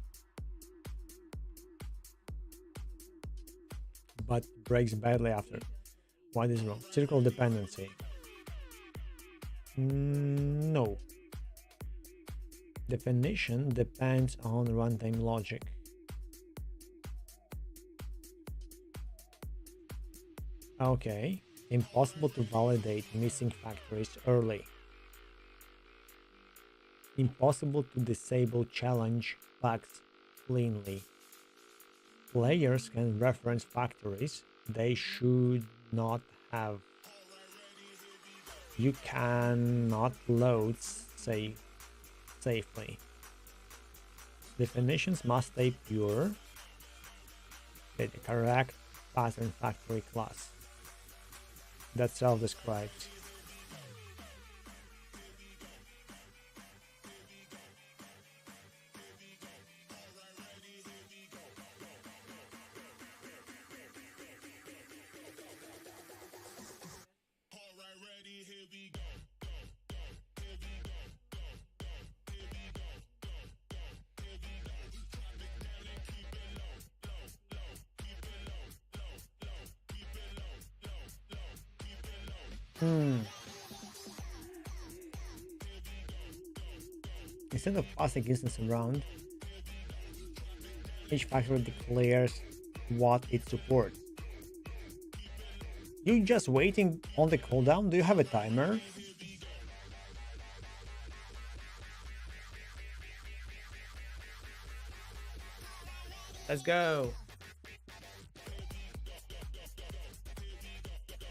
but breaks badly after. What is wrong? Circle dependency. No. Definition depends on runtime logic. Okay. Impossible to validate missing factories early. Impossible to disable challenge bugs cleanly. Players can reference factories they should not have. You cannot load safely. Definitions must stay pure. Okay, the correct pattern factory class. That self-describes. Instead of passing instance around, each factory declares what it supports. You just waiting on the cooldown? Do you have a timer? Let's go.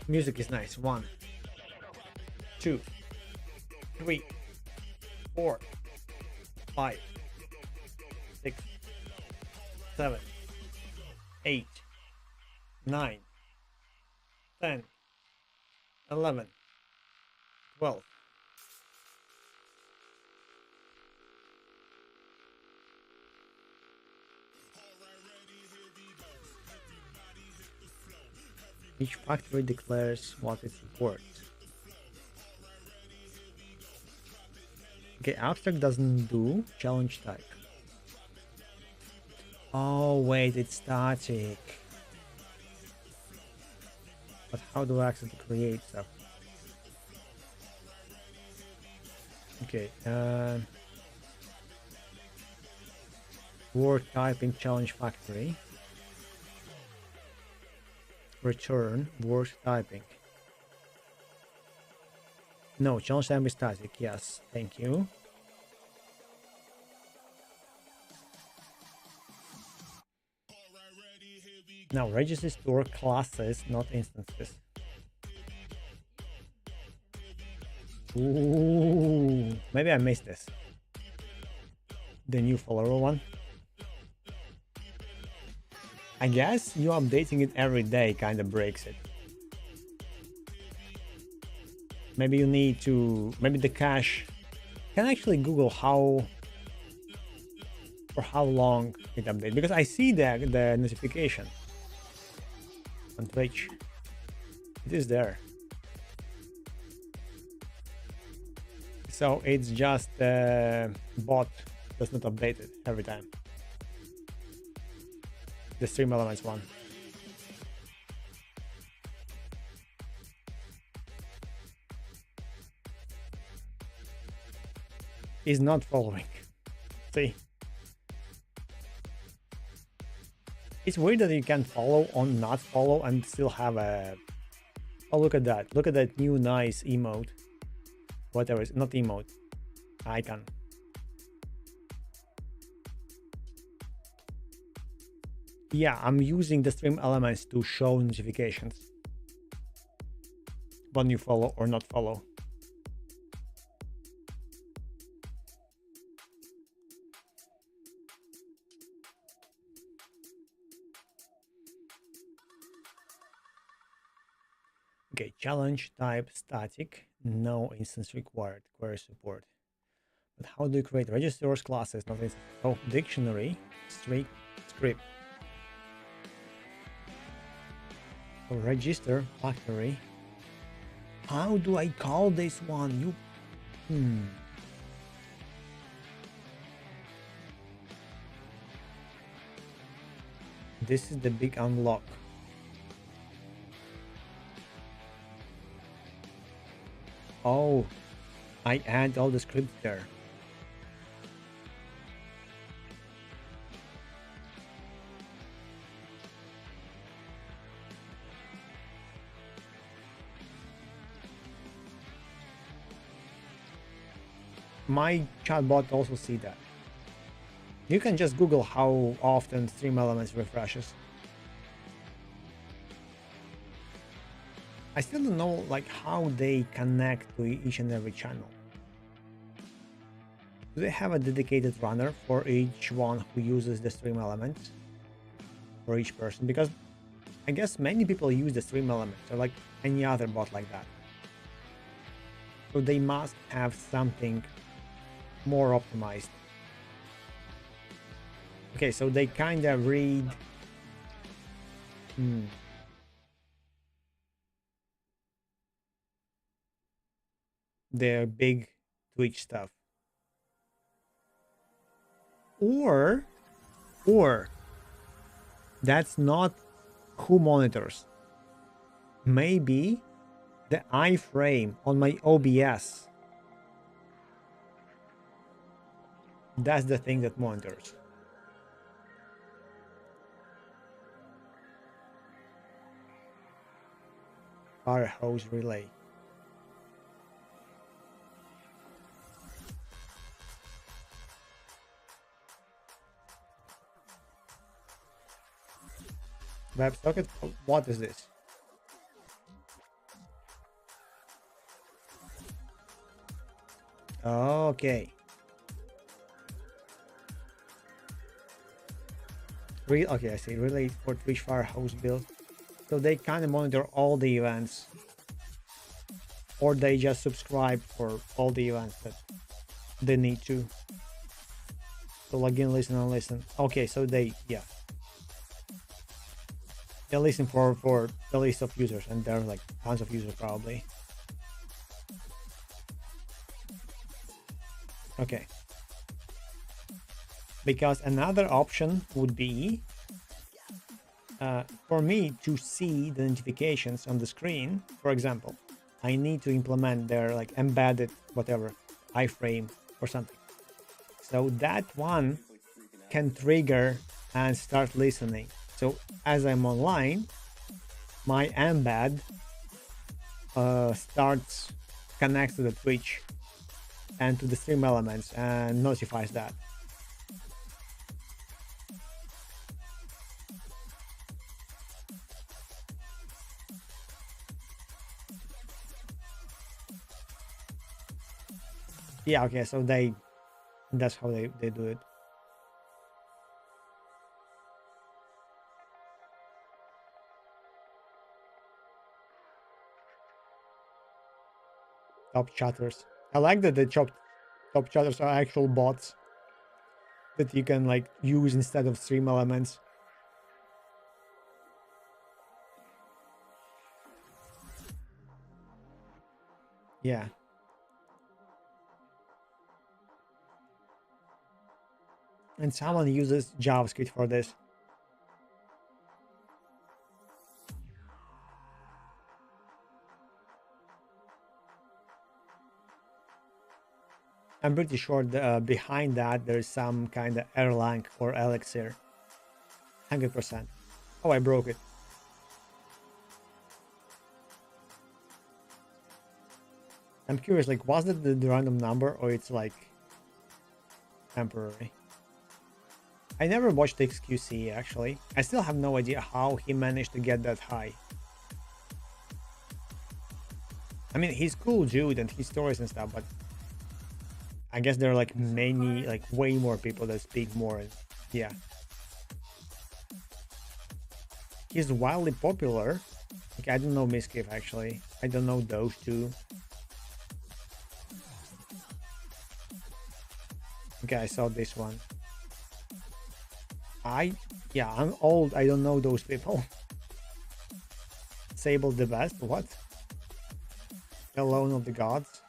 Music is nice. 1, 2, 3, 4, 5, 6, 7, 8, 9, 10, 11, 12. Each factory declares what it supports. Okay, abstract doesn't do challenge type. Oh wait, it's static. But how do I access the create stuff? Okay, word typing challenge factory. Return word typing. No, challenge type is static. Yes, thank you. Now register store classes, not instances. Ooh, maybe I missed this. The new follower one. I guess you updating it every day kind of breaks it. Maybe you need to, maybe the cache. Can I actually Google how for how long it updates, because I see the notification on Twitch. It is there. So it's just the bot does not update it every time. The stream elements one. Is not following. See? It's weird that you can follow or not follow and still have a... Oh, look at that. Look at that new nice emote. Whatever, it's not emote. Icon. Yeah, I'm using the stream elements to show notifications when you follow or not follow. Okay, challenge type static, no instance required, query support. But how do you create registers, classes, not instance? Oh, dictionary, strict script. So register, factory. How do I call this one? This is the big unlock. Oh, I add all the scripts there. My chatbot also see that. You can just Google how often Stream Elements refreshes. I still don't know like how they connect to each and every channel. Do they have a dedicated runner for each one who uses the Stream Elements? For each person? Because I guess many people use the Stream Elements or like any other bot like that. So they must have something more optimized. Okay, so they kind of read the big Twitch stuff. Or that's not who monitors. Maybe the iframe on my OBS. That's the thing that monitors. Fire hose relay. WebSocket? What is this? Okay. Okay, I see. Relay for Twitch Firehouse build. So they kind of monitor all the events. Or they just subscribe for all the events that they need to. So log in, listen, and listen. Okay, so they listen for the list of users, and there are like tons of users probably. Okay. Because another option would be for me to see the notifications on the screen. For example, I need to implement their like embedded whatever iframe or something. So that one can trigger and start listening. So as I'm online, my embed connects to the Twitch and to the Stream Elements and notifies that. Yeah, okay, so that's how they do it. Top chatters. I like that the top chatters are actual bots that you can like use instead of Stream Elements. Yeah. And someone uses JavaScript for this. I'm pretty sure behind that there's some kind of Erlang or Elixir. 100%. Oh, I broke it. I'm curious, like, was it the random number or it's like temporary? I never watched XQC actually. I still have no idea how he managed to get that high. I mean, he's cool dude and his stories and stuff, but I guess there are like many, like way more people that speak more. And yeah. He's wildly popular. Like, I don't know Miskiff actually. I don't know those two. Okay, I saw this one. Yeah, I'm old. I don't know those people. Sable the best? What? Alone of the gods?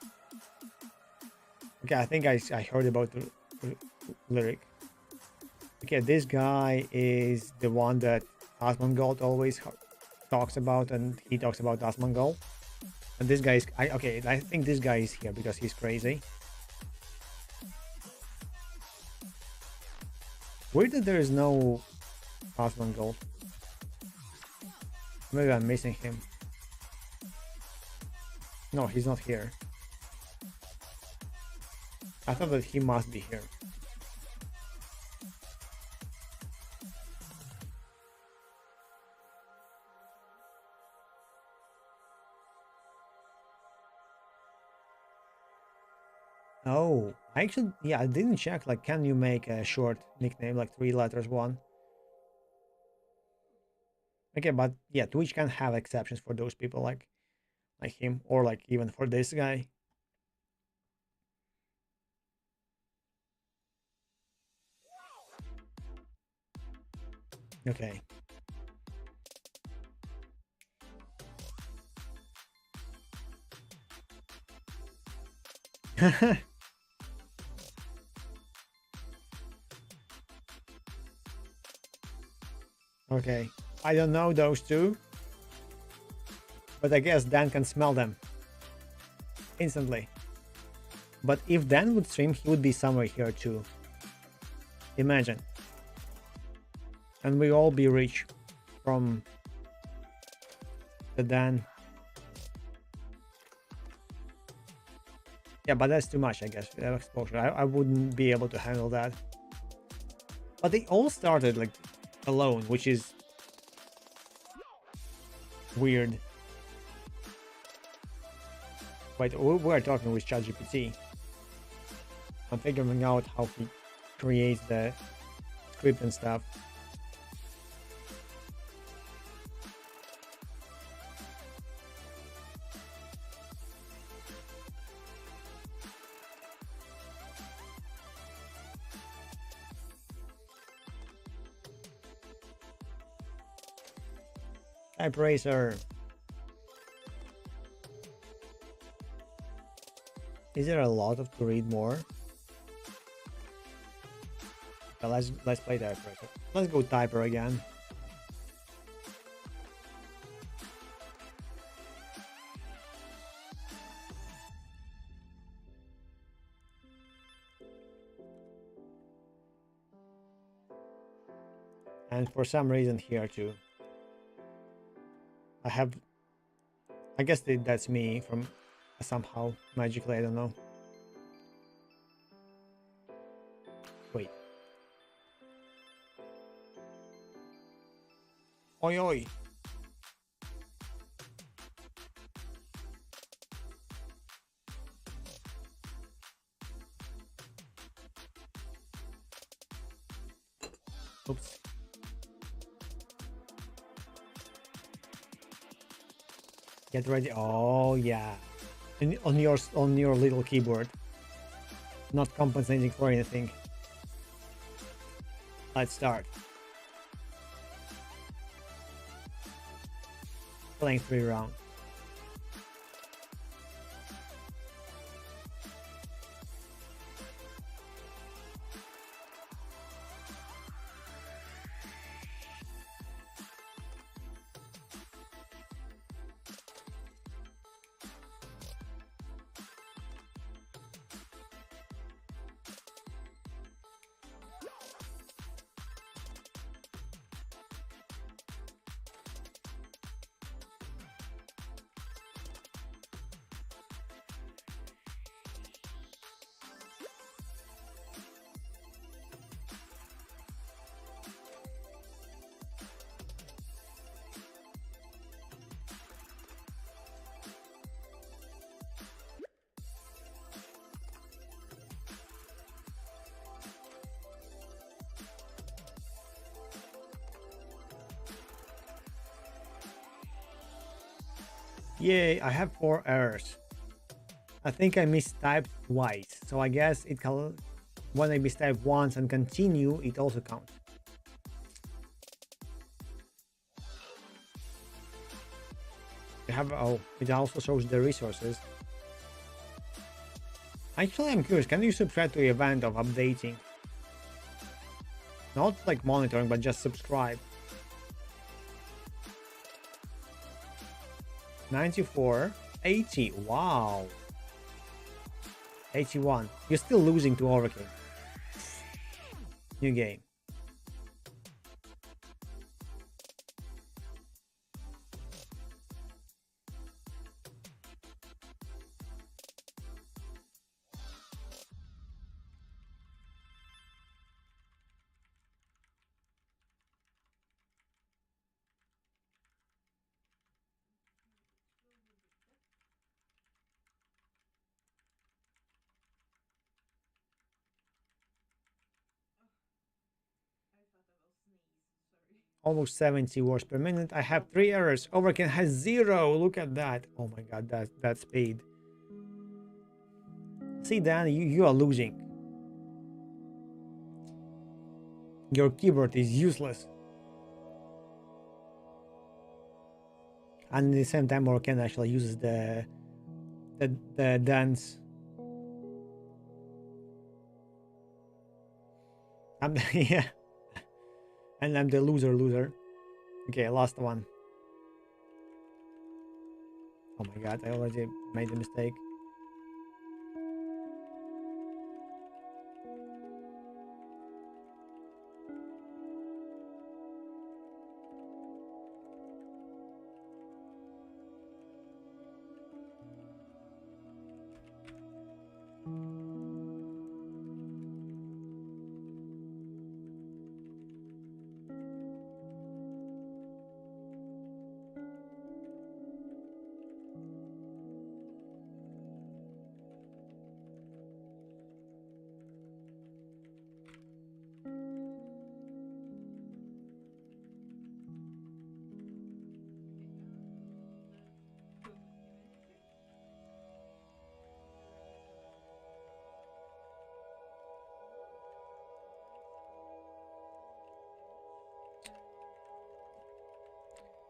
Okay, I think I heard about the lyric. Okay, this guy is the one that Asmongold always talks about, and he talks about Asmongold. And this guy is... okay, I think this guy is here because he's crazy. Weird that there is no Asmongold. Maybe I'm missing him. No, he's not here. I thought that he must be here. Oh, I actually, yeah, I didn't check, like, can you make a short nickname, like 3 letters one? Okay, but yeah, Twitch can have exceptions for those people like him, or like even for this guy. Okay. Okay, I don't know those two, but I guess Dan can smell them instantly. But if Dan would stream, he would be somewhere here too. Imagine. And we all be rich from the Dan. Yeah, but that's too much, I guess, exposure. I wouldn't be able to handle that. But they all started like alone, which is weird. Wait, we're talking with ChatGPT. I'm figuring out how he creates the script and stuff. Type Racer. Is there a lot of to read more? Okay, let's play Type Racer. Let's go Typer again. And for some reason here too, I guess that's me from somehow magically, I don't know. Wait. Oi oi. Oops. Get ready. Oh yeah. On your little keyboard. Not compensating for anything. Let's start. Playing 3 rounds. Yay, I have 4 errors. I think I mistyped twice, so I guess it can, when I mistype once and continue, it also counts. You have, oh, it also shows the resources. Actually, I'm curious, can you subscribe to the event of updating? Not like monitoring, but just subscribe. 94, 80. Wow. 81. You're still losing to Overking. New game. Almost 70 words per minute. I have 3 errors. Overkin has 0. Look at that. Oh my god, that speed. See, Dan, you are losing. Your keyboard is useless. And at the same time, Overkin actually uses the dance. Yeah. And I'm the loser. Okay, last one. Oh my god, I already made a mistake.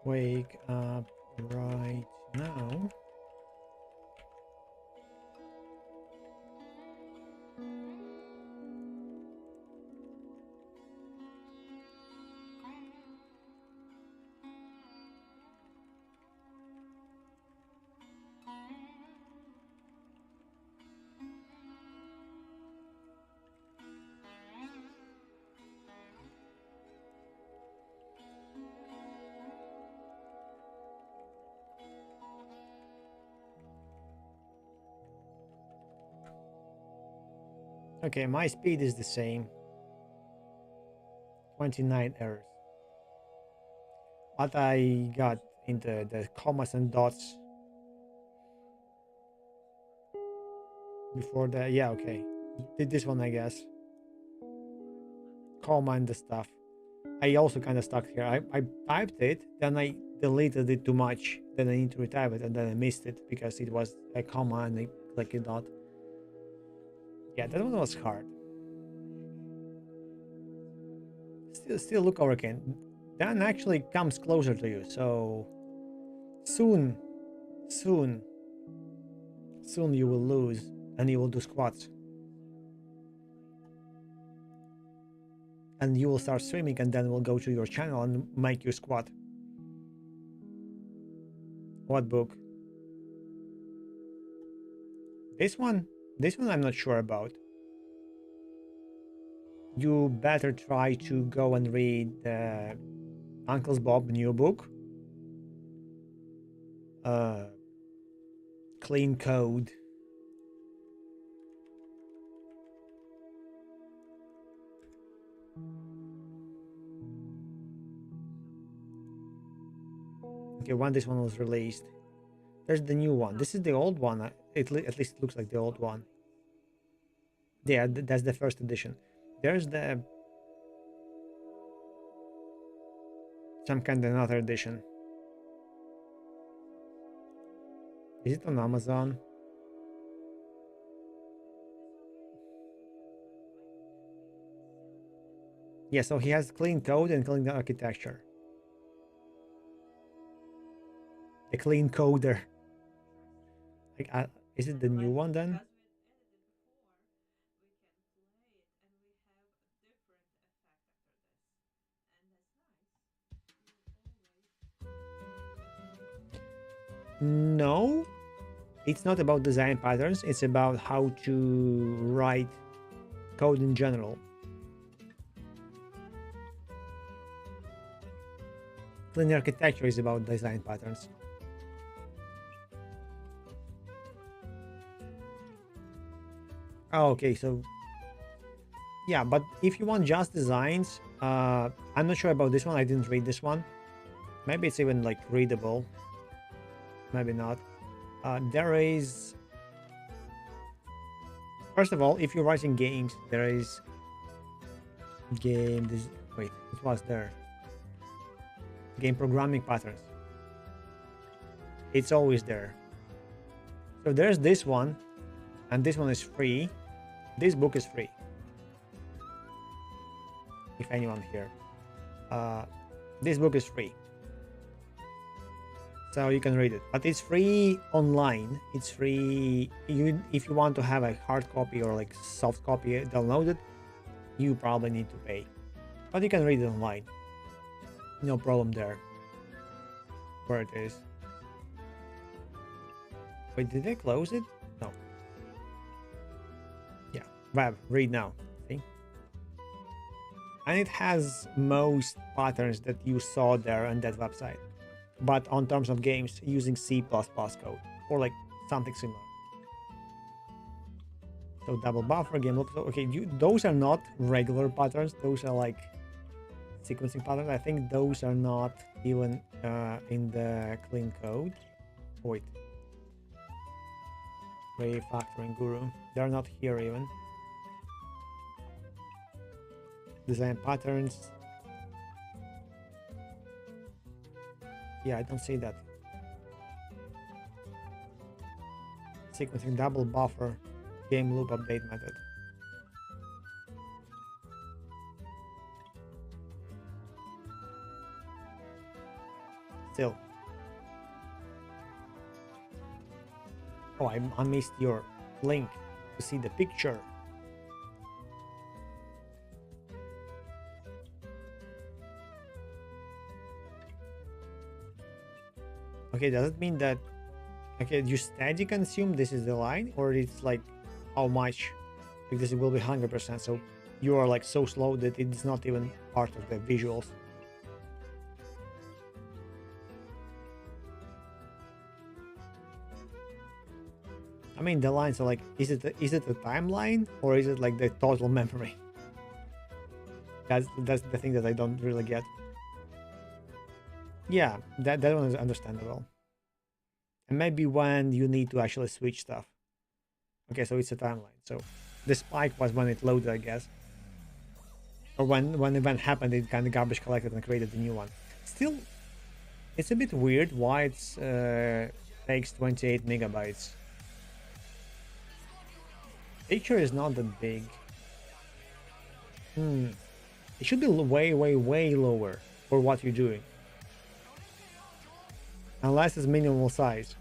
Wake up right now. Okay, my speed is the same. 29 errors. But I got into the commas and dots before the... Yeah, okay. Did this one, I guess. Comma and the stuff. I also kind of stuck here. I typed it, then I deleted it too much. Then I need to retype it, and then I missed it because it was a comma and I clicked a dot. Yeah, that one was hard. Still look over again. Dan actually comes closer to you, so soon you will lose and you will do squats. And you will start streaming and then we'll go to your channel and make you squat. What book? This one? This one I'm not sure about. You better try to go and read Uncle's Bob new book. Clean Code. Okay, when this one was released. There's the new one. This is the old one. At least it looks like the old one. Yeah, that's the first edition. There's the... some kind of another edition. Is it on Amazon? Yeah, so he has clean code and clean architecture. The clean coder. Like, is it the new one then? No, it's not about design patterns. It's about how to write code in general. Clean architecture is about design patterns. Oh, okay, so yeah, but if you want just designs, I'm not sure about this one. I didn't read this one. Maybe it's even like readable. Maybe not. There is, first of all, if you're writing games, there is game. This wait, it was there. Game programming patterns. It's always there. So there's this one, and this one is free. This book is free. If anyone here, this book is free, so you can read it. But it's free online. It's free. If you want to have a hard copy or like soft copy downloaded, you probably need to pay. But you can read it online. No problem there. Where it is. Wait, did they close it? No. Yeah, web, read now. See? And it has most patterns that you saw there on that website. But on terms of games, using C++ code or like something similar. So double buffer, game loop. So, okay, those are not regular patterns. Those are like sequencing patterns. I think those are not even in the clean code. Oh, wait. Refactoring guru. They're not here even. Design patterns. Yeah, I don't see that. Sequencing double buffer. Game loop update method. Still. Oh, I missed your link to see the picture. Okay, does it mean that, okay, you steady consume, this is the line, or it's like how much? Like this will be 100%, so you are like so slow that it's not even part of the visuals. I mean, the lines are like, is it a timeline or is it like the total memory? That's the thing that I don't really get. Yeah, that one is understandable. And maybe when you need to actually switch stuff. Okay, so it's a timeline. So the spike was when it loaded, I guess. Or when the event happened, it kind of garbage collected and created a new one. Still, it's a bit weird why it takes 28 megabytes. Picture is not that big. It should be way, way, way lower for what you're doing. Unless it's minimal size.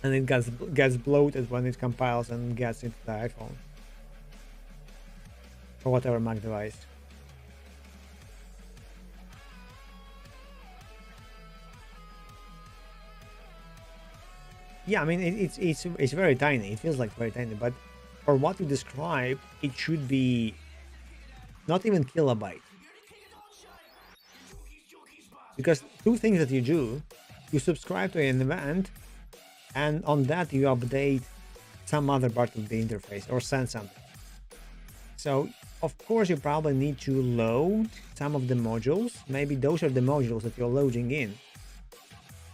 And it gets bloated when it compiles and gets into the iPhone. Or whatever Mac device. Yeah, I mean it's very tiny. It feels like very tiny, but for what you describe, it should be not even kilobyte. Because two things that you do, you subscribe to an event, and on that you update some other part of the interface or send something. So of course you probably need to load some of the modules. Maybe those are the modules that you're loading in,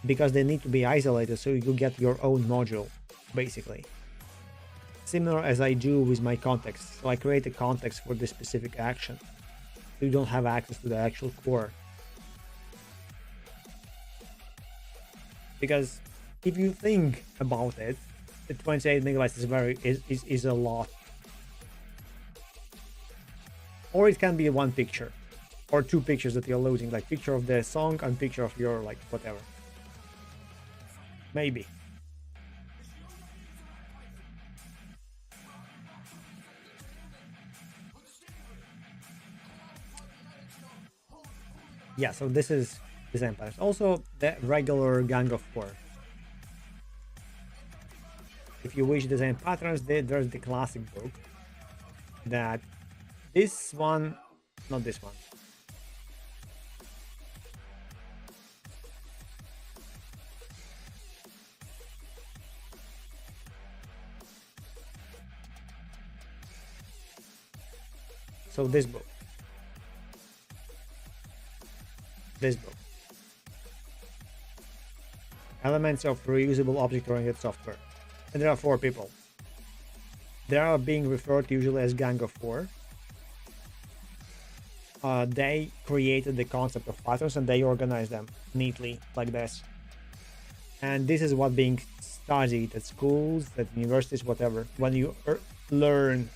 because they need to be isolated so you get your own module, basically. Similar as I do with my context. So I create a context for this specific action. So you don't have access to the actual core. Because if you think about it, the 28 megabytes is a lot. Or it can be one picture or two pictures that you're loading, like picture of the song and picture of your like whatever. Maybe. Yeah, so this is design patterns. Also, the regular Gang of Four. If you wish design patterns, there's the classic book. That this one, not this one. So this book. This book. Elements of reusable object-oriented software. And there are 4 people. They are being referred to usually as Gang of Four. They created the concept of patterns and they organize them neatly like this. And this is what being studied at schools, at universities, whatever. When you learn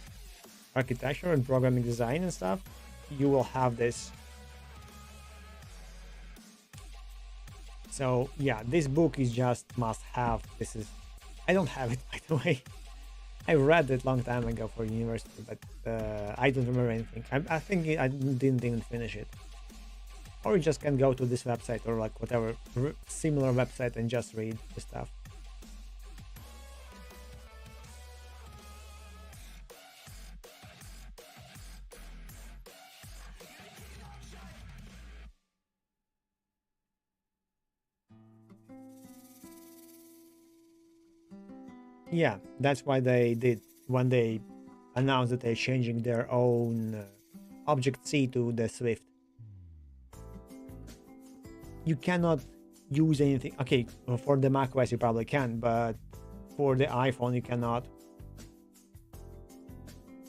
architecture and programming design and stuff, you will have this. So yeah, this book is just must have. This is, I don't have it by the way. I read it long time ago for university, but I don't remember anything. I think I didn't even finish it. Or you just can go to this website or like whatever similar website and just read the stuff. Yeah, that's why they did when they announced that they're changing their own Object-C to the Swift. You cannot use anything. Okay, for the macOS you probably can, but for the iPhone you cannot.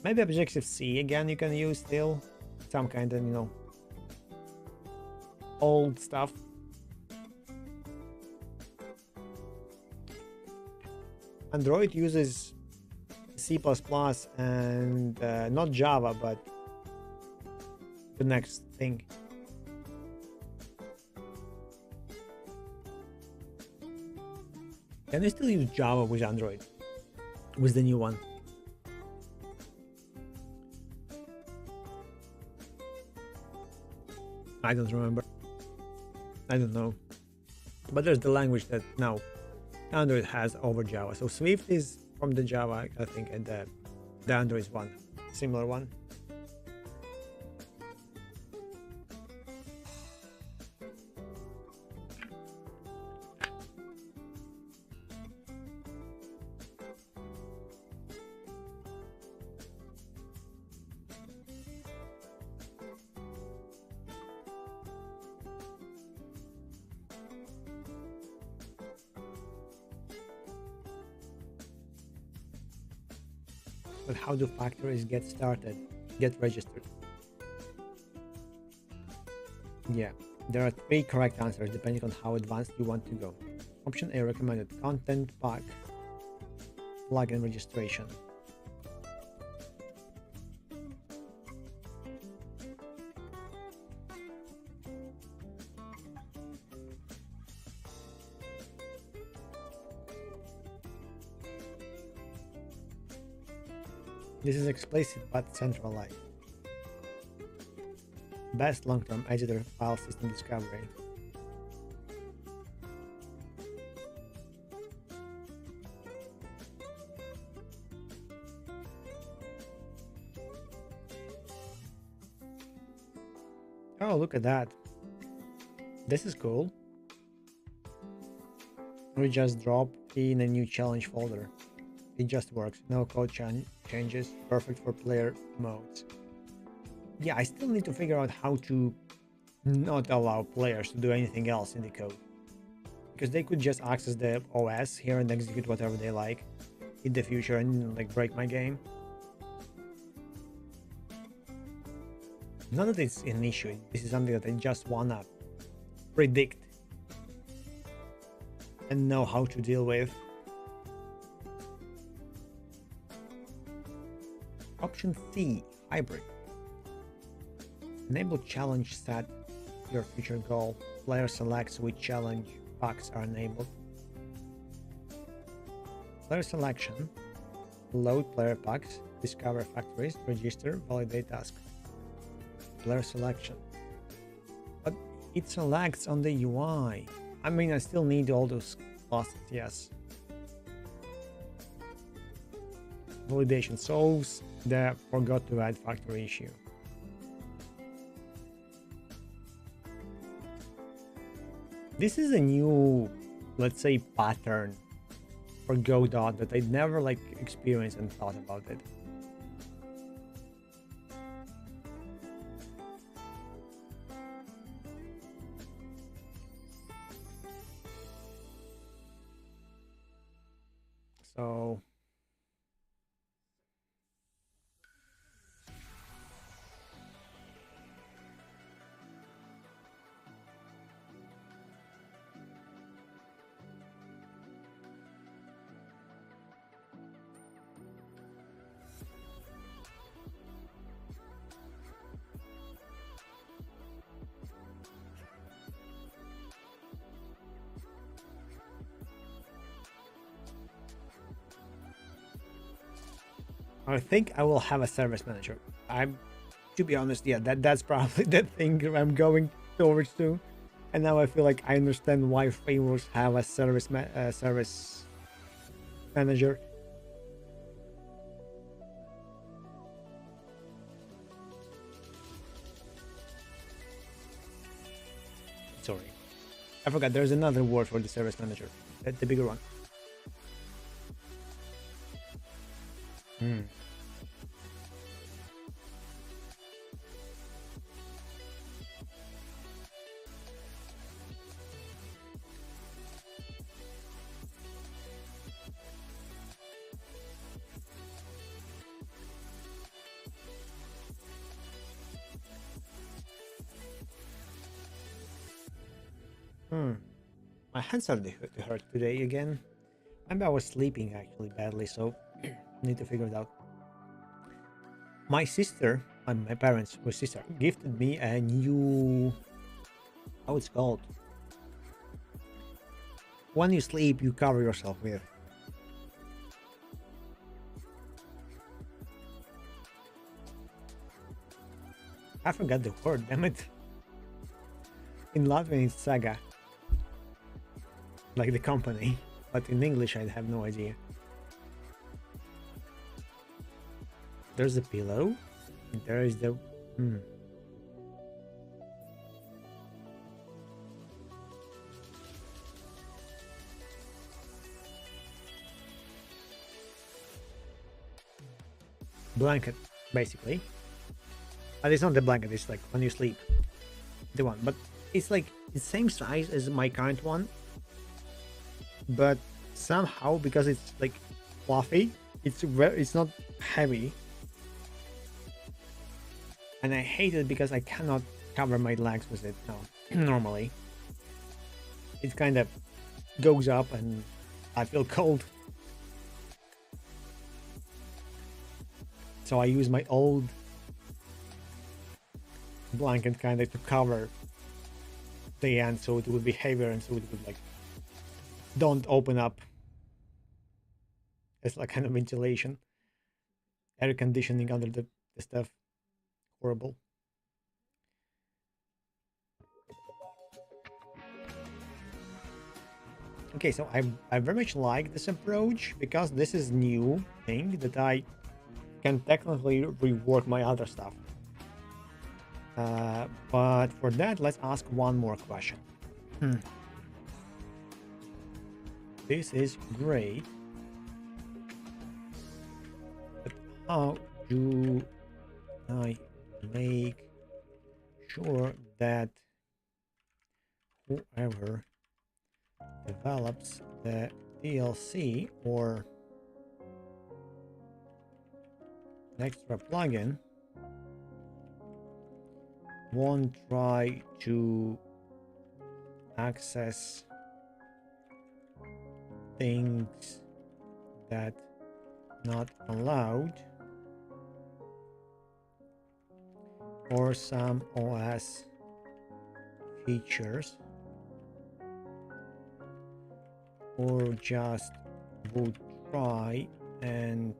Maybe Objective-C again you can use still. Some kind of, you know, old stuff. Android uses C++ and not Java, but the next thing. Can you still use Java with Android? With the new one? I don't remember. I don't know. But there's the language that now Android has over Java. So Swift is from the Java, I think, and the Android is one similar one. But how do factories get started, get registered? Yeah, there are 3 correct answers depending on how advanced you want to go. Option A, recommended content pack, plugin registration. This is explicit but centralized. Best long-term editor file system discovery. Oh, look at that. This is cool. We just drop in a new challenge folder. It just works, no code changes, perfect for player modes. Yeah, I still need to figure out how to not allow players to do anything else in the code. Because they could just access the OS here and execute whatever they like in the future and like break my game. None of this is an issue. This is something that I just wanna predict and know how to deal with. Option C, hybrid. Enable challenge set your future goal. Player selects which challenge packs are enabled. Player selection. Load player packs. Discover factories. Register. Validate task. Player selection. But It selects on the UI. I mean, I still need all those classes, yes. Validation solves the forgot to add factory issue. This is a new, let's say, pattern for Godot that I never like experienced and thought about it. So I think I will have a service manager. To be honest, yeah, that's probably the thing I'm going towards to. And now I feel like I understand why frameworks have a service manager. Sorry, I forgot. There's another word for the service manager, the bigger one. Hmm. My hands started to hurt today again. Maybe I was sleeping actually badly, so need to figure it out. My sister, my parents, my sister, gifted me a new, how it's called. When you sleep, you cover yourself with. I forgot the word, damn it. In Latvian, it's saga, like the company, but in English, I have no idea. There's a pillow. There is the. Blanket, basically. But it's not the blanket, it's like when you sleep. The one. But it's like the same size as my current one. But somehow, because it's like fluffy, it's not heavy. And I hate it because I cannot cover my legs with it now. Normally. It kind of goes up and I feel cold. So I use my old blanket kind of to cover the end so it would be heavier and so it would like don't open up. It's like kind of ventilation. Air conditioning under the stuff. Horrible. Okay, so I very much like this approach because this is new thing that I can technically rework my other stuff. But for that, let's ask one more question. This is great. But how do I make sure that whoever develops the DLC or an extra plugin won't try to access things that not allowed or some OS features or just would try and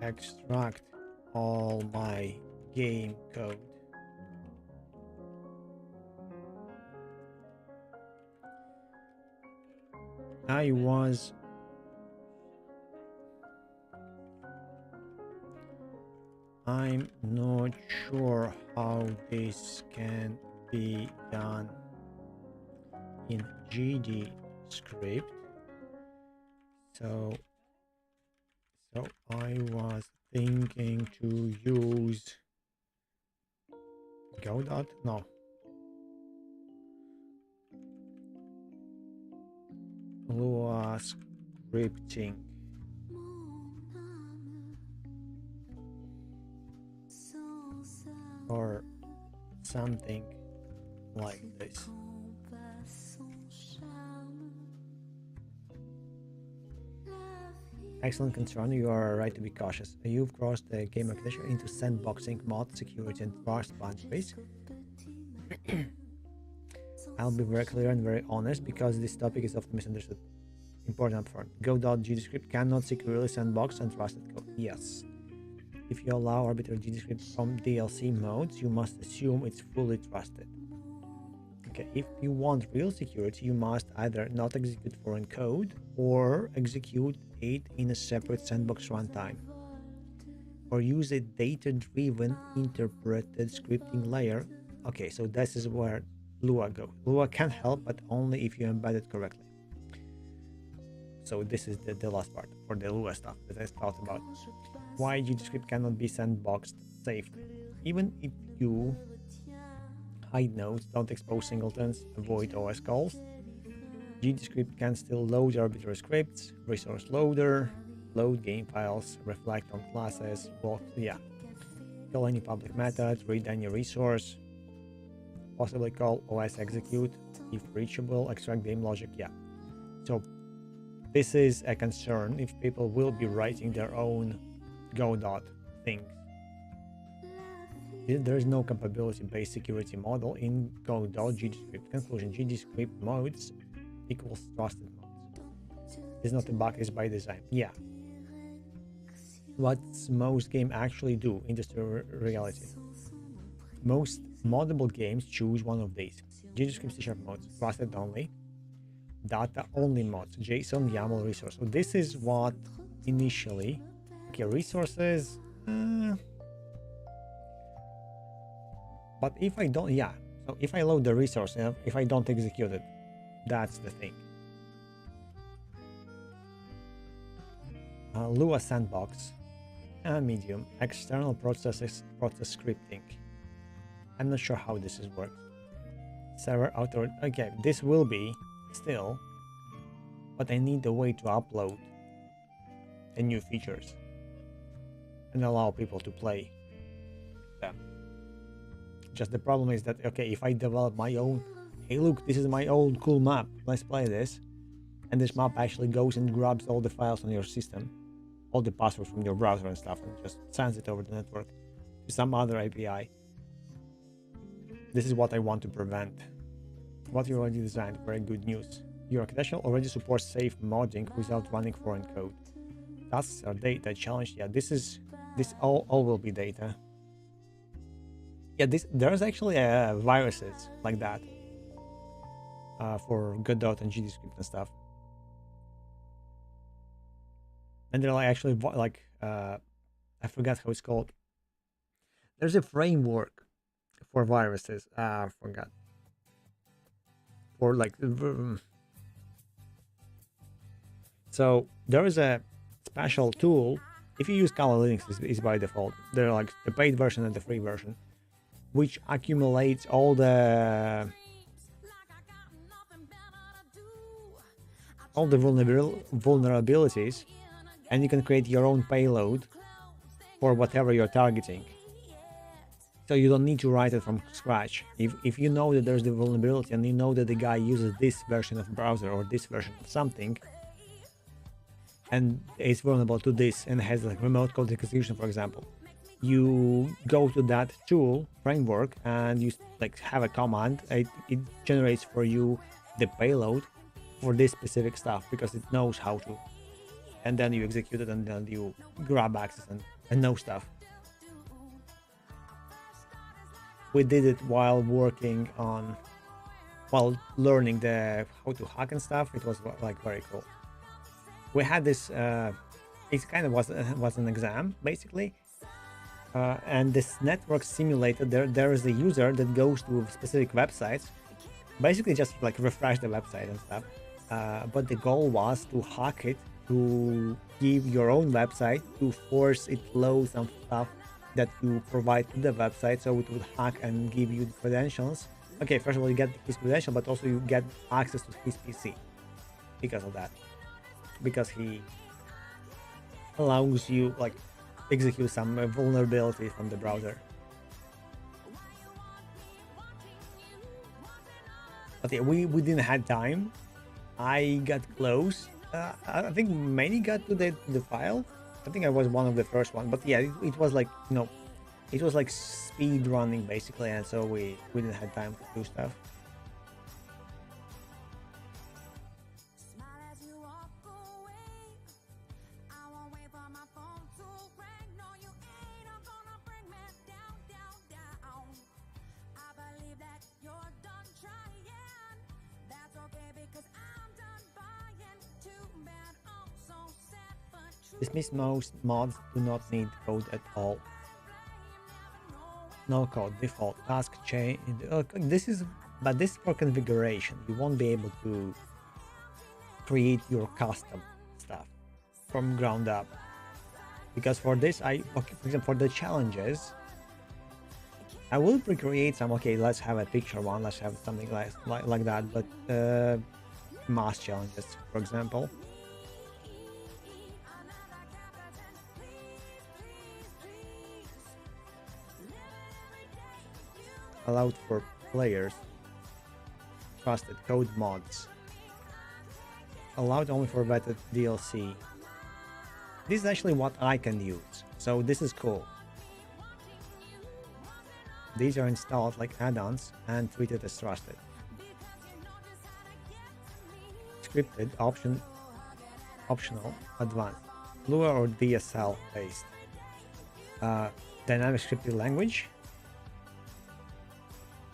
extract all my game code. I'm not sure how this can be done in GD script. So I was thinking to use Godot. No. Lua scripting. Or something like this. Excellent concern. You are right to be cautious. You've crossed the game architecture into sandboxing, mod security, and vast boundaries. I'll be very clear and very honest because this topic is often misunderstood. Important upfront. Go.gdscript cannot securely sandbox untrusted code. Yes. If you allow arbitrary GDScript from DLC modes, you must assume it's fully trusted. Okay, if you want real security, you must either not execute foreign code or execute it in a separate sandbox runtime, or use a data-driven interpreted scripting layer. Okay, so this is where Lua goes. Lua can help, but only if you embed it correctly. So this is the last part for the Lua stuff that I talked about. Why GDScript cannot be sandboxed safely. Even if you hide nodes, don't expose singletons, avoid OS calls, GDScript can still load arbitrary scripts, resource loader, load game files, reflect on classes, call any public method, read any resource, possibly call OS execute if reachable, extract game logic. So this is a concern if people will be writing their own Godot things. There is no compatibility-based security model in Godot GDScript. Conclusion: GDScript modes equals trusted modes. It's not a bug, it's by design. What most games actually do, industry reality. Most moddable games choose one of these: GDScript C# modes, trusted only, data only mods, JSON, YAML, resource. So this is what initially. Okay, resources. But if I don't, so if I load the resource, if I don't execute it, that's the thing. Lua sandbox, medium, external process scripting. I'm not sure how this is works. Server author. Okay, this will be still, but I need a way to upload the new features and allow people to play them. Just the problem is that, okay, if I develop my own, hey look, this is my old cool map, let's play this, and this map actually goes and grabs all the files on your system, all the passwords from your browser and stuff, and just sends it over the network to some other API. This is what I want to prevent. What you already designed, very good news. Your architecture already supports safe modding without running foreign code. Tasks are data challenged. This all will be data. There's actually viruses like that for Godot and GDScript and stuff, and they're like actually like I forgot how it's called. There's a framework for viruses. I forgot. For like, so there is a special tool. If you use Kali Linux, is by default. They're like the paid version and the free version, which accumulates all the vulnerabilities, and you can create your own payload for whatever you're targeting. So you don't need to write it from scratch. If you know that there's the vulnerability and you know that the guy uses this version of browser or this version of something, and is vulnerable to this and has like remote code execution, for example, you go to that tool framework and you like have a command. It generates for you the payload for this specific stuff because it knows how to, and then you execute it and then you grab access and know stuff. We did it while working on while learning the how to hack and stuff. It was like very cool. We had this it kind of was an exam basically, and this network simulator, there is a user that goes to specific websites, basically just like refresh the website and stuff, but the goal was to hack it, to give your own website, to force it load some stuff that you provide to the website, so it would hack and give you the credentials. Okay, first of all you get his credential, but also you get access to his PC because of that, because he allows you like execute some vulnerability from the browser. But yeah, we didn't have time. I got close. I think many got to the file. I think I was one of the first one. But yeah, it was like, you know, it was like speed running basically, and so we didn't have time to do stuff. Dismiss most mods do not need code at all. No code, default, task chain. This is, but this is for configuration. You won't be able to create your custom stuff from ground up. Because for this, okay, for example, for the challenges, I will recreate some, okay, let's have a picture one, let's have something like that, but mass challenges, for example. Allowed for players. Trusted code mods. Allowed only for vetted DLC. This is actually what I can use, so this is cool. These are installed like add-ons and treated as trusted. Scripted, optional, advanced. Lua or DSL based. Dynamic scripted language.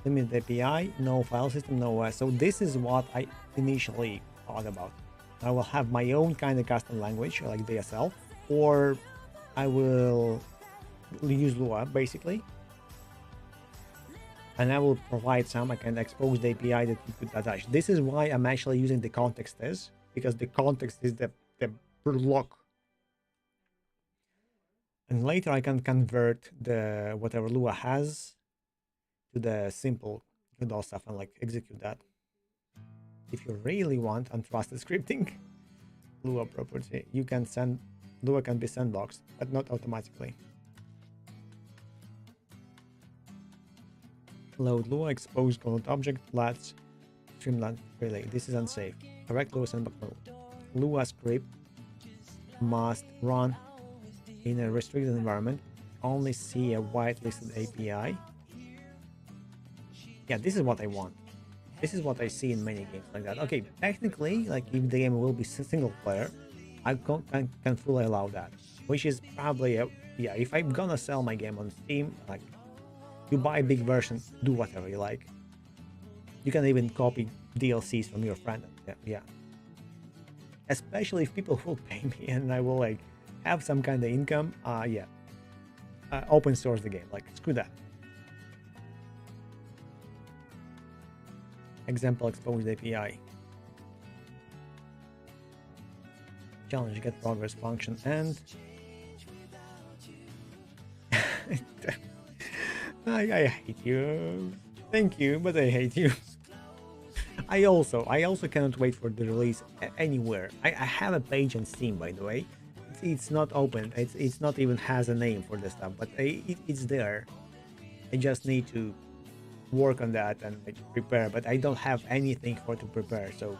Limited API, no file system, no OS. So this is what I initially thought about. I will have my own kind of custom language like DSL, or I will use Lua basically, and I will provide some. I can expose the API that you could attach. This is why I'm actually using the context is, because the context is the block, and later I can convert the whatever Lua has to the simple good old stuff and like execute that. If you really want untrusted scripting, Lua property, you can send Lua can be sandboxed, but not automatically. Load Lua, expose content object, LATs, streamline relay. This is unsafe. Correct Lua sandbox mode. Lua script must run in a restricted environment. Only see a whitelisted API. Yeah, this is what I want. This is what I see in many games like that. Okay, technically, like if the game will be single player, I can fully allow that, which is probably yeah. If I'm gonna sell my game on Steam, like you buy a big version, do whatever you like. You can even copy DLCs from your friend. Yeah. Especially if people will pay me and I will like have some kind of income. Yeah. Open source the game. Like screw that. Example exposed API. Challenge get progress function and I hate you. Thank you, but I hate you. I also cannot wait for the release anywhere. I have a page on Steam, by the way. It's not open. It's not even has a name for this stuff, but it's there. I just need to work on that and prepare, but I don't have anything for to prepare, so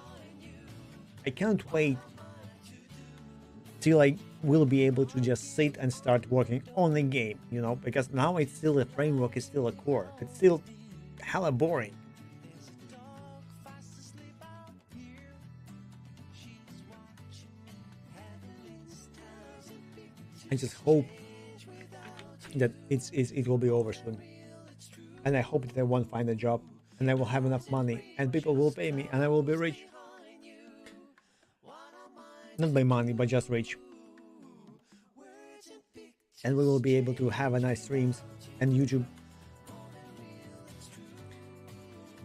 I can't wait till I will be able to just sit and start working on the game, you know, because now it's still a framework, it's still a core, it's still hella boring. I just hope that it will be over soon, and I hope that I won't find a job and I will have enough money, and people will pay me, and I will be rich. Not by money, but just rich. And we will be able to have a nice streams and YouTube.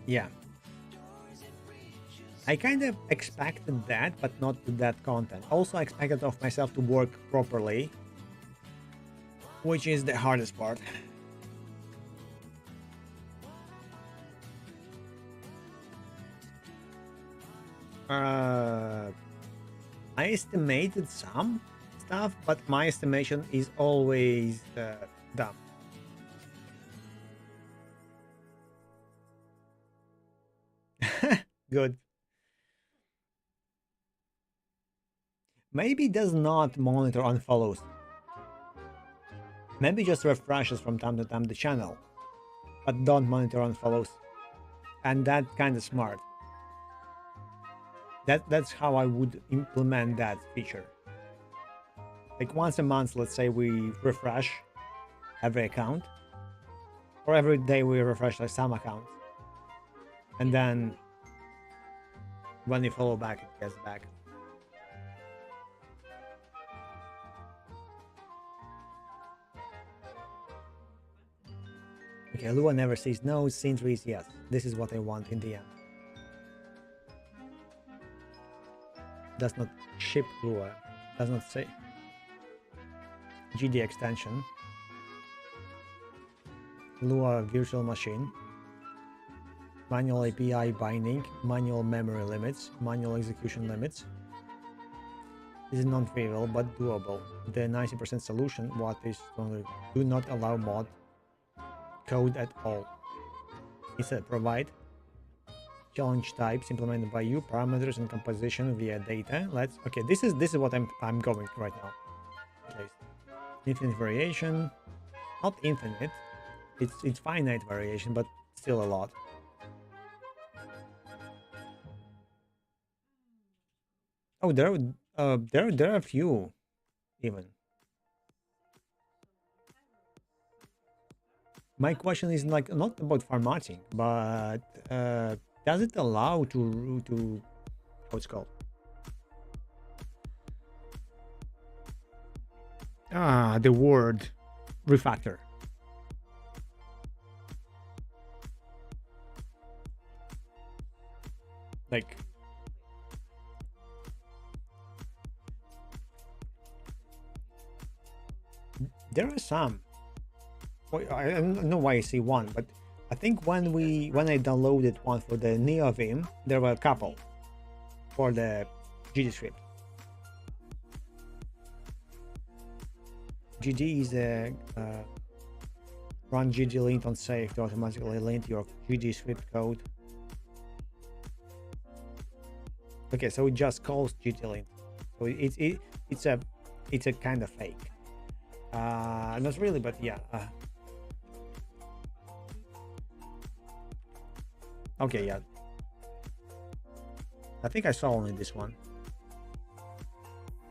Yeah. I kind of expected that, but not to that content. Also, I expected of myself to work properly, which is the hardest part. I estimated some stuff, but my estimation is always dumb. Good. Maybe does not monitor unfollows. Maybe just refreshes from time to time the channel, but don't monitor unfollows. And that kind of smart. That's how I would implement that feature. Like once a month, let's say we refresh every account, or every day we refresh like some accounts, and then when you follow back, it gets back. Okay, Lua never says no, Sintries yes. This is what I want in the end. Does not ship Lua. Does not say GD extension. Lua virtual machine. Manual API binding. Manual memory limits. Manual execution limits. This is non-trivial but doable. The 90% solution, what is strongly do not allow mod code at all. Instead, provide challenge types implemented by you, parameters and composition via data. Let's okay. This is what I'm going right now. At least infinite variation, not infinite. It's finite variation, but still a lot. Oh, there are a few even. My question is like not about formatting, but does it allow to what's called the word refactor? Like there are some. Well, I don't know why I see one, but I think when I downloaded one for the NeoVim, there were a couple for the GD script. GD is a run GD lint on safe to automatically lint your GD script code. Okay, so it just calls GD lint, so it's a kind of fake. Not really, but yeah. Okay, yeah. I think I saw only this one.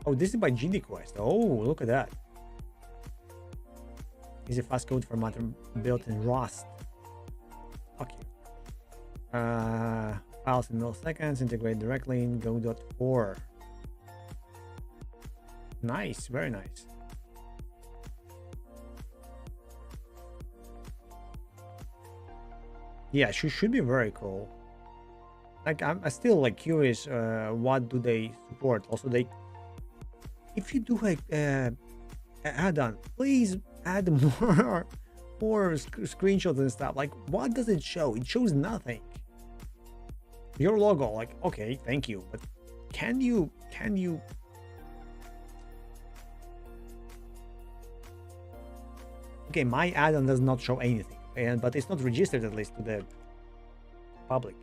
Oh, this is by GD Quest. Oh, look at that. Is a fast code formatter built in Rust. Okay. Files in milliseconds, integrate directly in Go.4. Nice, very nice. Yeah, should be very cool. Like I'm still like curious. What do they support? Also, if you do like add-on, please add more screenshots and stuff. Like, what does it show? It shows nothing. Your logo, like, okay, thank you, but can you? Okay, my add-on does not show anything, but it's not registered at least to the public.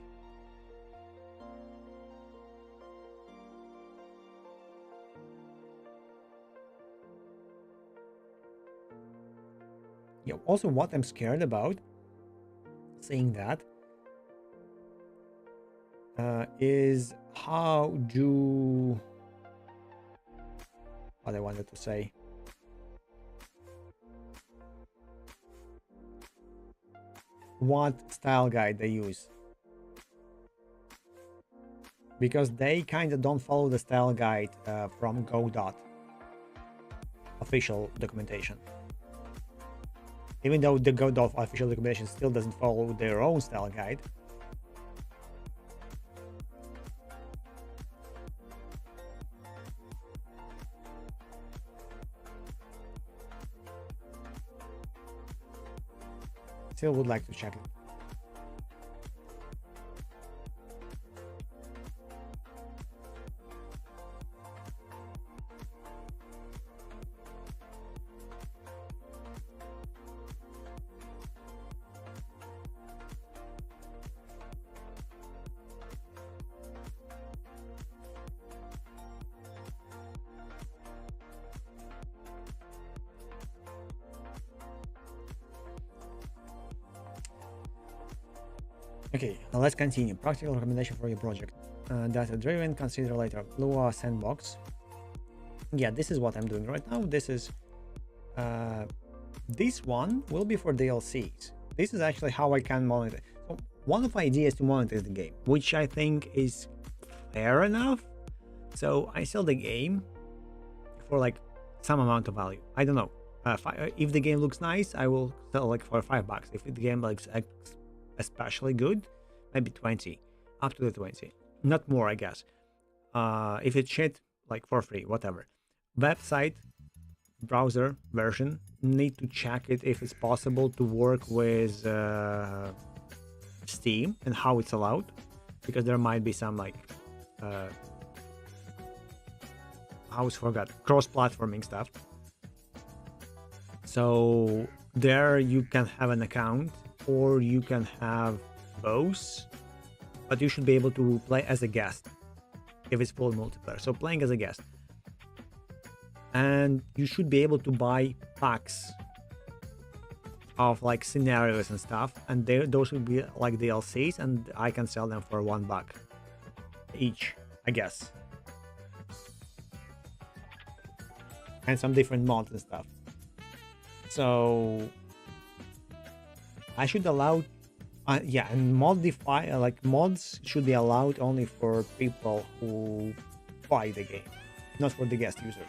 Yeah, also what I'm scared about saying that is how do what I wanted to say. what style guide they use, because they kind of don't follow the style guide from Godot official documentation. Even though the Godot official documentation still doesn't follow their own style guide. Still would like to check it. Okay, now let's continue. Practical recommendation for your project. Data driven, consider later. Lua sandbox. Yeah, this is what I'm doing right now. This one will be for DLCs. This is actually how I can monitor. So one of my ideas to monitor the game, which I think is fair enough. So I sell the game for like some amount of value. I don't know. If the game looks nice, I will sell like for $5. If the game looks especially good, maybe 20, up to the 20, not more, I guess. If it's shit, like for free, whatever. Website, browser version, need to check it if it's possible to work with Steam and how it's allowed, because there might be some like cross-platforming stuff. So there you can have an account, or you can have both, but you should be able to play as a guest if it's full multiplayer. So playing as a guest, and you should be able to buy packs of like scenarios and stuff, and those would be like DLCs, and I can sell them for $1 each, I guess, and some different mods and stuff. So I should allow, yeah, and modify like mods should be allowed only for people who buy the game, not for the guest users.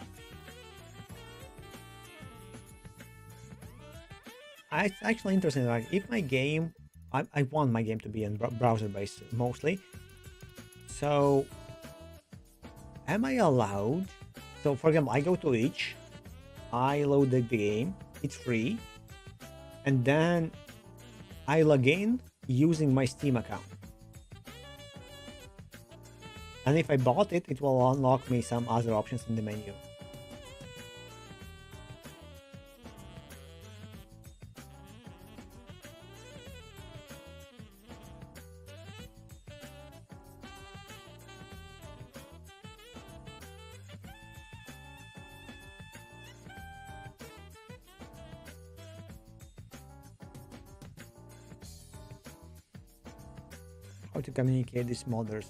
It's actually interesting. Like, if my game, I want my game to be in browser based mostly. So, am I allowed? So, for example, I go to itch, I load the game, it's free, and then I log in using my Steam account. And if I bought it, it will unlock me some other options in the menu. How to communicate these modders.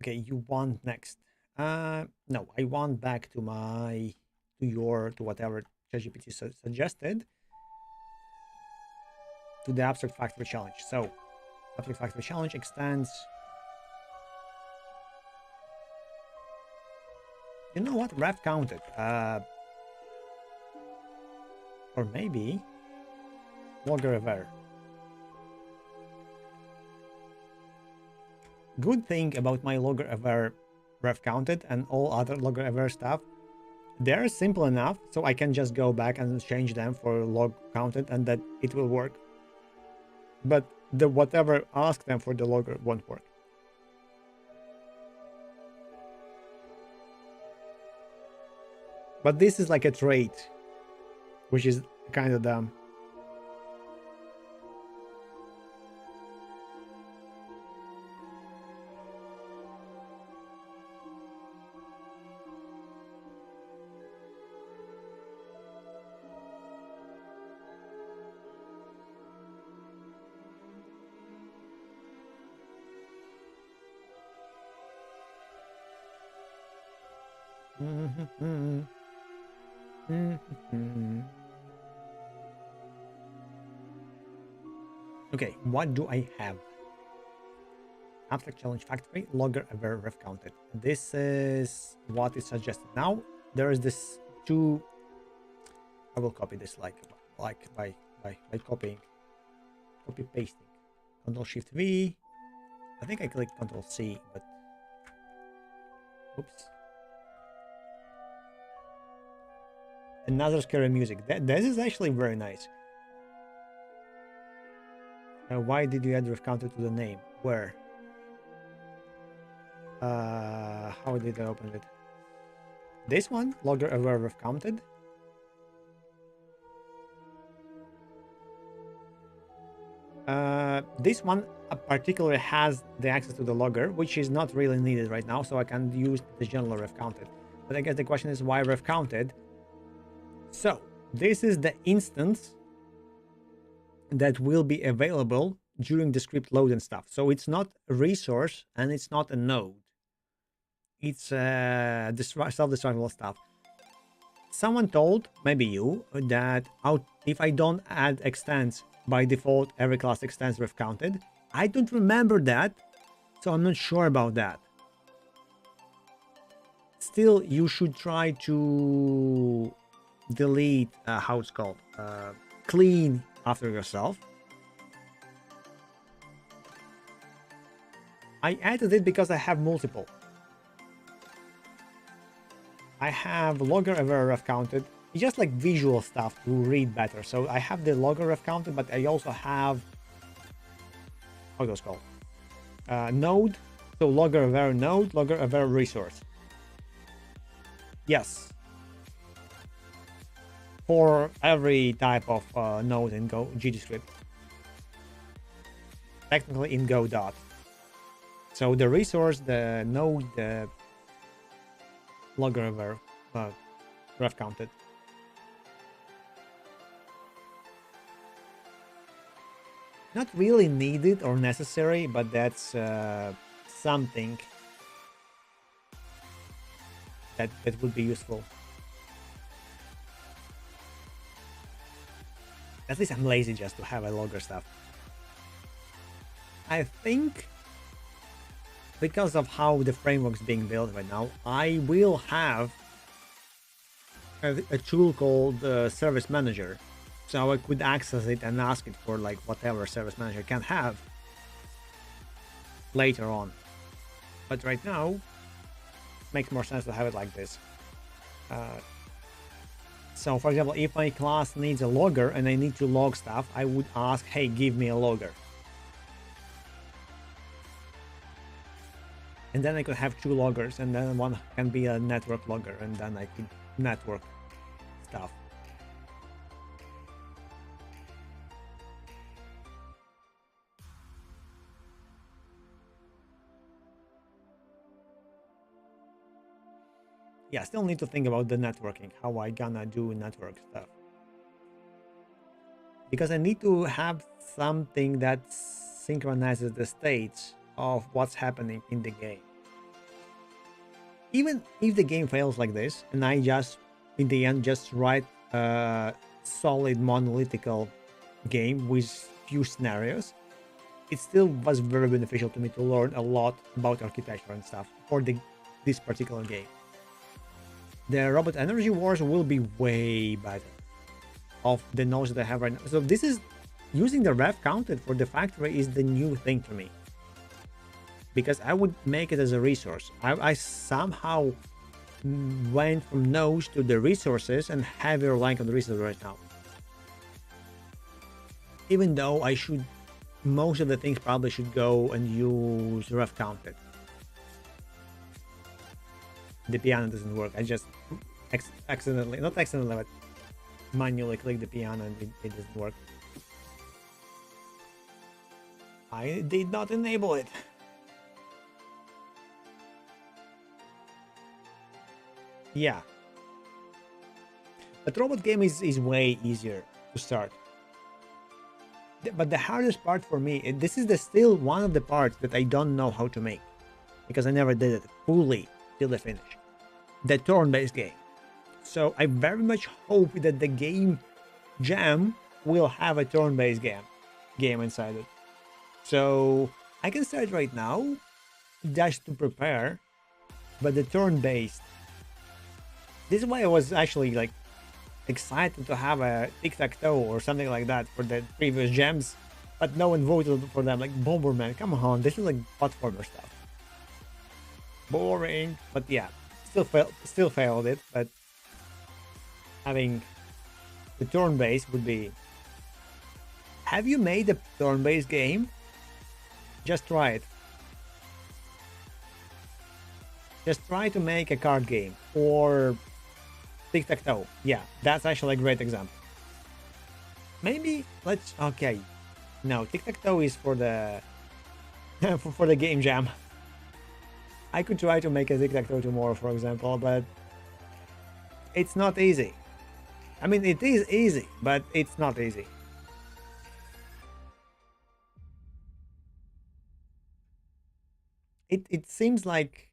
Okay, you want next. No, I want back to whatever ChatGPT suggested, to the abstract factory challenge. So abstract factory challenge extends. You know what? Ref counted. Or maybe logger ever. Good thing about my logger ever ref counted and all other logger ever stuff, they're simple enough so I can just go back and change them for log counted and that it will work. But the whatever ask them for the logger won't work. But this is like a trait, which is kind of dumb. Okay, what do I have? Abstract challenge factory, logger ever ref counted. This is what is suggested. Now there is this two. I will copy this like by copying, copy pasting. Control Shift V. I think I clicked Control C, but oops. Another scary music. This is actually very nice. Why did you add ref counter to the name? Where? How did I open it? This one, logger aware ref counted. This one particularly has the access to the logger, which is not really needed right now, so I can use the general ref counted. But I guess the question is why ref counted. So this is the instance that will be available during the script load and stuff. So it's not a resource and it's not a node. It's self-destructible stuff. Someone told, maybe you, that if I don't add extends by default, every class extends ref counted. I don't remember that, so I'm not sure about that. Still, you should try to delete, how it's called, clean after yourself. I added it because I have multiple. I have logger ever ref counted. It's just like visual stuff to read better. So I have the logger ref counted, but I also have, how those called, node. So logger ever node, logger ever resource. Yes. For every type of node in Go GDScript. Technically in Go dot. So the resource, the node, the logger ever ref counted. Not really needed or necessary, but that's something that would be useful. At least I'm lazy just to have a logger stuff. I think because of how the framework's being built right now, I will have a tool called Service Manager. So I could access it and ask it for like whatever Service Manager can have later on. But right now, it makes more sense to have it like this. So for example, if my class needs a logger and I need to log stuff, I would ask, hey, give me a logger. And then I could have two loggers, and then one can be a network logger, and then I could network stuff. Yeah, I still need to think about the networking, how I gonna do network stuff. Because I need to have something that synchronizes the states of what's happening in the game. Even if the game fails like this, and I just, in the end, just write a solid monolithical game with few scenarios, it still was very beneficial to me to learn a lot about architecture and stuff for this particular game. The Robot Energy Wars will be way better of the knowledge that I have right now. So this is, using the ref counted for the factory is the new thing to me. Because I would make it as a resource. I somehow went from nodes to the resources and have your rank on the resource right now. Even though I should, most of the things probably should go and use ref counted. The piano doesn't work. I just accidentally, not accidentally, but manually click the piano and it doesn't work. I did not enable it. Yeah. But robot game is way easier to start. But the hardest part for me, this is still one of the parts that I don't know how to make. Because I never did it fully till the finish. The turn-based game. So I very much hope that the game jam will have a turn-based game inside it. So I can start right now just to prepare, but the turn-based. This is why I was actually like excited to have a tic-tac-toe or something like that for the previous gems, but no one voted for them. Like Bomberman, come on, this is like platformer stuff. Boring, but yeah, still failed it. But having the turn-based would be. Have you made a turn-based game? Just try it. Just try to make a card game or tic-tac-toe. Yeah, that's actually a great example. Maybe let's. Okay, no, tic-tac-toe is for the for the game jam. I could try to make a tic-tac-toe tomorrow, for example, but it's not easy. I mean, it is easy, but it's not easy. It seems like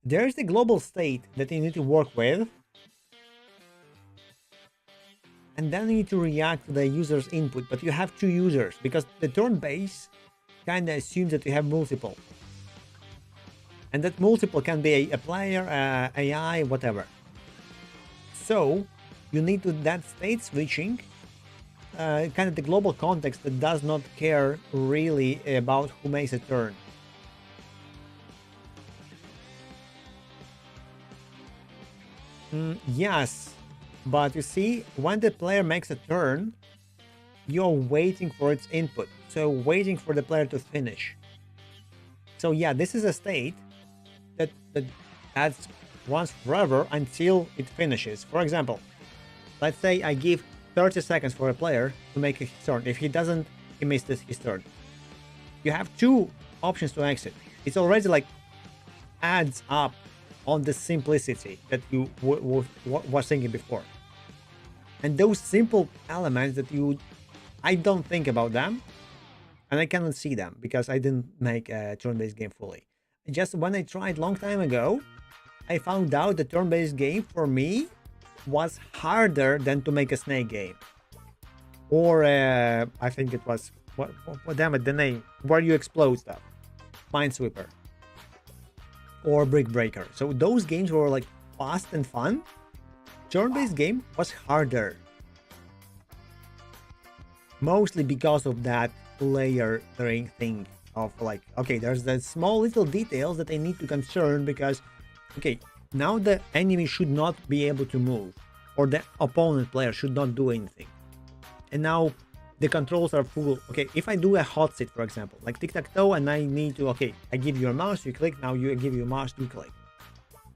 there's the global state that you need to work with, and then you need to react to the user's input, but you have two users because the turn-based kind of assumes that you have multiple, and that multiple can be a player, AI, whatever. So you need to that state switching, kind of the global context that does not care really about who makes a turn. Yes, but you see, when the player makes a turn, you're waiting for its input, so waiting for the player to finish. So yeah, this is a state that's runs forever until it finishes. For example, let's say I give 30 seconds for a player to make his turn. If he doesn't, he misses his turn. You have two options to exit. It's already like adds up on the simplicity that you was thinking before. And those simple elements that I don't think about them, and I cannot see them because I didn't make a turn-based game fully. Just when I tried long time ago, I found out the turn-based game for me was harder than to make a snake game. Or I think it was what damn it, the name where you explode stuff, Minesweeper or Brick Breaker. So those games were like fast and fun. Turn-based game was harder, mostly because of that layering thing of like, okay, there's the small little details that I need to concern because, okay, now the enemy should not be able to move or the opponent player should not do anything. And now the controls are full. Okay, if I do a hot sit, for example, like tic-tac-toe, and I need to, okay, I give you a mouse, you click, now you give you a mouse, you click.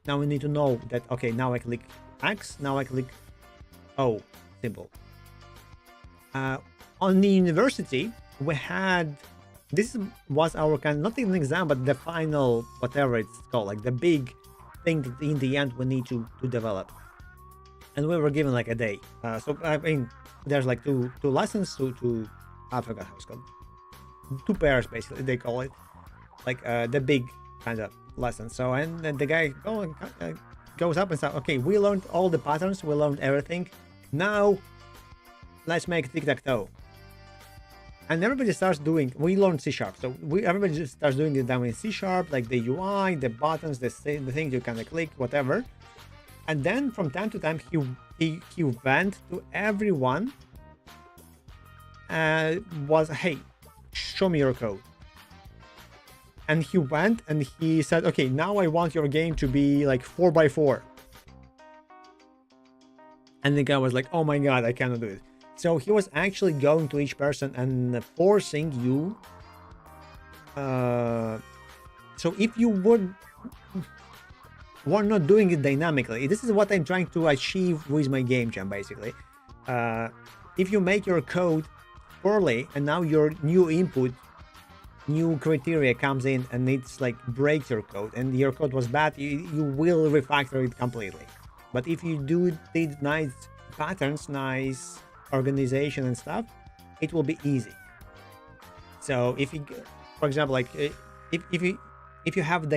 Now we need to know that, okay, now I click X, now I click O, simple. On the university, we had, this was our kind, not an exam, but the final, whatever it's called, like the big thing that in the end we need to develop. And we were given like a day. So, I mean, there's like two lessons, I forgot how it's called. 2 pairs, basically, they call it. Like the big kind of lesson. So, and then the guy goes up and says, okay, we learned all the patterns, we learned everything. Now, let's make tic-tac-toe. And everybody starts doing, we learned C#, so everybody just starts doing it down in C#, like the UI, the buttons, the things you can click, whatever. And then from time to time, he went to everyone, was, hey, show me your code. And he went and he said, okay, now I want your game to be like 4x4. And the guy was like, oh my god, I cannot do it. So he was actually going to each person and forcing you. So if you would, we're not doing it dynamically. This is what I'm trying to achieve with my game jam, basically. Uh, if you make your code poorly and now your new input, new criteria comes in and it's like breaks your code and your code was bad, you will refactor it completely. But if you did nice patterns, nice organization and stuff, it will be easy. So if you, for example, like if you have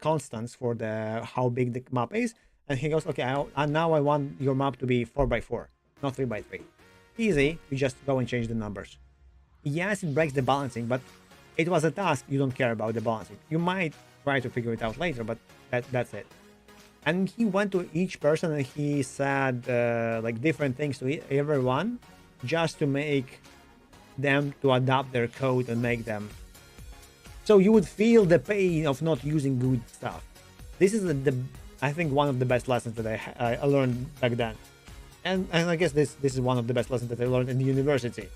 constants for the how big the map is, and he goes, okay, now I want your map to be 4x4, not 3x3. Easy, you just go and change the numbers. Yes, it breaks the balancing, but it was a task. You don't care about the balancing. You might try to figure it out later, but that's it. And he went to each person and he said like different things to everyone, just to make them to adapt their code and make them so you would feel the pain of not using good stuff. This is the I think one of the best lessons that I learned back then, and I guess this is one of the best lessons that I learned in the university.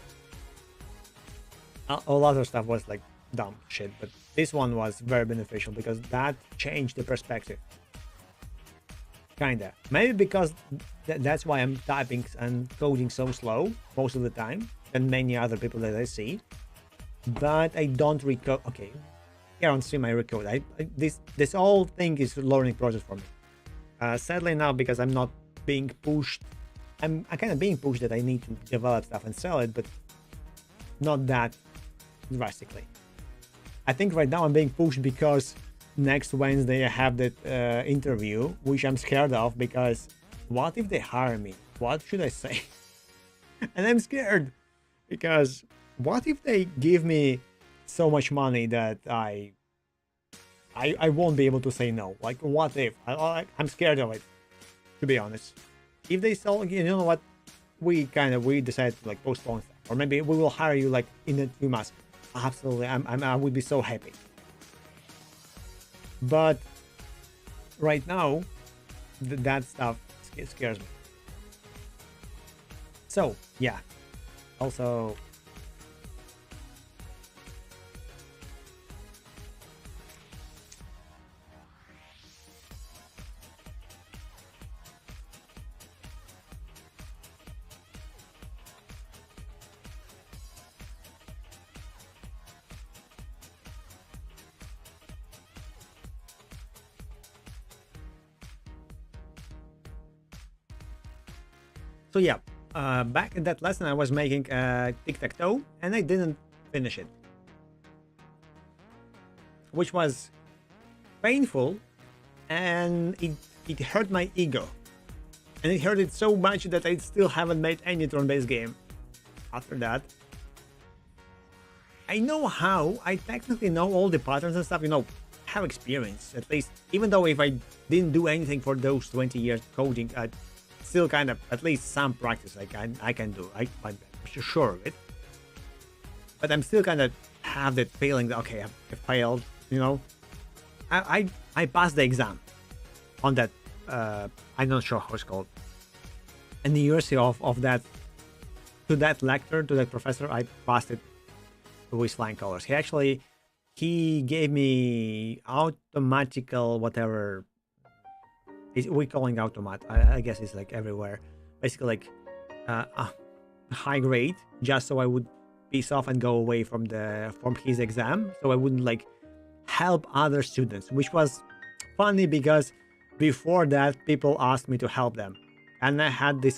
All other stuff was like dumb shit, but this one was very beneficial because that changed the perspective. Kinda. Maybe because that's why I'm typing and coding so slow most of the time than many other people that I see. But I don't recode. Okay, here on stream I recode. This whole thing is a learning process for me. Sadly now, because I'm not being pushed, I'm kind of being pushed that I need to develop stuff and sell it, but not that drastically. I think right now I'm being pushed because next Wednesday I have that interview, which I'm scared of, because what if they hire me? What should I say? And I'm scared because what if they give me so much money that I won't be able to say no? Like, what if? I'm scared of it, to be honest. If they sell, you know what, we decide to like postpone stuff, or maybe we will hire you like in a 2 months. Absolutely, I would be so happy. But right now, that stuff scares me. So yeah, also. So yeah, back in that lesson I was making tic-tac-toe and I didn't finish it, which was painful, and it hurt my ego, and it hurt it so much that I still haven't made any turn-based game after that. I know how, I technically know all the patterns and stuff, you know, have experience at least, even though if I didn't do anything for those 20 years coding, still kind of at least some practice I can do. I'm sure of it, but I'm still kind of have that feeling that okay, I failed. You know, I passed the exam on that. I'm not sure how it's called. And the university of that to that lecturer, to that professor, I passed it with flying colors. He gave me automatical whatever. We're calling automat. I guess it's like everywhere. Basically, like a high grade, just so I would piece off and go away from his exam, so I wouldn't like help other students. Which was funny because before that, people asked me to help them, and I had they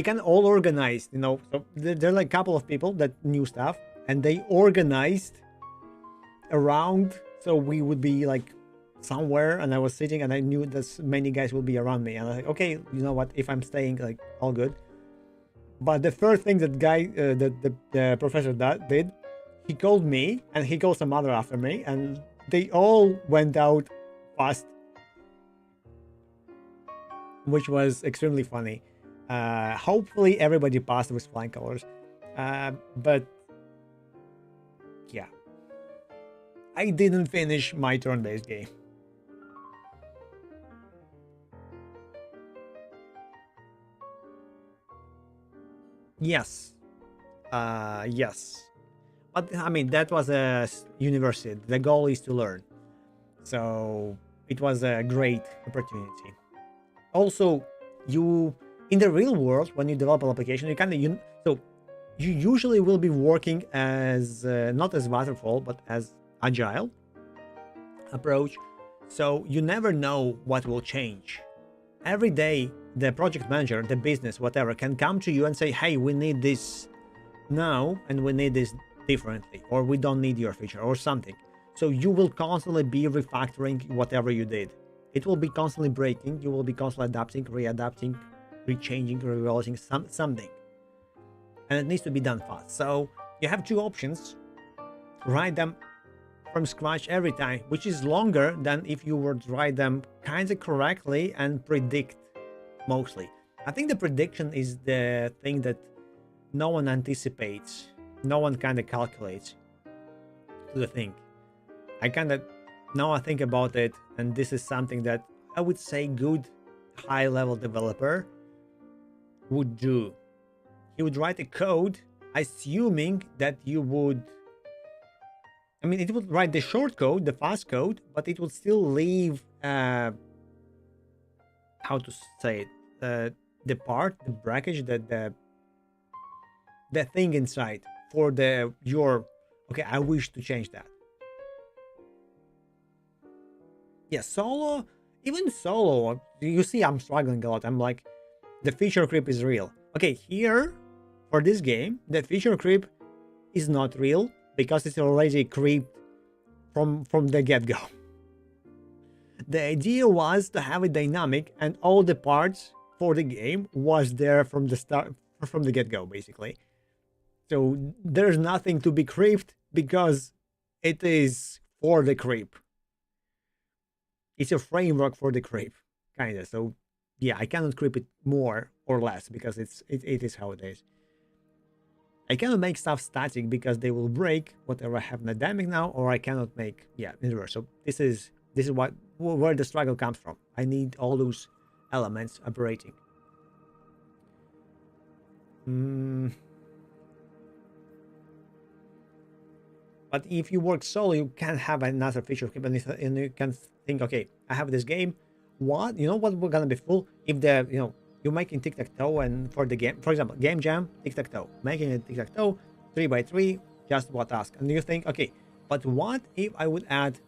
kind of all organized, you know. So there are like a couple of people that knew stuff, and they organized around, so we would be like somewhere, and I was sitting and I knew that many guys will be around me, and I was like, okay, you know what, if I'm staying, like, all good. But the first thing that the professor did, he called me and he called some other after me, and they all went out fast, which was extremely funny. Hopefully everybody passed with flying colors, but yeah, I didn't finish my turn-based game. Yes. Yes. But I mean, that was a university. The goal is to learn. So it was a great opportunity. Also, you in the real world, when you develop an application, you kind of so you usually will be working as not as waterfall but as agile approach. So you never know what will change. Every day, the project manager, the business, whatever, can come to you and say, hey, we need this now and we need this differently, or we don't need your feature or something. So you will constantly be refactoring whatever you did. It will be constantly breaking. You will be constantly adapting, readapting, rechanging, revisiting something. And it needs to be done fast. So you have two options. Write them from scratch every time, which is longer than if you would write them kind of correctly and predict mostly. I think the prediction is the thing that no one anticipates, no one kind of calculates to the thing. I kind of, now I think about it, and this is something that I would say good high-level developer would do. He would write a code assuming that you would, I mean, it would write the short code, the fast code, but it would still leave, how to say it, the part, the bracket, the thing inside for your, okay, I wish to change that. Yeah, solo, even solo, you see I'm struggling a lot. I'm like, the feature creep is real. Okay, here, for this game, the feature creep is not real because it's already creeped from the get-go. The idea was to have it dynamic and all the parts for the game was there from the start, from the get-go, basically. So there's nothing to be creeped because it is for the creep. It's a framework for the creep, kind of. So yeah, I cannot creep it more or less because it is how it is. I cannot make stuff static because they will break whatever I have in dynamic now, or I cannot make, yeah, in reverse. So this is what where the struggle comes from. I need all those elements operating. But if you work solo, you can have another feature creep, and you can think, okay, I have this game. What, you know what we're gonna be full if the, you know, you're making tic-tac-toe, and for the game, for example, game jam, tic-tac-toe, making it tic-tac-toe, 3x3, just what task, and you think, okay, but what if I would add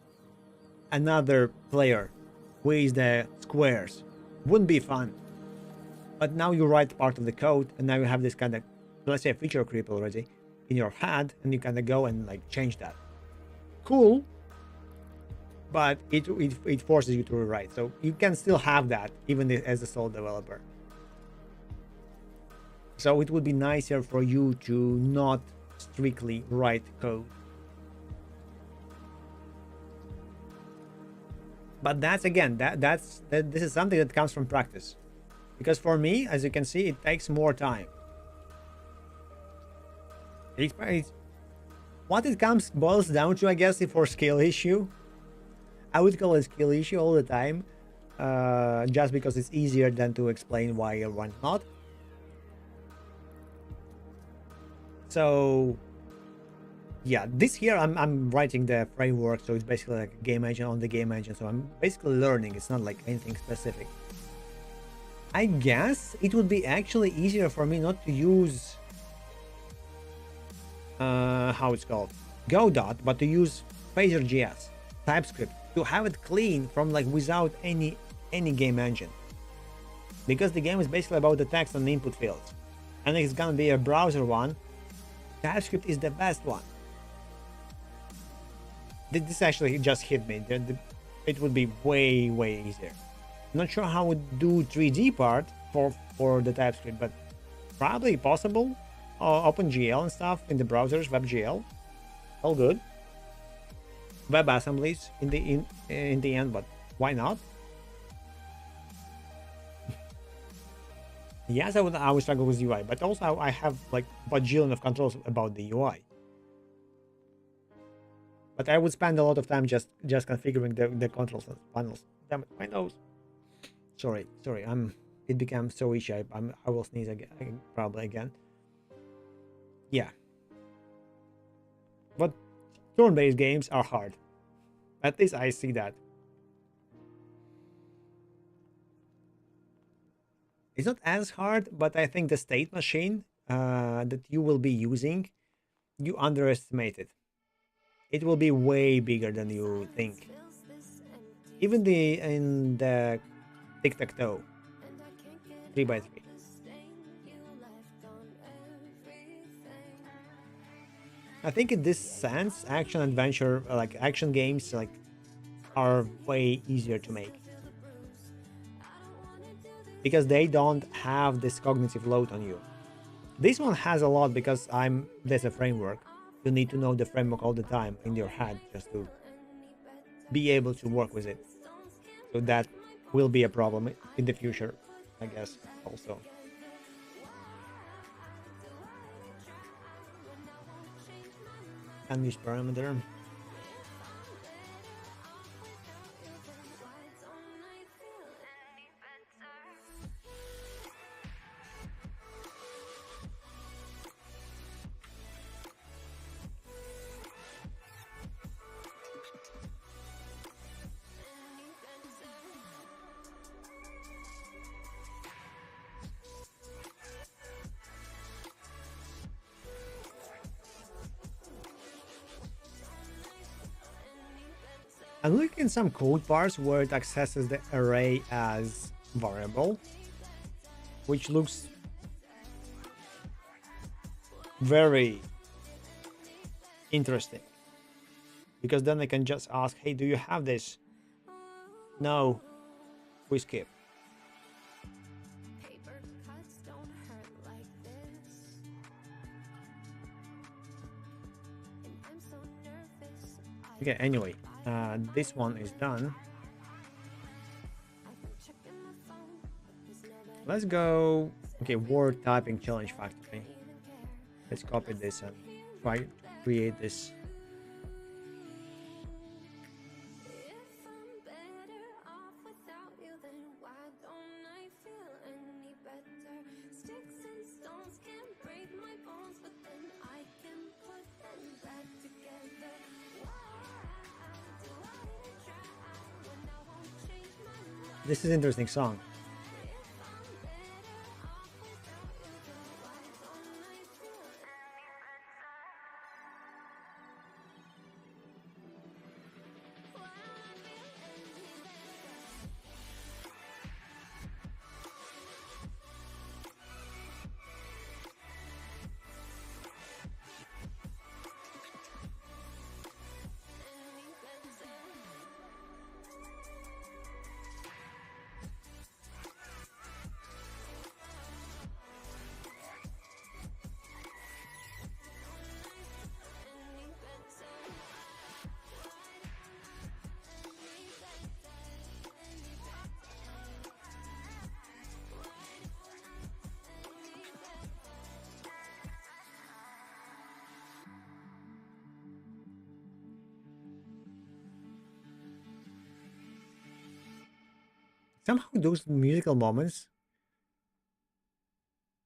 another player with the squares? Wouldn't be fun. But now you write part of the code, and now you have this kind of, let's say, a feature creep already in your head, and you kind of go and like change that. Cool, but it forces you to rewrite. So you can still have that even as a sole developer. So it would be nicer for you to not strictly write code. But that's, again, this is something that comes from practice. Because for me, as you can see, it takes more time. What it boils down to, I guess, for skill issue. I would call it skill issue all the time, just because it's easier than to explain why or why not. So yeah, this here I'm writing the framework, so it's basically like a game engine on the game engine. So I'm basically learning. It's not like anything specific. I guess it would be actually easier for me not to use how it's called, Godot, but to use Phaser.js, TypeScript, to have it clean from like without any game engine, because the game is basically about the text and the input fields, and it's gonna be a browser one. TypeScript is the best one. This actually just hit me. It would be way easier. Not sure how would do 3D part for the TypeScript, but probably possible. OpenGL and stuff in the browsers, WebGL, all good. Web assemblies in the end, but why not? Yes, I would struggle with UI, but also I have like a bajillion of controls about the UI. But I would spend a lot of time just configuring the controls and panels. Damn it, my nose. Sorry. It became so itchy. I will sneeze again, probably again. Yeah. But turn-based games are hard. At least I see that. It's not as hard, but I think the state machine that you will be using, you underestimate it. It will be way bigger than you think. Even in the tic-tac-toe, 3 by 3. I think in this sense, action adventure, like action games, like are way easier to make because they don't have this cognitive load on you. This one has a lot because there's a framework. You need to know the framework all the time in your head just to be able to work with it. So that will be a problem in the future, I guess, also. And this parameter. I'm looking at some code bars where it accesses the array as variable, which looks very interesting. Because then I can just ask, hey, do you have this? No, we skip. Okay, anyway, this one is done. Let's go. Okay, word typing challenge factory. Let's copy this and try to create this. This is an interesting song. Somehow those musical moments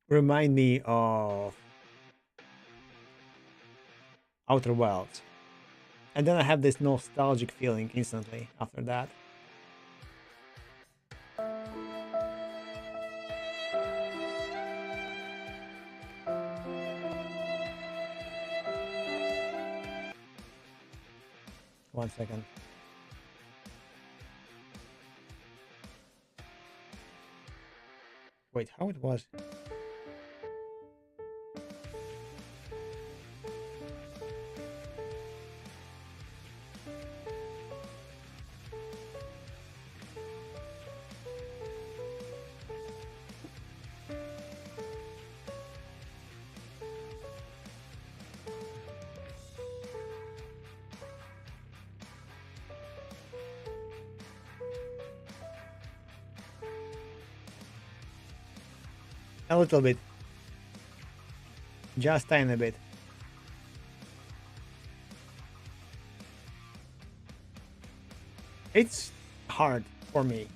remind me of Outer Wilds. And then I have this nostalgic feeling instantly after that. One second. Wait, how it was? A little bit. Just tiny bit. It's hard for me.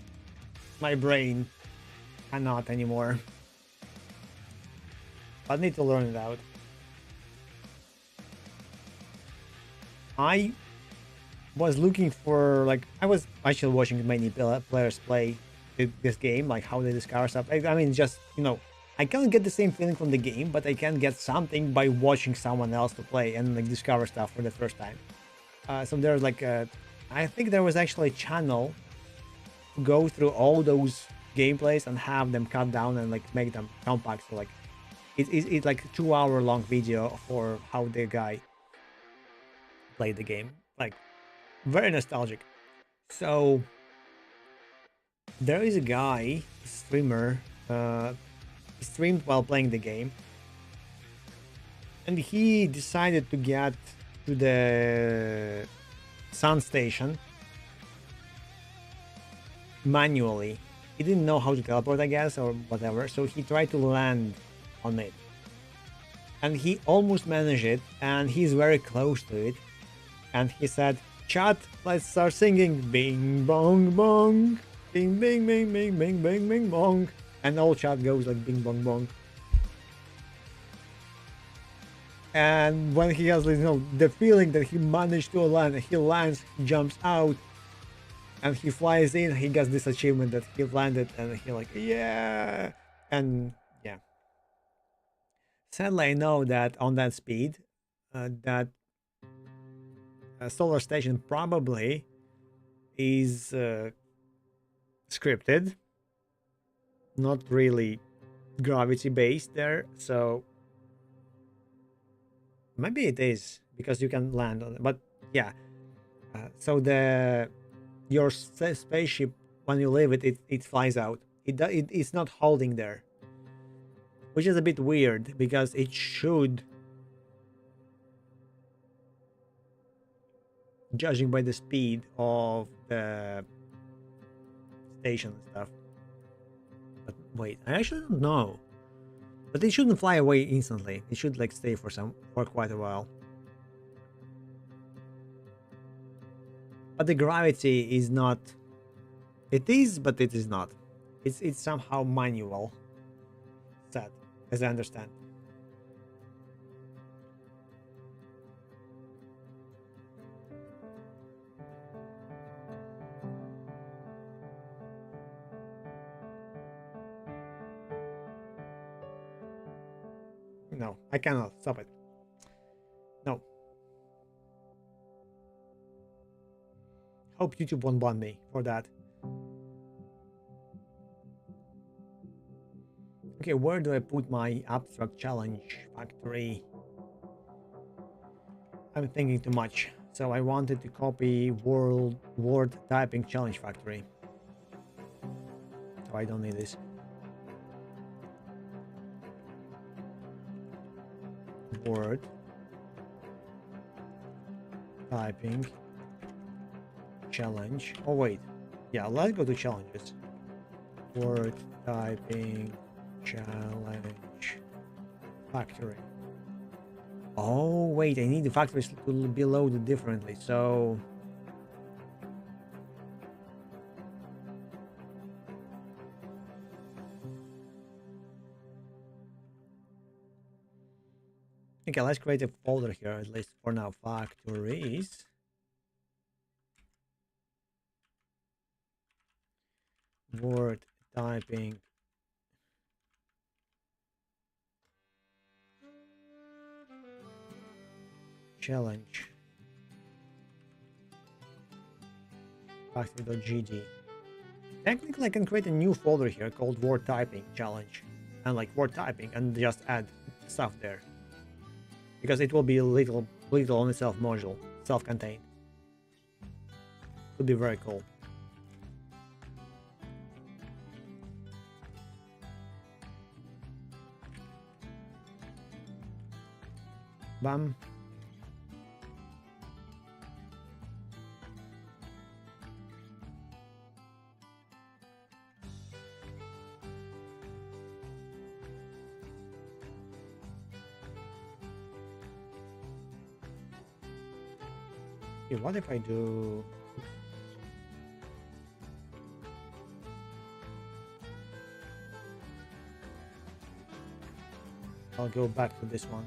My brain cannot anymore. I need to learn it out. I was looking for, like, I was actually watching many players play this game, like how they discover stuff. I mean, just, you know, I can't get the same feeling from the game, but I can get something by watching someone else to play and like discover stuff for the first time. So there's like I think there was actually a channel to go through all those gameplays and have them cut down and like make them compact. So like it's like a 2 hour long video for how the guy played the game. Like very nostalgic. So there is a guy, streamer, streamed while playing the game, and he decided to get to the sun station manually. He didn't know how to teleport, I guess, or whatever, so he tried to land on it. And he almost managed it, and he's very close to it. And he said, "Chat, let's start singing bing bong bong. Bing bing bing bing bing bing bing bong." And all chat goes like bing bong bong. And when he has, you know, the feeling that he managed to land, he lands, he jumps out, and he flies in, he gets this achievement that he landed, and he like, yeah. And yeah. Sadly, I know that on that speed, that solar station probably is scripted, not really gravity based there, so maybe it is because you can land on it. But yeah, so your spaceship, when you leave it, it flies out. It's not holding there, which is a bit weird because it should, judging by the speed of the station and stuff. But wait, I actually don't know. But it shouldn't fly away instantly. It should like stay for quite a while. But the gravity is not. It is, but it is not. It's somehow manual set, as I understand. No, I cannot stop it. No. Hope YouTube won't ban me for that. Okay, where do I put my abstract challenge factory? I'm thinking too much. So I wanted to copy word typing challenge factory. So I don't need this. Word typing challenge. Oh wait, yeah, let's go to challenges. Word typing challenge factory. Oh wait, I need the factories to be loaded differently, so okay, let's create a folder here, at least for now. Factories. Word typing challenge factory.gd. Technically, I can create a new folder here called word typing challenge, and like word typing, and just add stuff there, because it will be a little on itself module, self-contained. Could be very cool. Bam. Okay, what if I do... I'll go back to this one.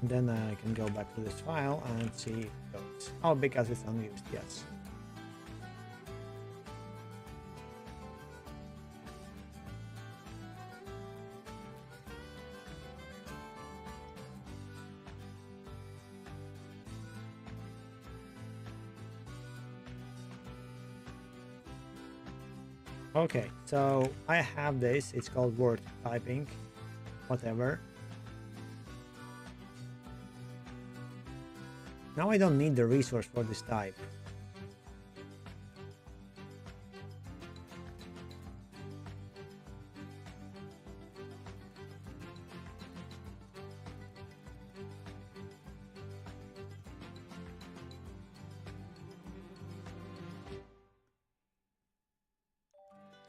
And then I can go back to this file and see if it goes. Oh, because it's unused, yes. Okay, so I have this. It's called word typing, whatever. Now I don't need the resource for this type.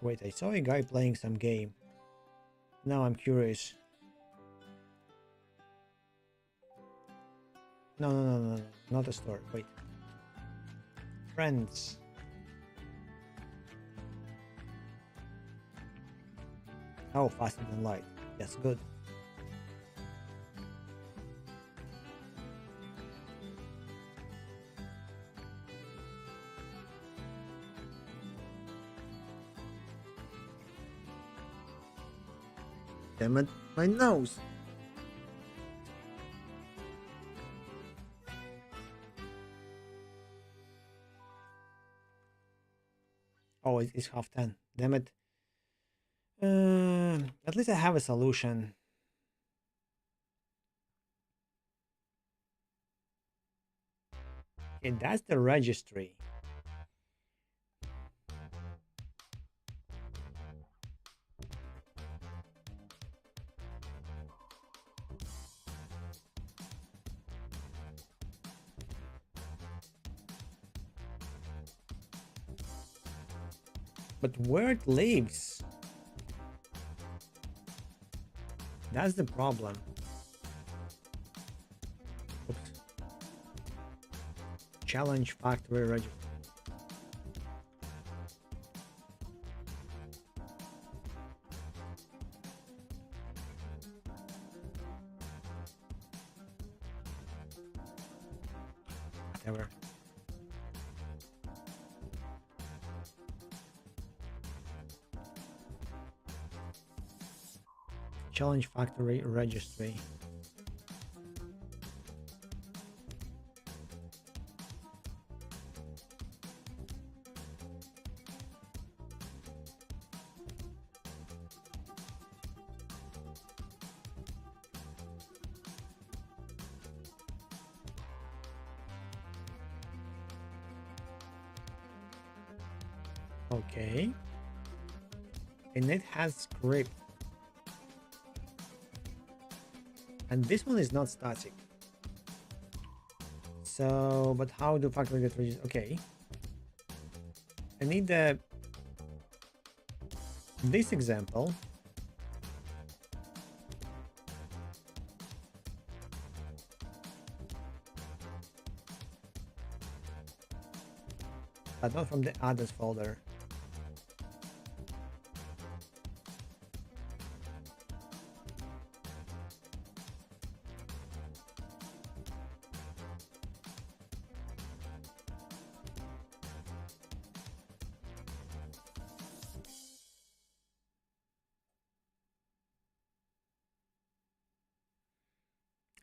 Wait, I saw a guy playing some game. Now I'm curious. No, not a store. Wait. Friends. Oh, faster than light. Yes, good. Damn it, my nose! Oh, it's half 10. Damn it. At least I have a solution. Okay, that's the registry. But where it lives? That's the problem. Oops. Challenge factory registry. Whatever. Challenge factory registry. Okay. And it has script. And this one is not static. So, but how do factory get registered? Okay. I need this example. But not from the others folder.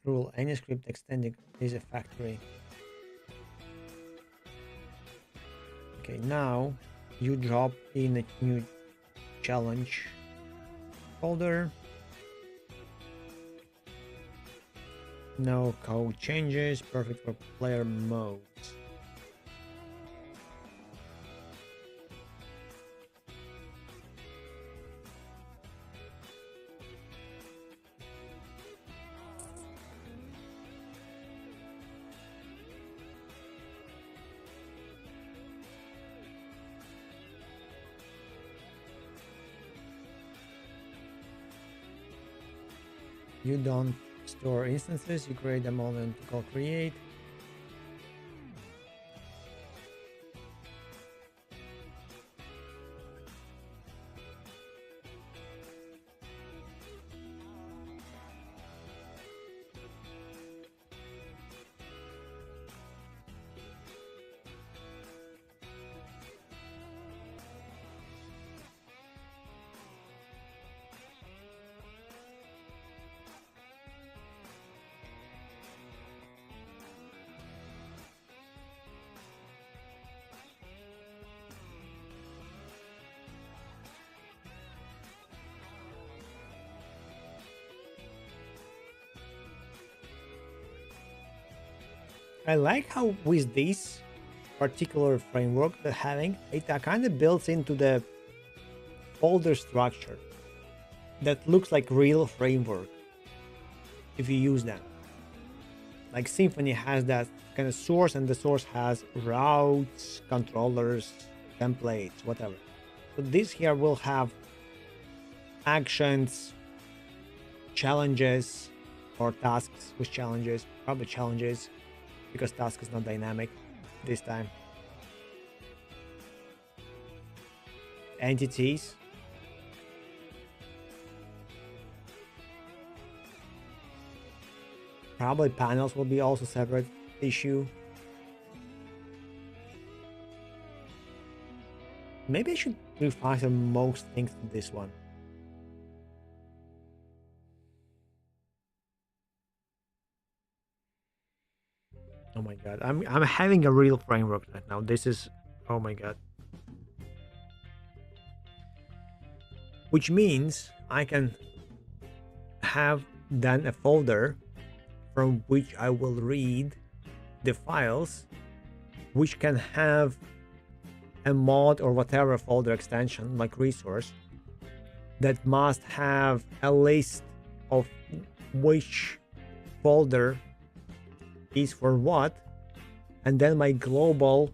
Rule: any script extending is a factory. Okay, now you drop in a new challenge folder. No code changes, perfect for player modes. You don't store instances, you create them all and call create. I like how with this particular framework that having it kind of builds into the folder structure that looks like real framework if you use them. Like Symfony has that kind of source, and the source has routes, controllers, templates, whatever. So this here will have actions, challenges, or tasks with challenges, probably challenges, because task is not dynamic this time. Entities. Probably panels will be also separate issue. Maybe I should refactor most things to this one. Oh my god, I'm having a real framework right now. This is, oh my god. Which means I can have then a folder from which I will read the files, which can have a mod or whatever folder extension like resource that must have a list of which folder is for what, and then my global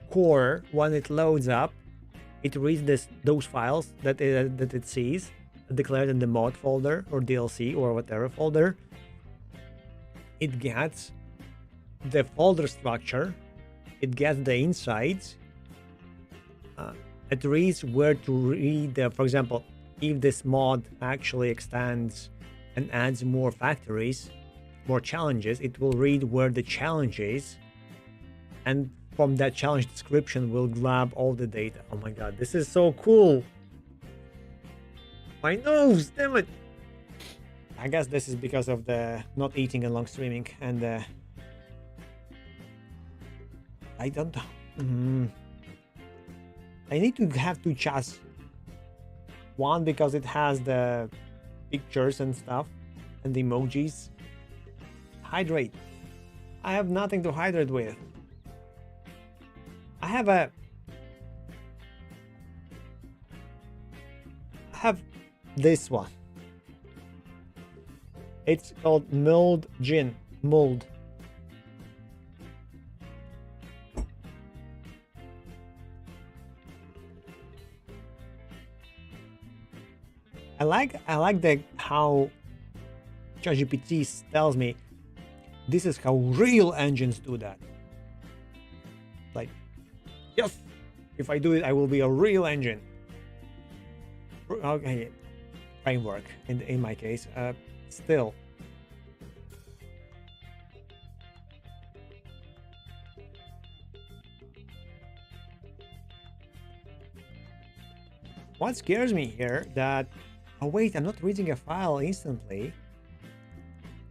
core, when it loads up, it reads those files that it sees declared in the mod folder or DLC or whatever folder. It gets the folder structure, it gets the insights, it reads where to read for example, if this mod actually extends and adds more factories, more challenges, it will read where the challenge is, and from that challenge description will grab all the data. Oh my god, this is so cool. My nose, damn it. I guess this is because of the not eating and long streaming, and I don't I need to have two chats. One because it has the pictures and stuff and the emojis. Hydrate. I have nothing to hydrate with. I have this one. It's called Mulled Gin. Mulled. I like how ChatGPT tells me this is how real engines do that. Like, yes, if I do it, I will be a real engine. Okay, framework in my case. Still. What scares me here that, oh wait, I'm not reading a file instantly.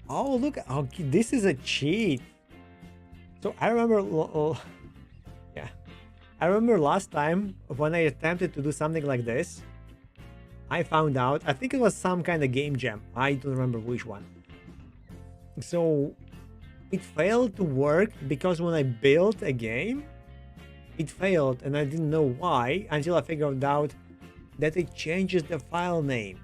Oh look, oh, this is a cheat. So I remember, yeah, I remember last time when I attempted to do something like this, I found out, I think it was some kind of game jam. I don't remember which one. So it failed to work because when I built a game, it failed and I didn't know why until I figured out that it changes the file name.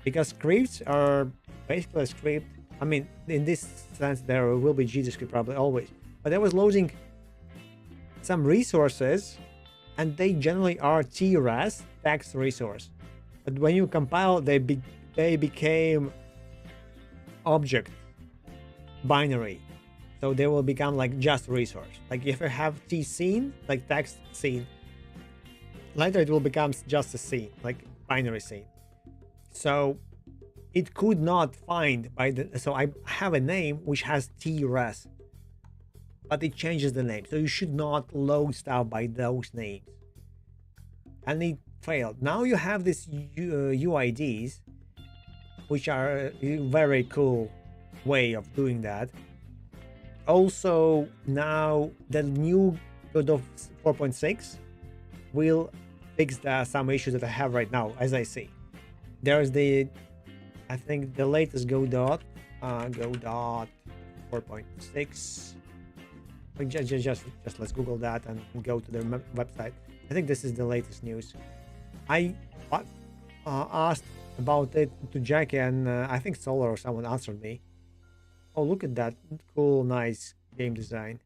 Because scripts are basically a script. I mean, in this sense, there will be GDScript probably always. But I was loading some resources and they generally are TRES, text resource. But when you compile, they became object binary. So they will become like just resource. Like if you have T scene, like text scene, later it will become just a scene, like binary scene. So it could not find by the, so I have a name which has TRES, but it changes the name. So you should not load stuff by those names. And it failed. Now you have these UIDs, which are a very cool way of doing that. Also, now the new Godot 4.6 will fix some issues that I have right now, as I see. There's I think the latest Godot 4.6. Just let's Google that and go to their website. I think this is the latest news. I asked about it to Jackie, and I think Solar or someone answered me. Oh, look at that cool, nice game design.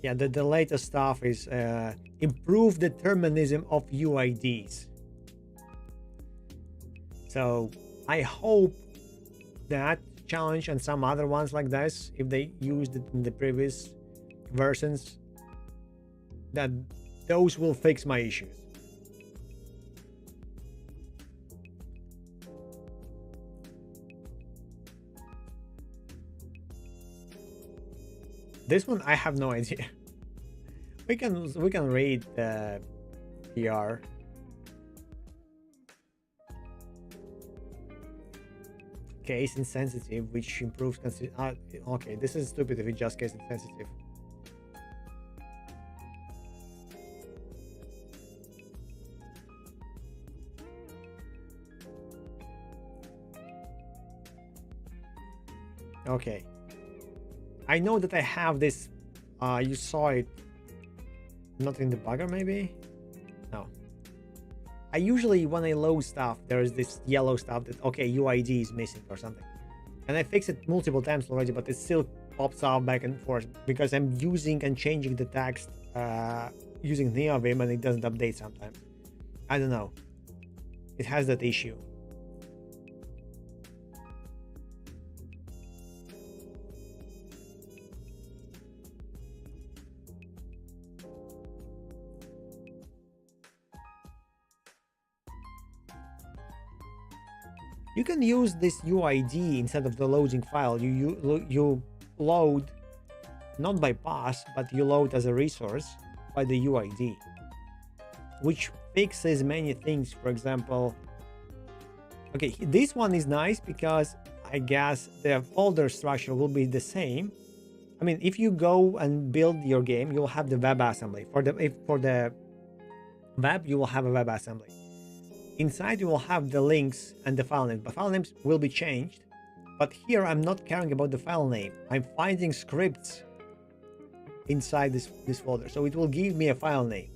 Yeah, the latest stuff is improved determinism of UIDs. So I hope that challenge and some other ones like this, if they used it in the previous versions, that those will fix my issues. This one I have no idea. We can read the PR. Case insensitive, which improves okay, this is stupid if it's just case insensitive. Okay, I know that I have this. You saw it, not in the bugger, maybe. No, I usually, when I load stuff, there's this yellow stuff that, okay, UID is missing or something. And I fixed it multiple times already, but it still pops up back and forth because I'm using and changing the text using NeoVim, and it doesn't update sometimes. I don't know. It has that issue. You can use this UID instead of the loading file. You load not by pass, but you load as a resource by the UID, which fixes many things. For example, okay, this one is nice because I guess the folder structure will be the same. I mean, if you go and build your game, you'll have the WebAssembly. For the web, you will have a WebAssembly. Inside you will have the links and the file name. The file names will be changed, but here I'm not caring about the file name. I'm finding scripts inside this folder, so it will give me a file name.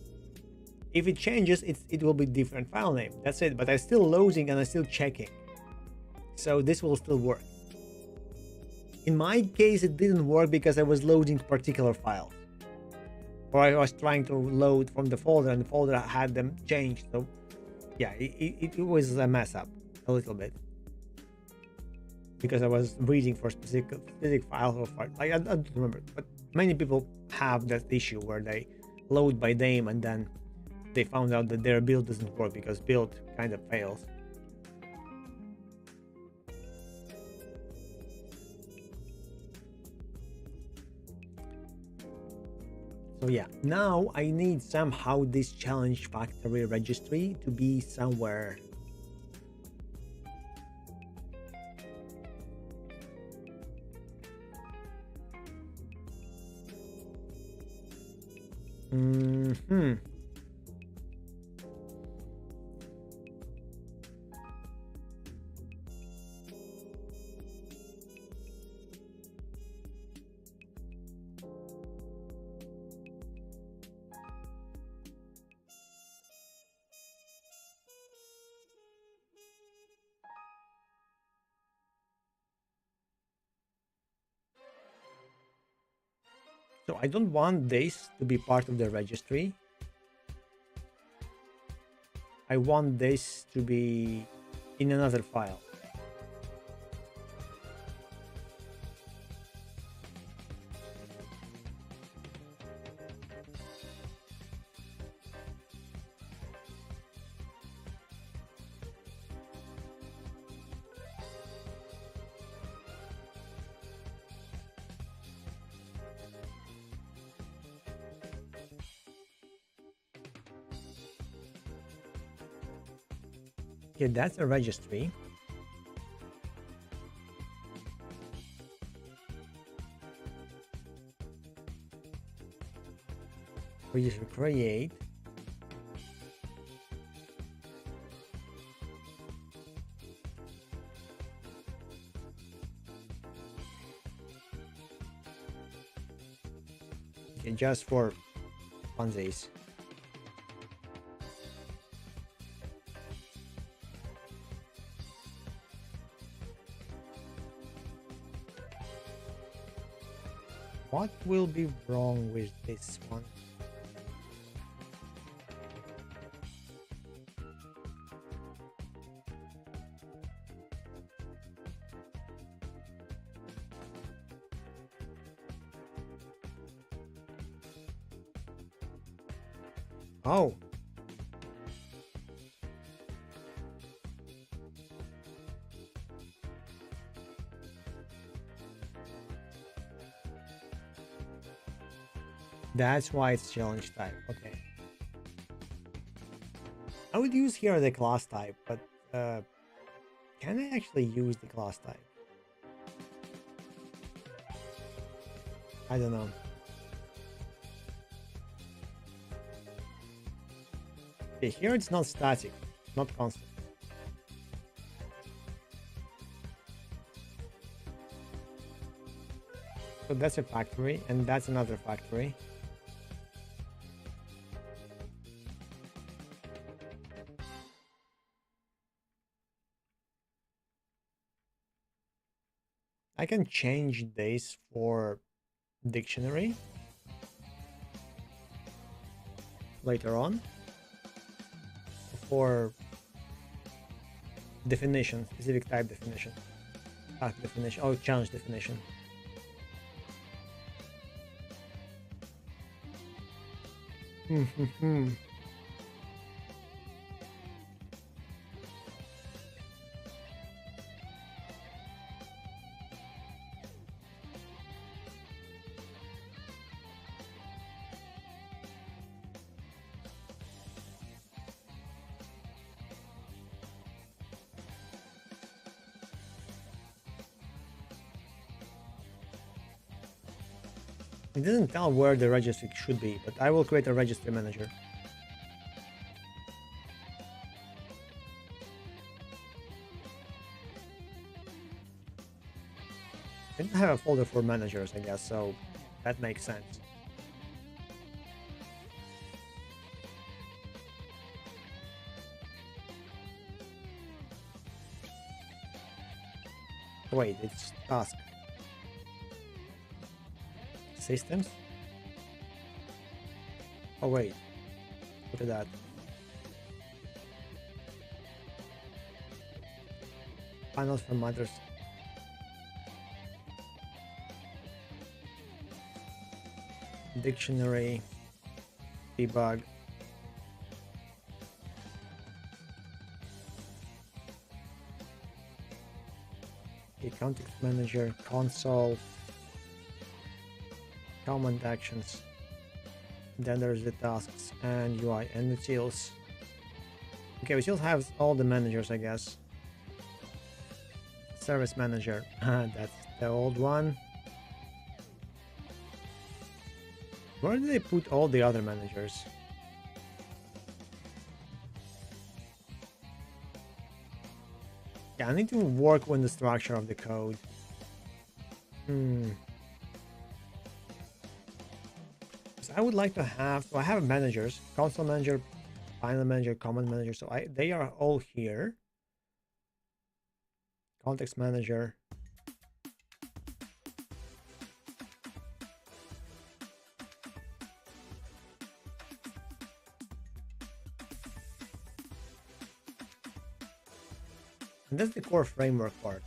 If it changes, it will be different file name. That's it. But I'm still loading and I'm still checking, so this will still work. In my case, it didn't work because I was loading particular files, or I was trying to load from the folder, and the folder had them changed. So yeah, it was a mess up a little bit because I was reading for specific files or file. I don't remember, but many people have that issue where they load by name and then they found out that their build doesn't work because build kind of fails. So yeah, now I need somehow this challenge factory registry to be somewhere. So I don't want this to be part of the registry. I want this to be in another file. Okay, that's a registry. We just create. just for funsies. What will be wrong with this one? Oh. That's why it's challenge type. Okay. I would use here the class type, but can I actually use the class type? I don't know. Okay, here it's not static, not constant. So that's a factory, and that's another factory. I can change this for dictionary later on, for definition, specific type definition, definition, or challenge definition. It doesn't tell where the registry should be, but I will create a registry manager. I didn't have a folder for managers, I guess, so that makes sense. Wait, it's task. Systems? Oh wait, look at that. Panels from others. Dictionary, debug. The context manager, console, command actions. Then there's the tasks and UI and utils. Okay, we still have all the managers, I guess. Service manager, that's the old one. Where did they put all the other managers? Yeah, I need to work on the structure of the code. So I would like to have, so I have managers, console manager, final manager, command manager. So they are all here. Context manager. And that's the core framework part.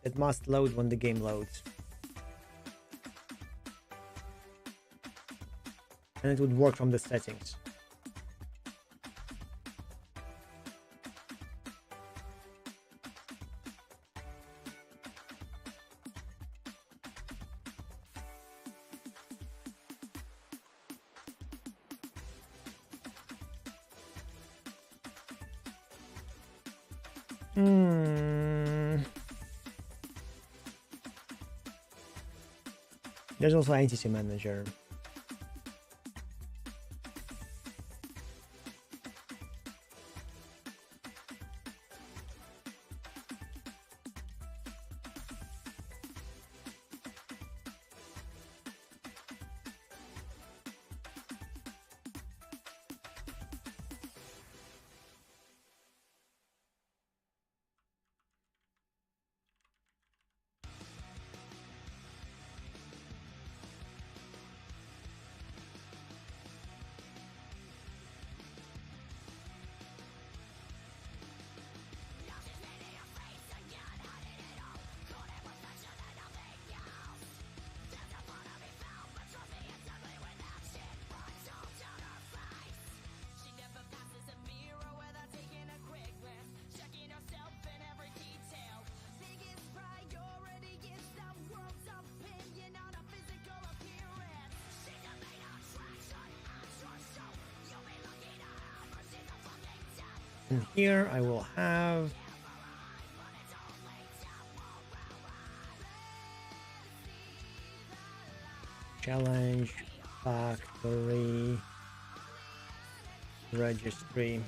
It must load when the game loads. And it would work from the settings. There's also entity manager. And here I will have challenge factory registry.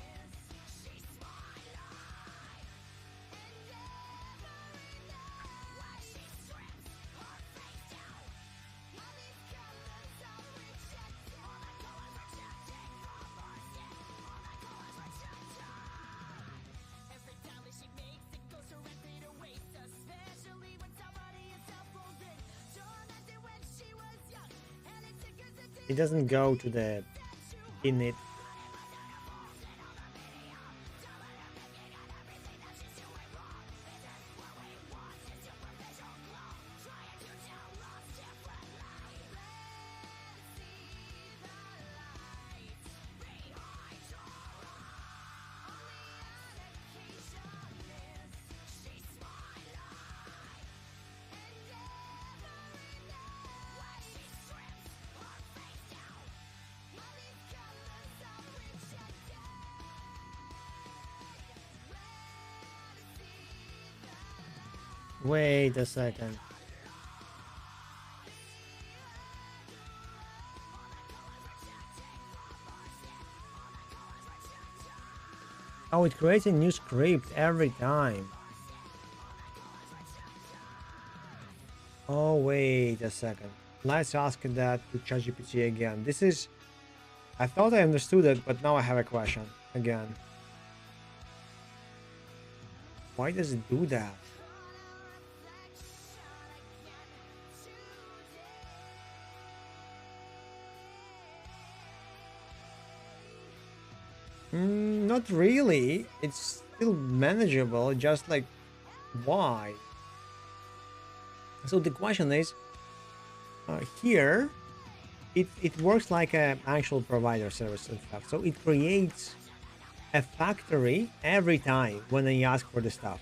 It doesn't go to the init. Wait a second. Oh, it creates a new script every time. Oh, wait a second. Let's ask that to ChatGPT again. This is... I thought I understood it, but now I have a question again. Why does it do that? Not really. It's still manageable, just like why? So the question is, here, it works like an actual provider service and stuff. So it creates a factory every time when I ask for the stuff.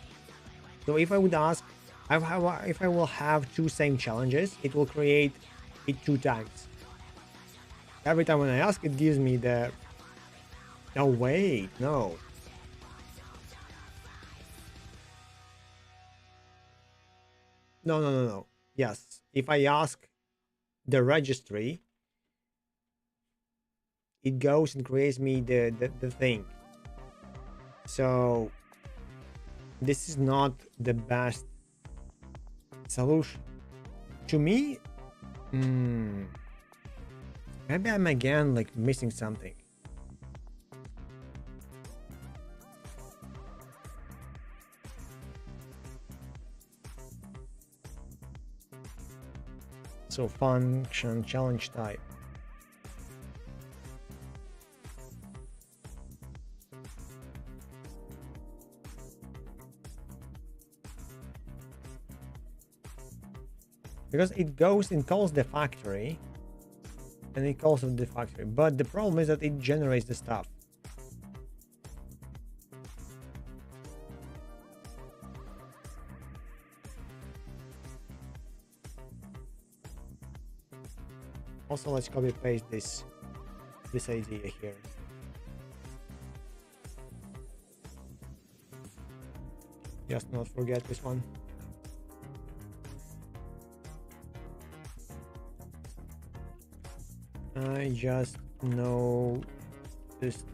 So if I would ask, if I will have two same challenges, it will create it 2 times. Every time when I ask, it gives me the... No, wait, no. No. Yes, if I ask the registry, it goes and creates me the thing. So this is not the best solution. To me, maybe I'm again like missing something. So function challenge type. Because it goes and calls the factory and it calls the factory, but the problem is that it generates the stuff. Also, let's copy paste this idea here. Just not forget this one. I just know this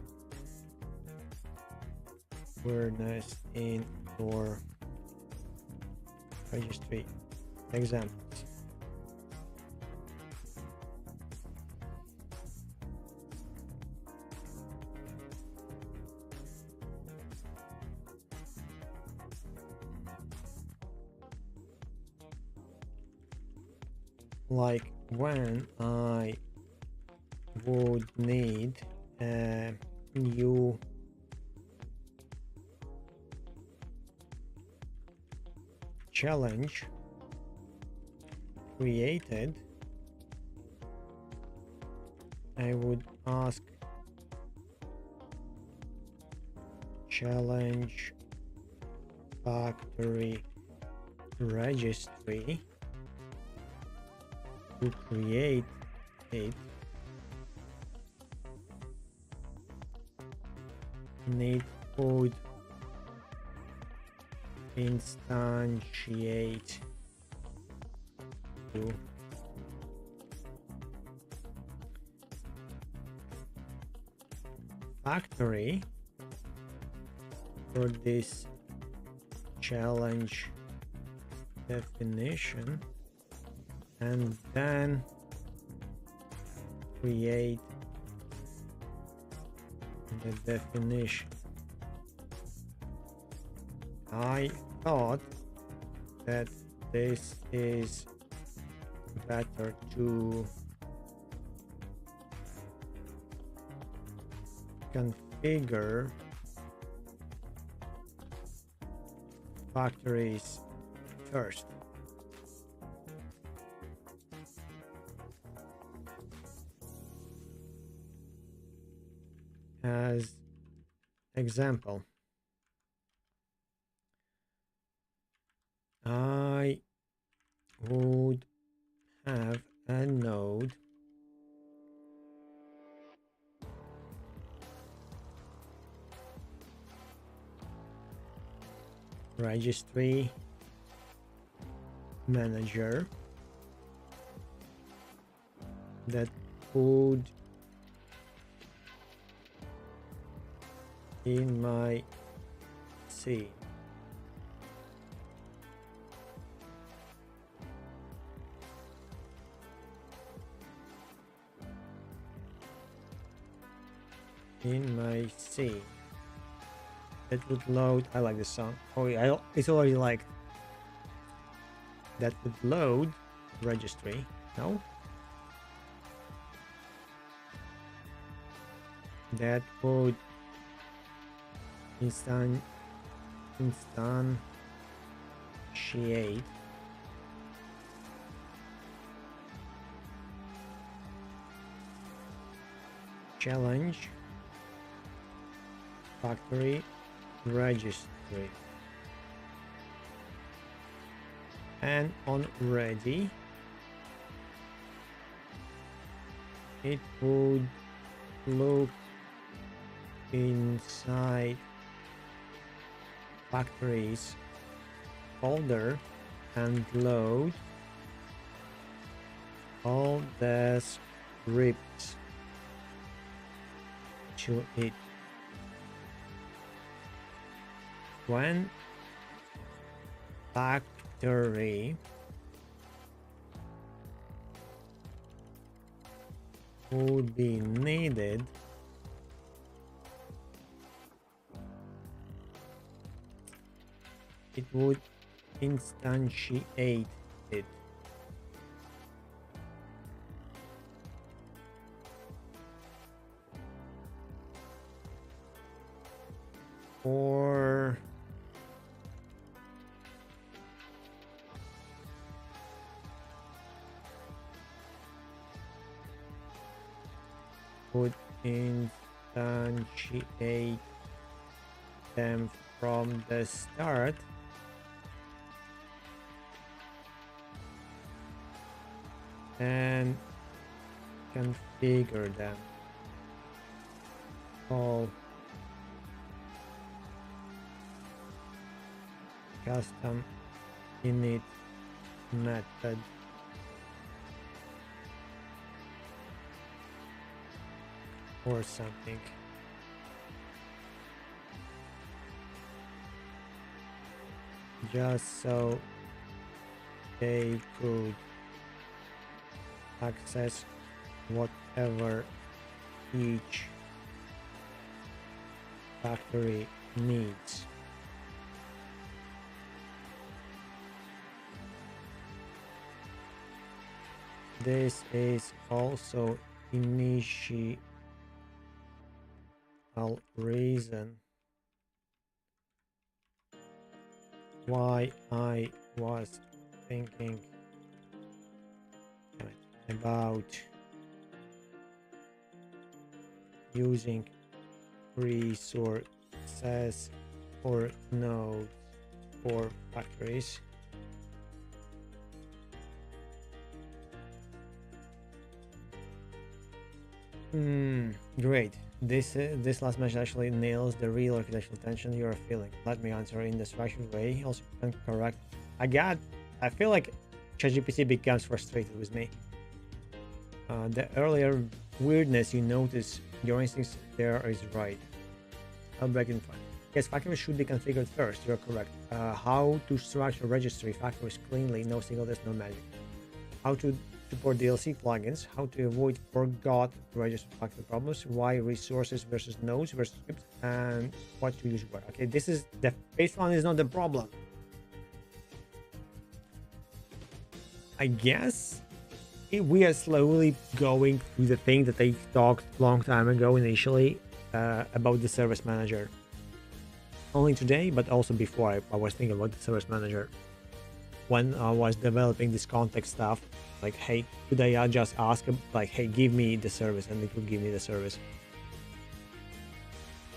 awareness in your registry. Examples. Like when I would need a new challenge created, I would ask challenge factory registry to create it. Need would instantiate to factory for this challenge definition, and then create the definition. I thought that this is better to configure factories first. As example, I would have a node registry manager that would in my scene. In my scene that would load. I like this song. Oh yeah, it's already like that would load registry. No, that would instantiate challenge factory registry, and on ready it would look inside factories folder and load all the scripts to it. When factory would be needed, it would instantiate it. Or would instantiate them from the start and configure them. Call custom init method or something. Just so they could access whatever each factory needs. This is also initial reason why I was thinking about using resources or nodes for factories. Great. This last message actually nails the real architectural tension you are feeling. Let me answer in the structured way. Also, can correct. I feel like ChatGPT becomes frustrated with me. The earlier weirdness you notice, your instincts there is right. I'll break it in front. Yes, factories should be configured first. You're correct. How to structure registry factories cleanly, no single test, no magic. How to support DLC plugins, how to avoid forgot register factory problems, why resources versus nodes versus scripts, and what to use where. Okay, this is the first one is not the problem. I guess we are slowly going through the thing that they talked long time ago initially about the service manager. Only today, but also before I was thinking about the service manager. When I was developing this context stuff, like, hey, today I just ask, like, hey, give me the service, and it will give me the service.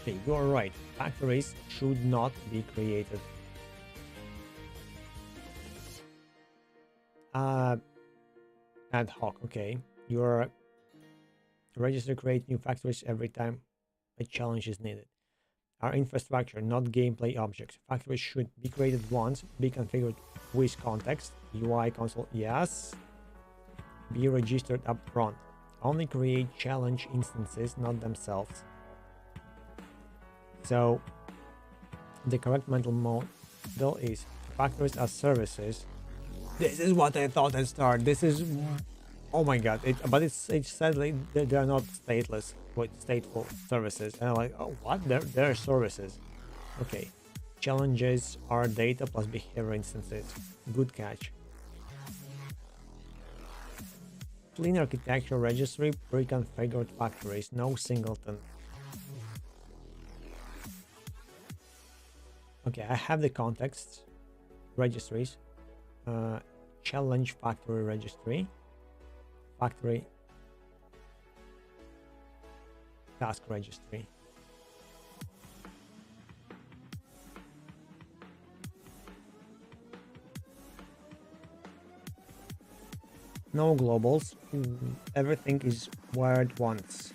Okay, you're right. Factories should not be created. Ad hoc, okay. Your register create new factories every time a challenge is needed. Our infrastructure, not gameplay objects. Factories should be created once, be configured with context. UI console, yes. Be registered up front. Only create challenge instances, not themselves. So, the correct mental model is factories as services. This is what I thought at start. This is, oh my god! But it said like they are not stateless, with stateful services, and I'm like, oh what? They're services. Okay, challenges are data plus behavior instances. Good catch. Clean architecture registry, pre-configured factories, no singleton. Okay, I have the context registries. Challenge factory registry, factory task registry. No globals. Everything is wired once.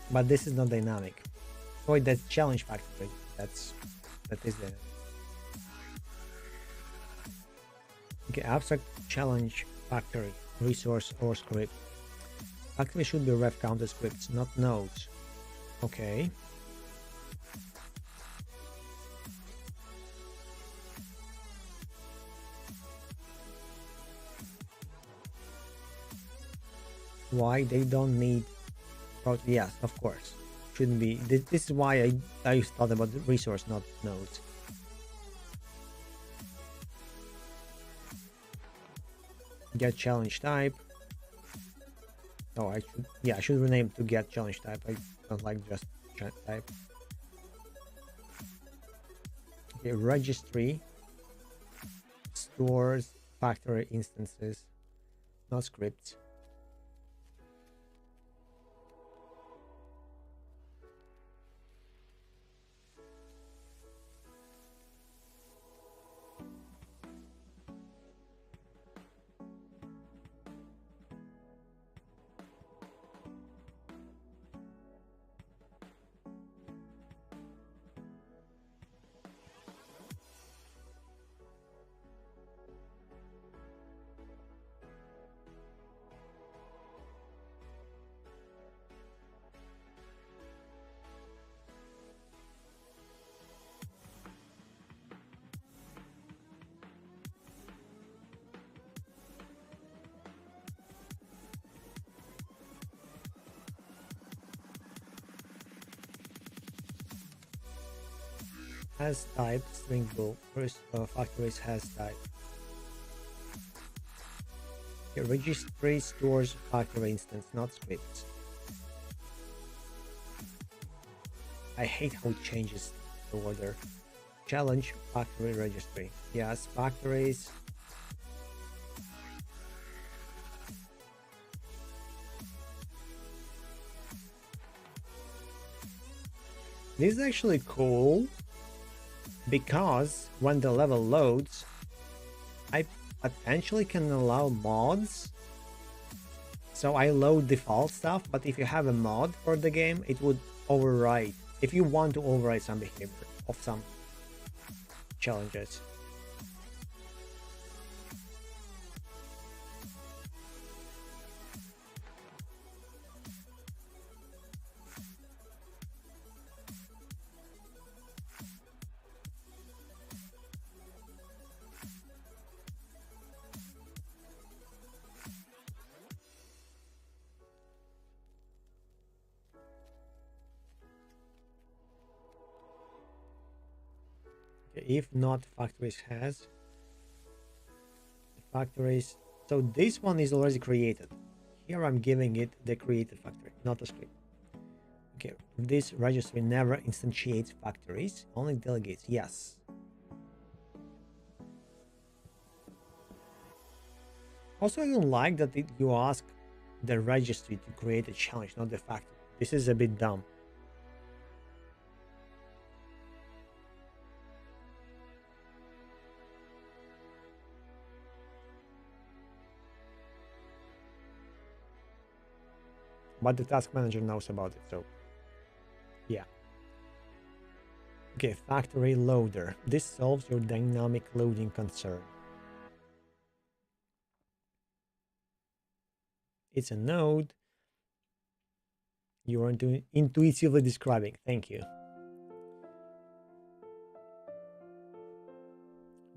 But this is not dynamic. Wait, that's challenge factory. That is the okay. Abstract challenge factory, resource or script. Factory should be ref counted scripts, not nodes. Okay. Why they don't need? Yes, of course. Shouldn't be. This is why I thought about the resource, not nodes. Get challenge type. Oh, I should rename to get challenge type. I don't like just type. Okay, registry stores factory instances, not scripts. Has type string bool. First factories has type. Okay, registry stores factory instance, not scripts. I hate how it changes the order. Challenge factory registry. Yes, factories. This is actually cool because when the level loads, I potentially can allow mods. So I load default stuff, but if you have a mod for the game, it would override. If you want to override some behavior of some challenges. If not, factories has factories. So this one is already created. Here I'm giving it the created factory, not a script. Okay, this registry never instantiates factories, only delegates. Yes. Also, I don't like that you ask the registry to create a challenge, not the factory. This is a bit dumb. But the task manager knows about it, so yeah. Okay, factory loader. This solves your dynamic loading concern. It's a node you are intuitively describing. Thank you.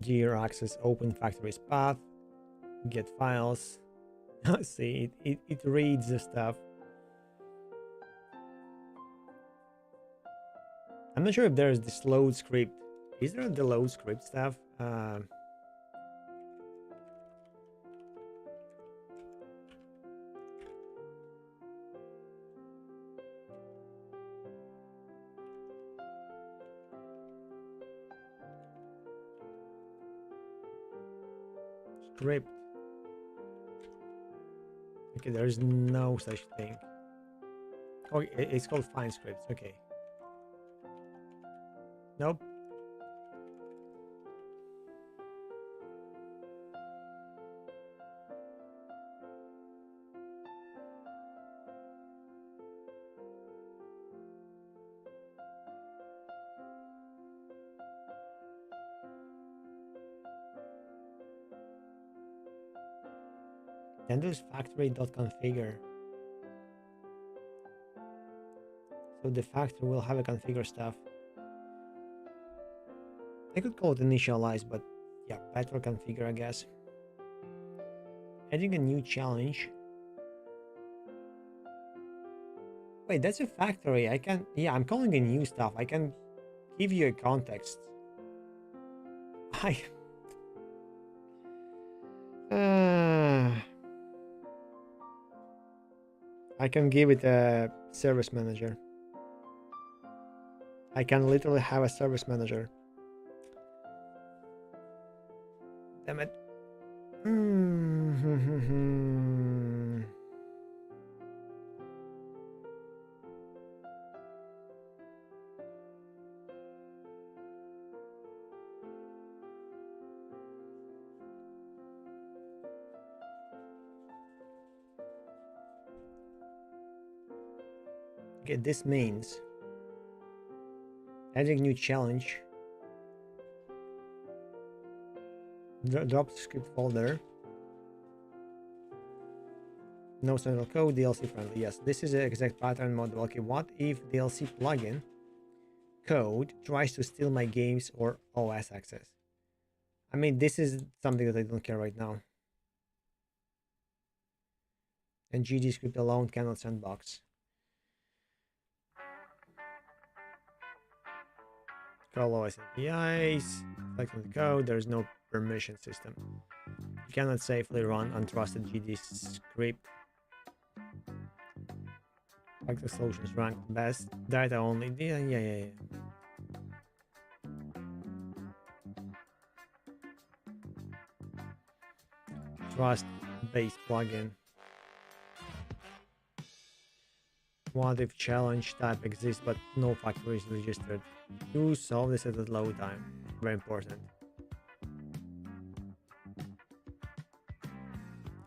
Gear access open factory's path. Get files. See, it reads the stuff. I'm not sure if there's this load script. Is there the load script stuff? Script. Okay, there is no such thing. Oh, it's called find scripts. Okay. Nope. Then there's factory.configure. So the factory will have a configure stuff. I could call it initialize, but yeah, better configure, I guess. Adding a new challenge. Wait, that's a factory. I can, yeah, I'm calling it new stuff. I can give you a context. I can give it a service manager. I can literally have a service manager. Damn it. Okay, this means adding new challenge. Drop script folder. No central code, DLC friendly. Yes, this is the exact pattern model. Okay, what if DLC plugin code tries to steal my games or OS access? I mean, this is something that I don't care right now. And GD script alone cannot sandbox. Call OS APIs, select the code, there is no permission system. You cannot safely run untrusted GD script. Like the solutions rank best, data only. Yeah. Trust based plugin. What if challenge type exists but no factory is registered? To solve this at a low time. Very important.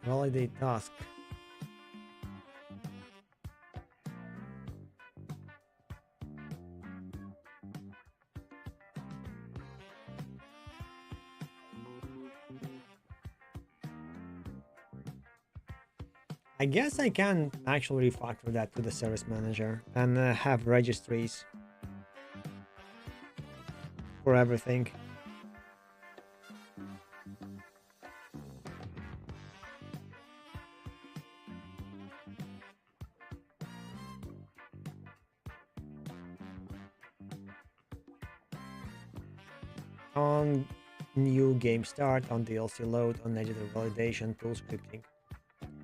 Validate task. I guess I can actually refactor that to the service manager and have registries for everything. On new game start, on DLC load, on editor validation, tool scripting.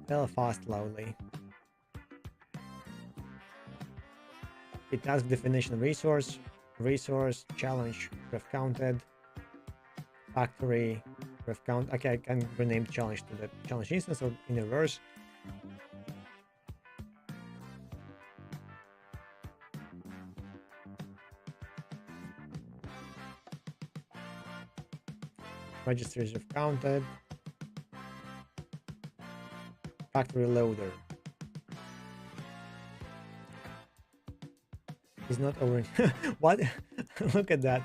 Fail fast loudly. The task definition resource, challenge, ref counted, factory, ref count. Okay, I can rename challenge to the challenge instance or in reverse. Registers ref counted. Factory loader. Is not over. What? Look at that.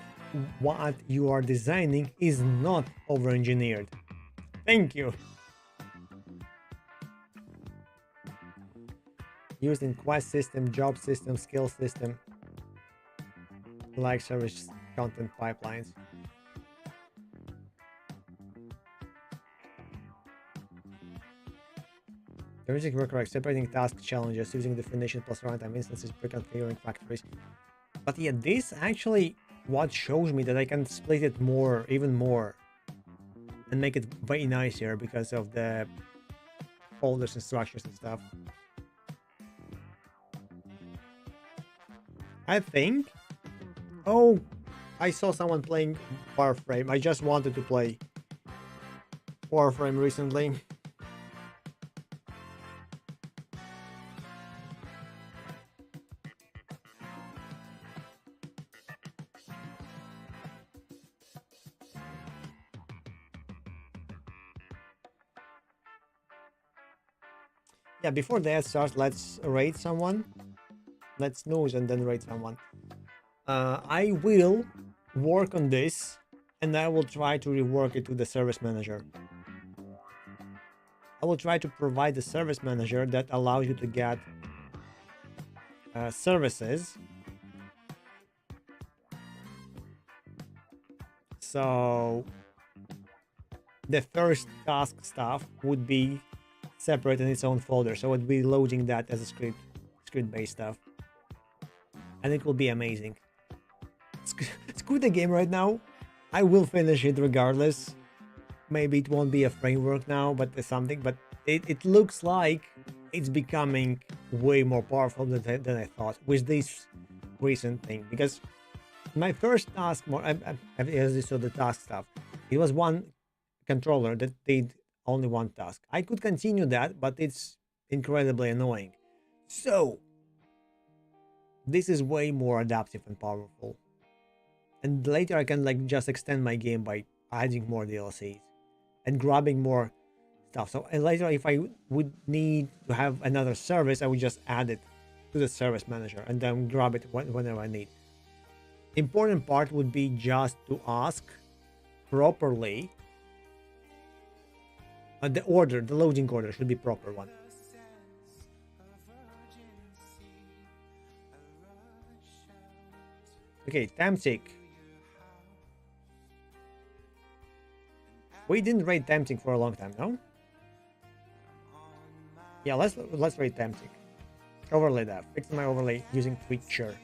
What you are designing is not over engineered. Thank you. Used in quest system, job system, skill system, like service content pipelines. The music were correct, separating task challenges, using definition plus runtime instances, pre-configuring factories. But yeah, this actually what shows me that I can split it more, even more, and make it way nicer because of the folders and structures and stuff. I think. Oh, I saw someone playing Warframe. I just wanted to play Warframe recently. Yeah, before that starts, let's rate someone. Let's snooze and then rate someone. I will work on this and I will try to rework it to the service manager. I will try to provide the service manager that allows you to get services. So the first task stuff would be separate in its own folder. So it would be loading that as a script-based stuff. And it will be amazing. Screw the game right now. I will finish it regardless. Maybe it won't be a framework now, but there's something. But it looks like it's becoming way more powerful than I thought with this recent thing. Because my first task, as you saw the task stuff, it was one controller that did only one task. I could continue that, but it's incredibly annoying. So this is way more adaptive and powerful. And later I can like just extend my game by adding more DLCs and grabbing more stuff. So and later if I would need to have another service, I would just add it to the service manager and then grab it whenever I need. Important part would be just to ask properly. The loading order should be proper one. Okay, Tamtic. We didn't rate Tamtic for a long time, no? Yeah, let's rate Tamtic. Overlay that. Fix my overlay using Twitcher.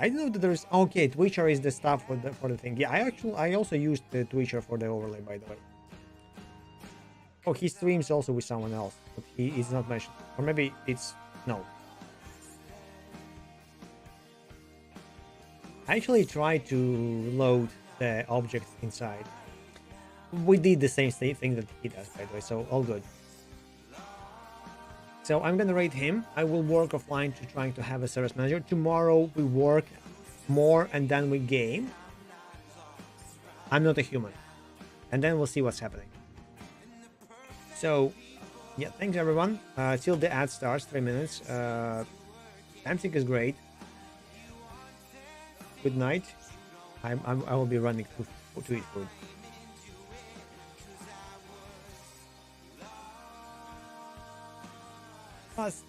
I know that there's okay. Twitcher is the stuff for the thing. Yeah, I also used the Twitcher for the overlay, by the way. Oh, he streams also with someone else, but he is not mentioned. Or maybe it's no. I actually tried to load the objects inside. We did the same thing that he does, by the way, so all good. So I'm gonna rate him. I will work offline to trying to have a service manager. Tomorrow we work more and then we game. I'm not a human. And then we'll see what's happening. So yeah, thanks everyone. Till the ad starts, 3 minutes. Dancing is great. Good night. I will be running to eat food. Plus,